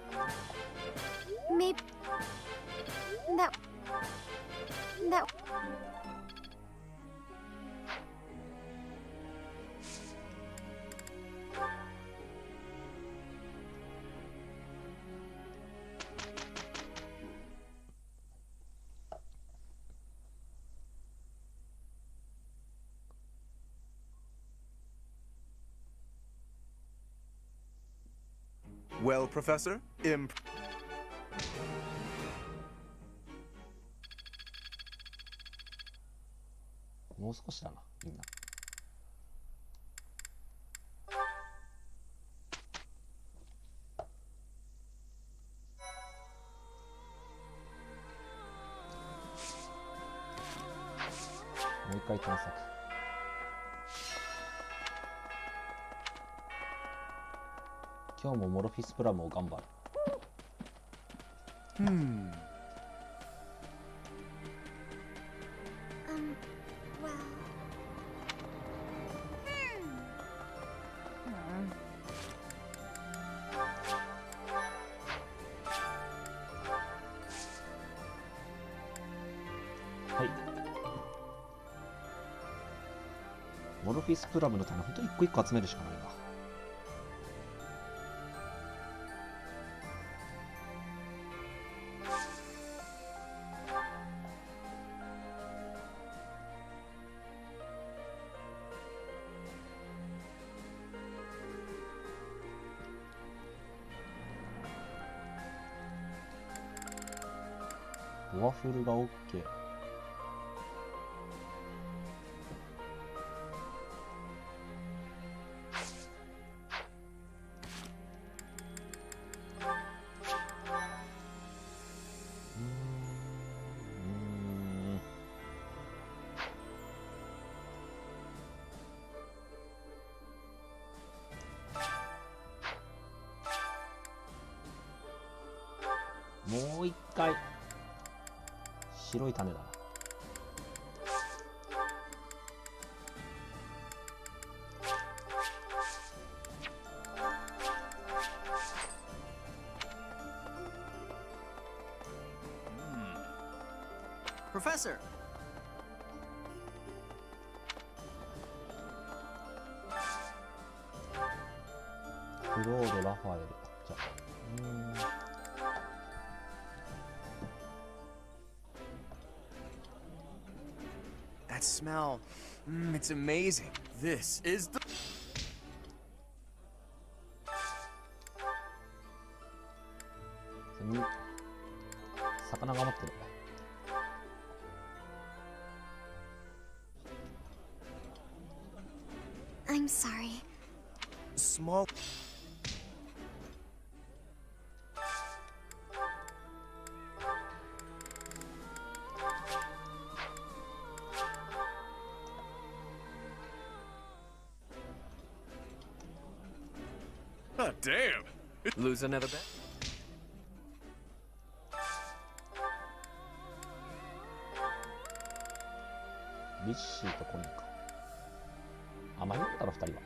Maybe that. Well, Professor, もう少しだな、みんな。もう一回探索。今日もモロフィスプラムを頑張る。Well.はい。モロフィスプラムの種、ほんと一個一個集めるしかないな。ボワフルが OK。もう一回白い種だな。Professor! クロード・ラファエル。じゃあThat smell. It's amazing. This is the... 魚が持ってる。I'm sorry. Small. Oh, damn! Lose another bet? リッシーとコニカ。あ、迷ったろ、二人は。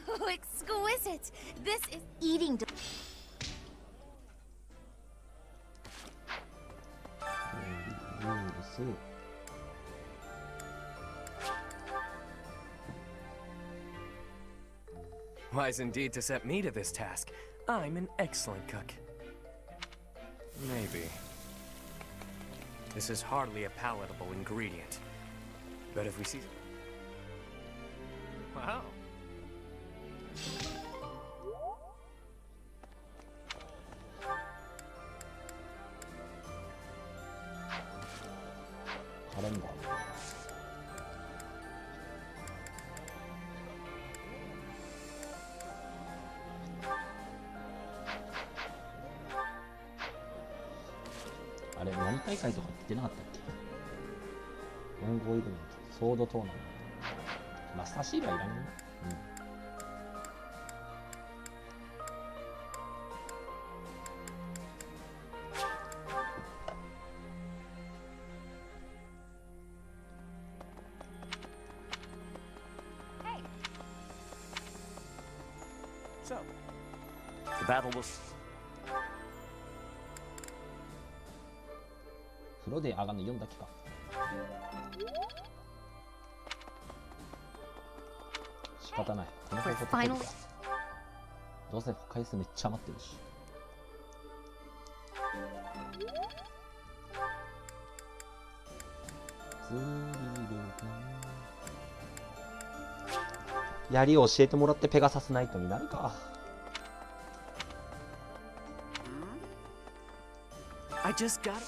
Oh, exquisite! This is eating. Wise indeed to set me to this task. I'm an excellent cook. Maybe. This is hardly a palatable ingredient. But if we see... Wow. Calendar. あれ、何大会とかって出なかったっけ？文豪イベント、ソードトーナメント。マスターシールはいらないな。So, the battle was... 風呂で上がるの4だけか。仕方ない。この回答取るか。どうせ回数めっちゃ余ってるし。槍を教えてもらってペガサスナイトになるか。I just got.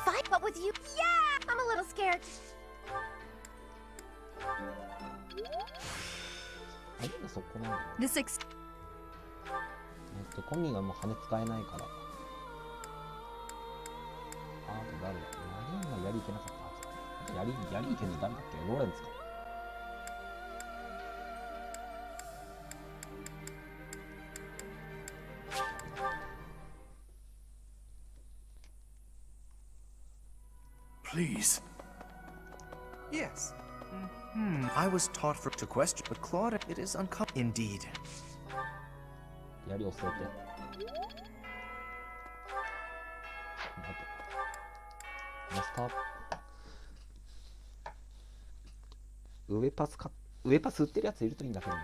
Fight, but with you? Yeah! I'm a little scared. あれそこなんだ。This ex コニーがもう羽使えないから。あと誰だ？マリーンがやりいけなかったはず。やりいけの誰だっけ？ローレンツか。Please. Yes. I was taught to question, but Claude, it is uncommon indeed. 槍を据えて。マスター。上パス売ってるやついるといいんだけどな。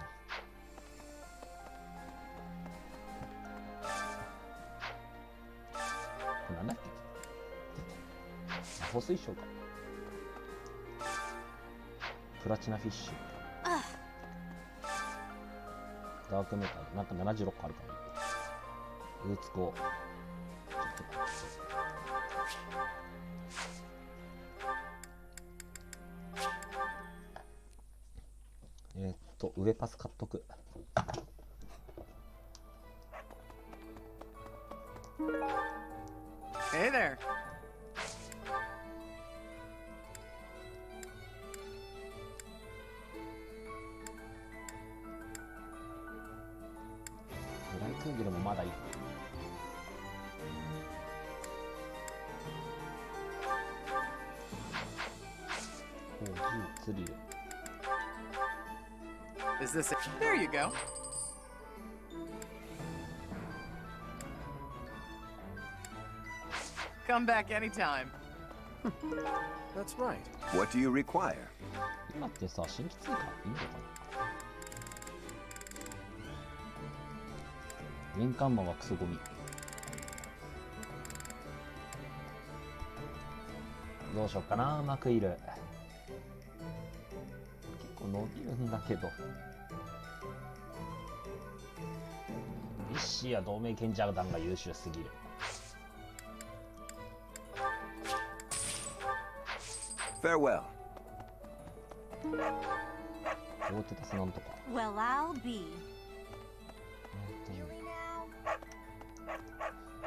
なんだっけ？保水晶か。プラチナフィッシュ。ダークメタル、なんか76個あるから。ウーツコ。上パス買っとく。Hey there.クーゲルもまだいい。10スリル。Is this it? There you go. Come back anytime. That's right. What do you require? 今ってさ、新規追加いいのかな？年間マンはクソゴミ。どうしよっかな、マクイル。結構伸びるんだけど。リッシーや同盟賢者団が優秀すぎる。Farewell. ローテタスなんとか。 Well, I'll be.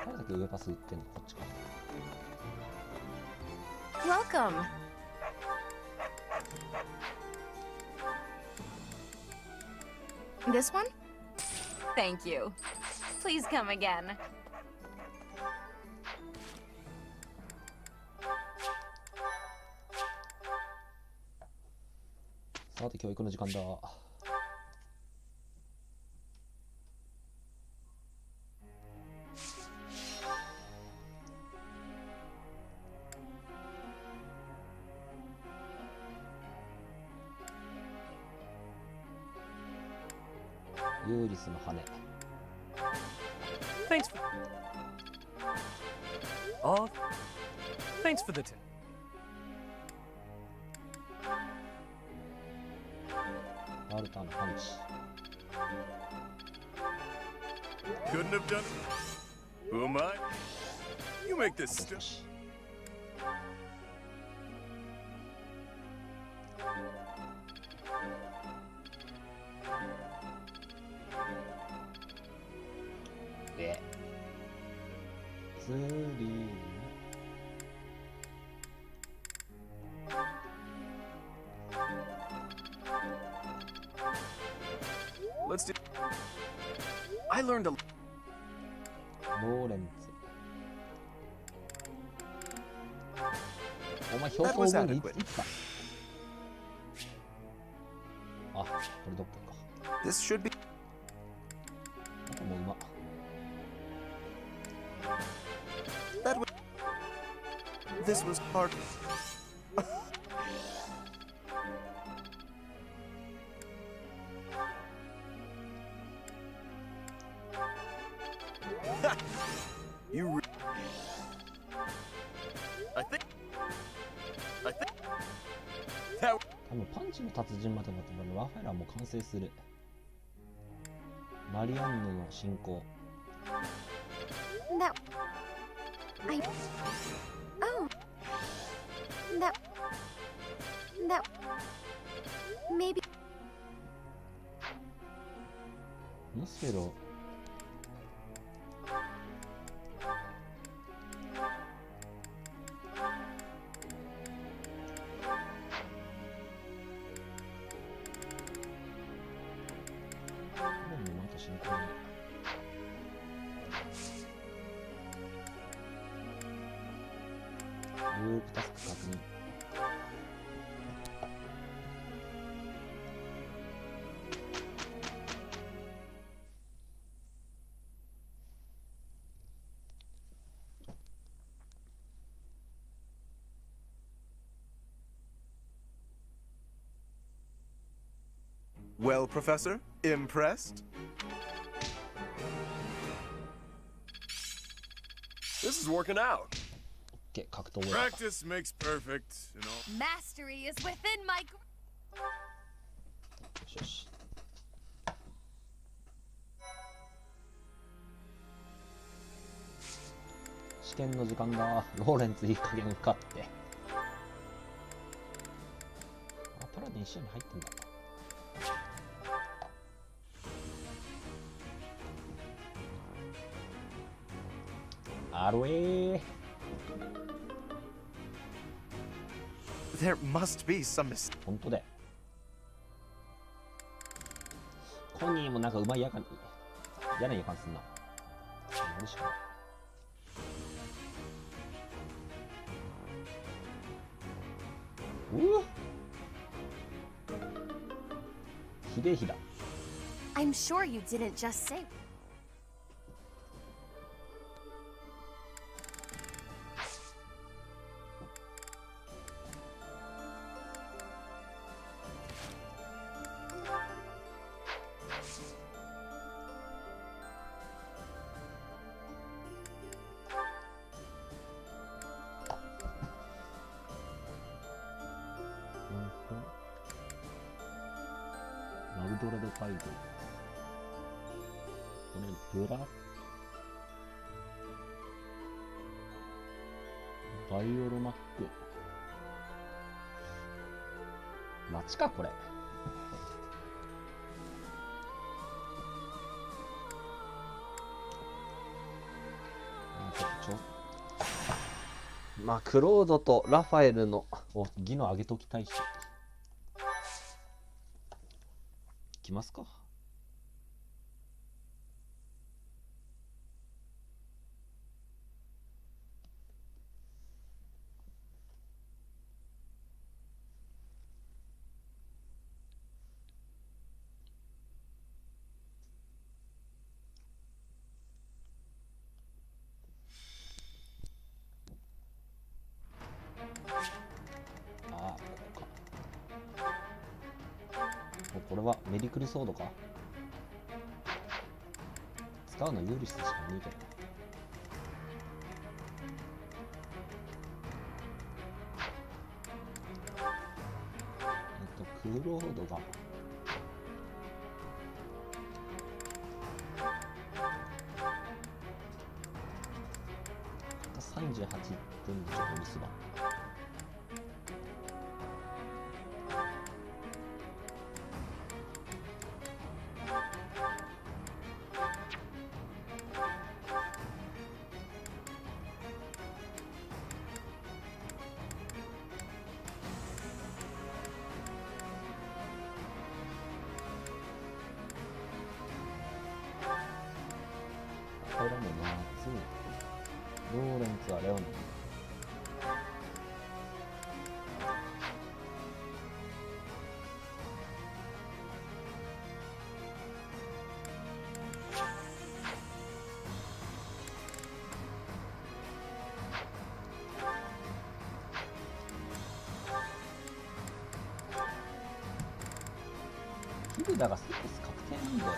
誰だけ上パス打ってんの？こっちか。Welcome. This one? Thank you. Please come again. さて教育の時間だ。ユーリスの羽。 Thanks for... Oh, thanks for the tip. Altaのパンチ。 Couldn't have done it. Who am I? You make this stuff. Let's do. I learned a. ローレンツ。お前標高分にいった。あ、これどっかか。 This should be. もううま。 That was. This was hard. You. I think. 多分パンチの達人までも多分ラファエラも完成する。マリアンヌの進行。That... I... Oh... That... Maybe... むしろループタスク確認。Well, Professor, impressed? This is working out. Practice makes perfect, you know. Mastery is within my... よし。試験の時間だ。ローレンツいい加減受かって。あ、パラディン視野に入ってんだ。あるえ。There must be some mistake. 本当だよ。コニーもなんかうまいやかに嫌な予感すんな。何しかない。ひでえ日だ。 I'm sure you didn't just say...マグドラド街道。これブラバイオロマック。街かこれ。まあクロードとラファエルの技能上げときたいし。いきますか。これはメリクルソードか。使うの有利してしかねえけど。クロードが38分でちょっとミスだ。入らねえな。ローレンツはレオン。ヒルダがセックス確定なんだよ。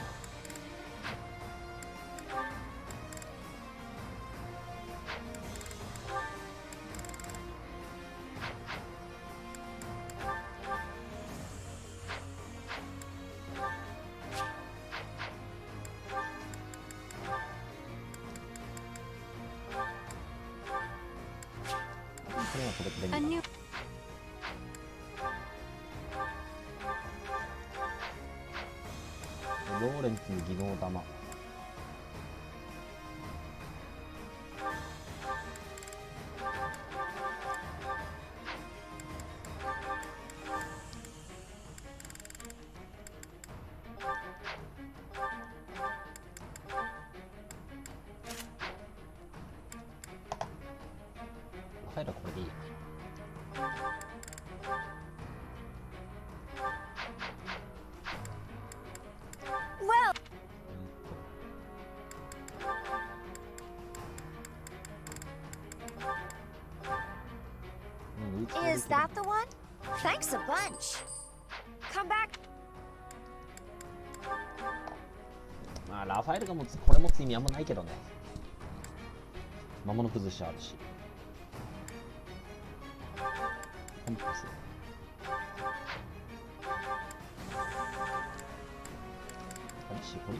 これはこれで A いい new ローレンツの技能玉。入るこれでいい。Well, うん、 is that the one? Thanks a bunch. Come back. まあラファエルが持つこれ持つ意味あんまないけどね。魔物崩しあるし。コンパス。あれしほり。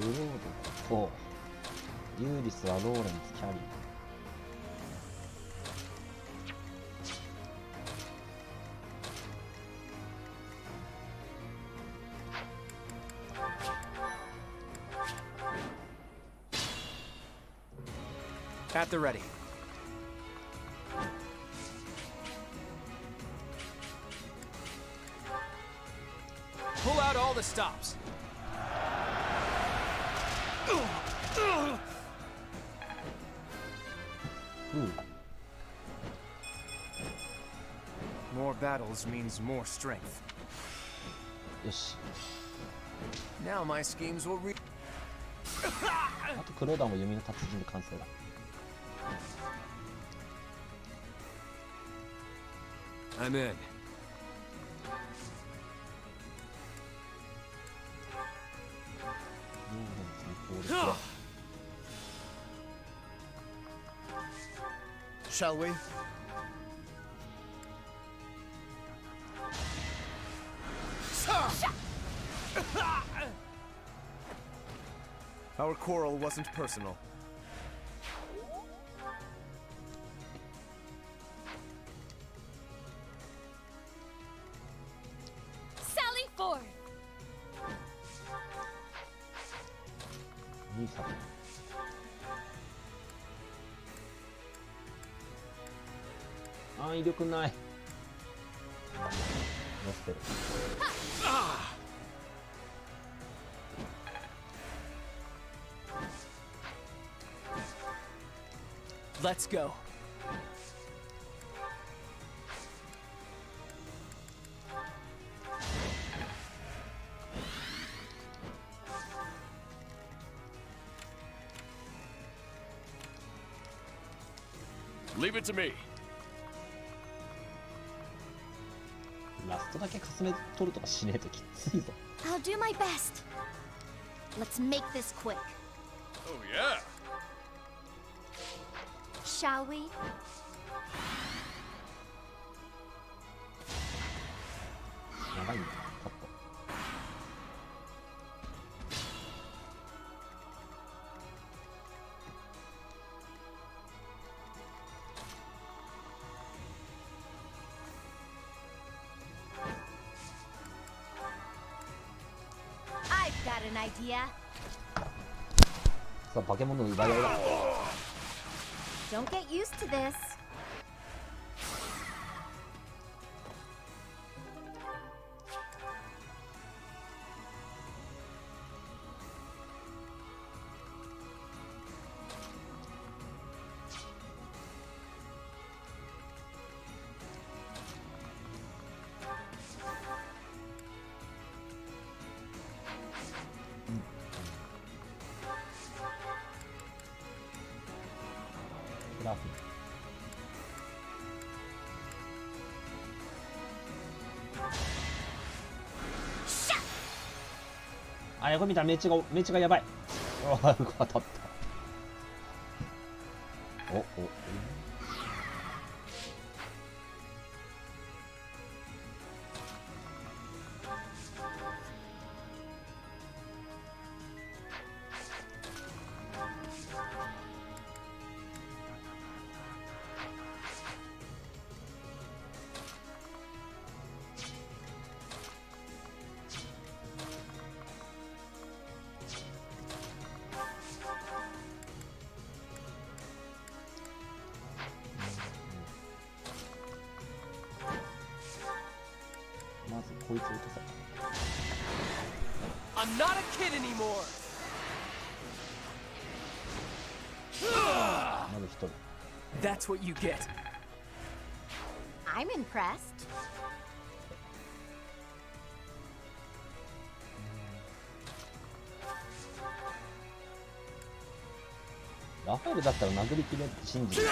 グロードとユーリスはローレンツキャリー。At the ready. Pull out all the stops. More battles means more strength. よし。 Now my schemes will re- あとクローダーも弓の達人で完成だ。I'm in. Shall we? Our quarrel wasn't personal. Sally forth. 兄さん。あー威力ない。乗ってる。Let's go. Leave it to me. ラストだけかすめ取るとかしねえときついぞ。 I'll do my best. Let's make this quick. Oh, yeah. Shall we? 長いんだカット。I've got an idea. さあ化け物の奪い合いだ。 Don't get used to this. ラフィン。あ、横見たらめっちゃやばい。うわ、当たった。お。まずこいつ落とさ。I'm not a kid anymore. まず一人。That's what you get. I'm impressed. ラファエルだったら殴りきれって信じてる。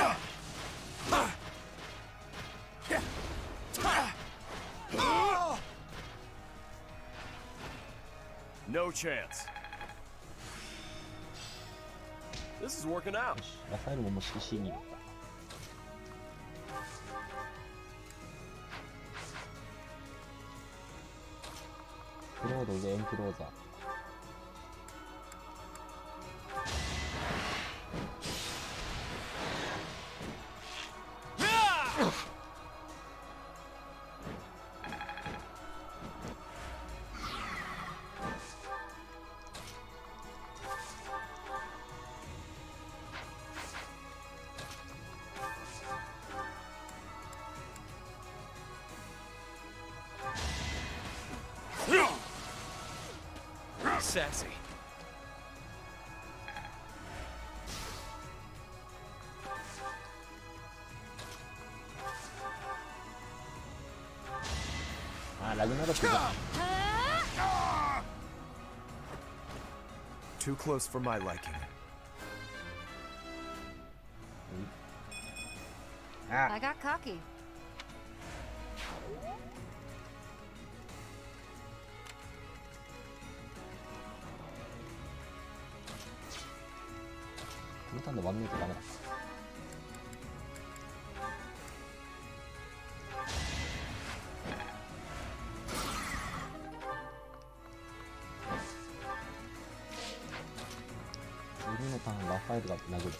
No chance. This is working out. ラファエルももう CC にいる。クロード上エンクローザー。Sassy. あ、ラグナロクだ。Too close for my liking. I got cocky. このターンで割んないとダメだ。次のターンラファエルが殴る。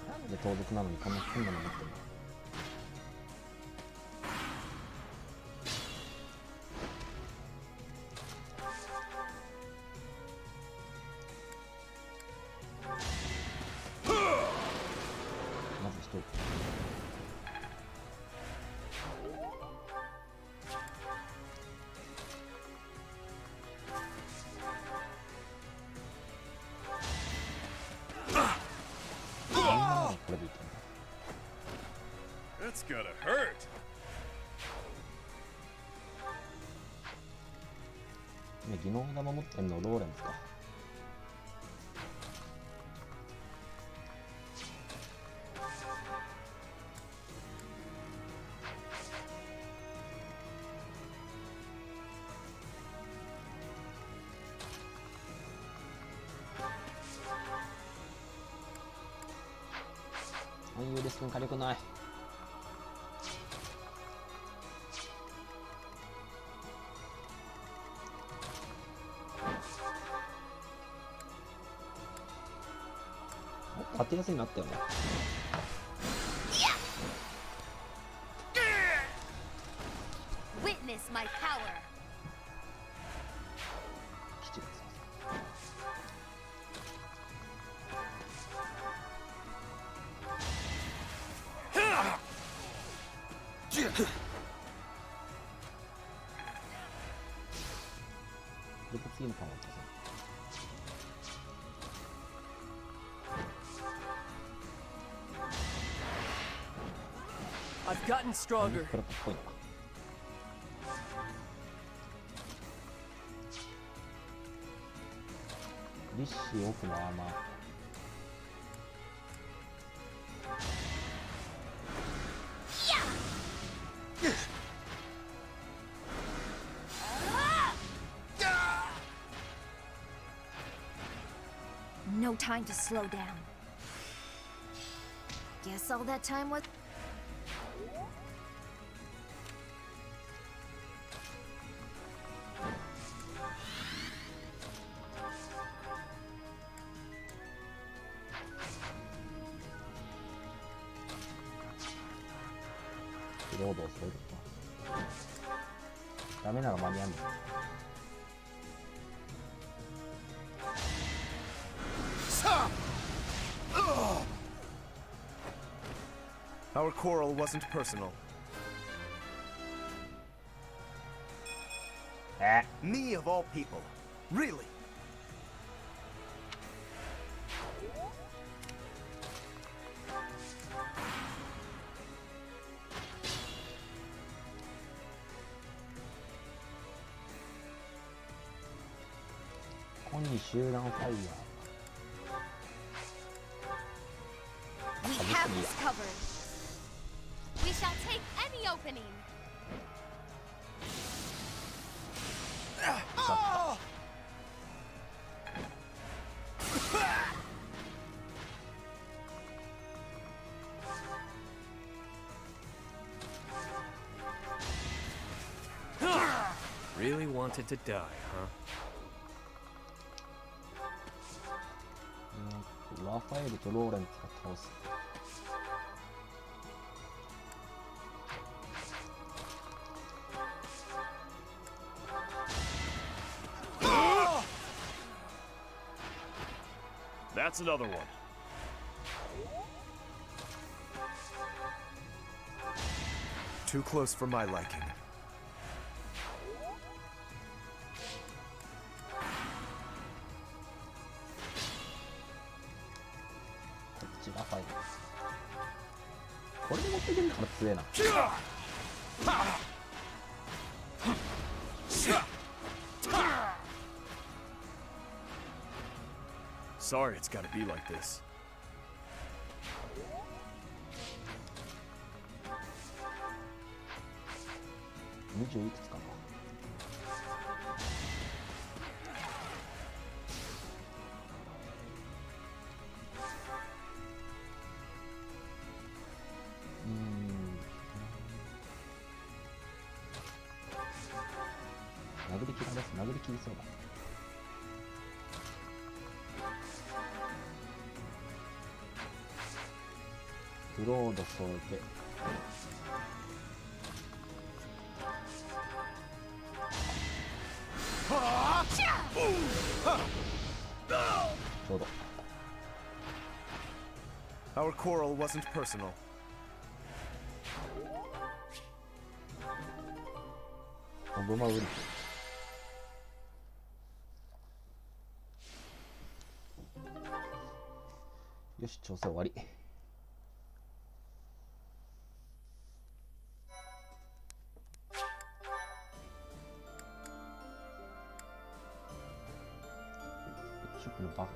なんで盗賊なのにこんな変なの持ってるの。まず一人。これでいけんだ。That's gotta hurt. 今技能玉持ってんのローレンスか。俳優レッスン火力ない。当てやすいなったよね。Witness my power. 7月。これで次のターンを落とす。I've gotten stronger. 黒っぽいな。リッシー奥のアーマー。No time to slow down. Guess all that time was. Load をすると。ダメなら間に合うんだ。Our quarrel wasn't personal. Me of all people. Really? We have this covered. We shall take any opening. Oh! Really wanted to die, huh? ラファエルとローレンツが倒す。That's another one. Too close for my liking. Sorry it's gotta be like this. Our quarrel wasn't personal. Yoshi, 調整終わり。ショップのバフ。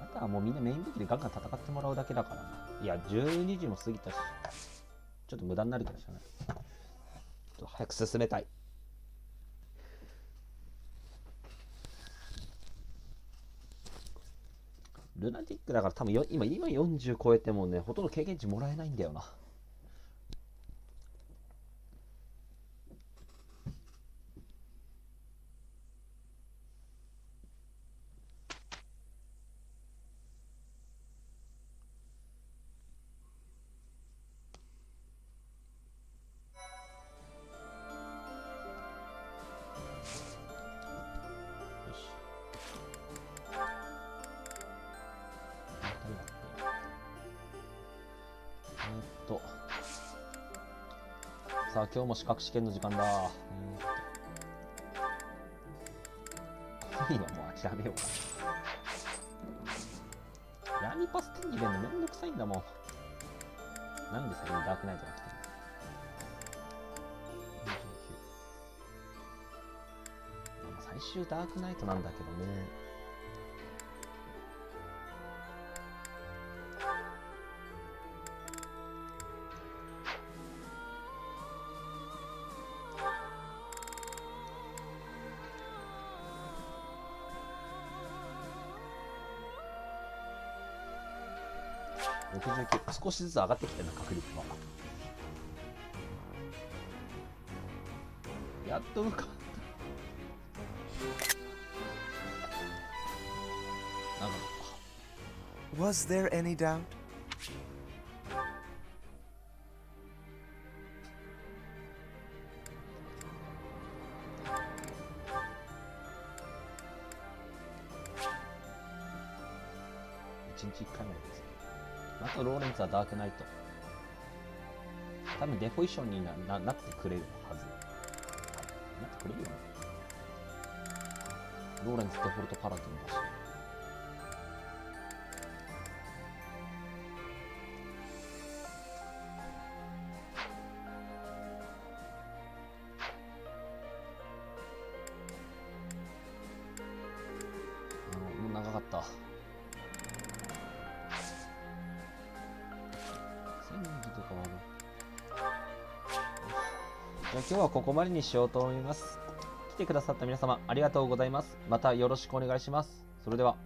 あとはもうみんなメイン武器でガンガン戦ってもらうだけだからな。いや、12時も過ぎたし、ちょっと無駄になるかもしれない。ちょっと早く進めたい。ルナティックだから多分今40超えてもね、ほとんど経験値もらえないんだよな。さあ今日も資格試験の時間だ。こいいわ、もう諦めようか。闇パス手に入れるのめんどくさいんだもん。なんで先にダークナイトが来てるの？最終ダークナイトなんだけどね。69、少しずつ上がってきてるな、確率は。やっと受かった。なんか Was there any doubt? 1日1回までです。あとローレンツはダークナイト。多分デフォイションになってくれるはず。なってくれるよね。ローレンツデフォルトパラディンだし。もう長かった。じゃあ今日はここまでにしようと思います。来てくださった皆様ありがとうございます。またよろしくお願いします。それでは。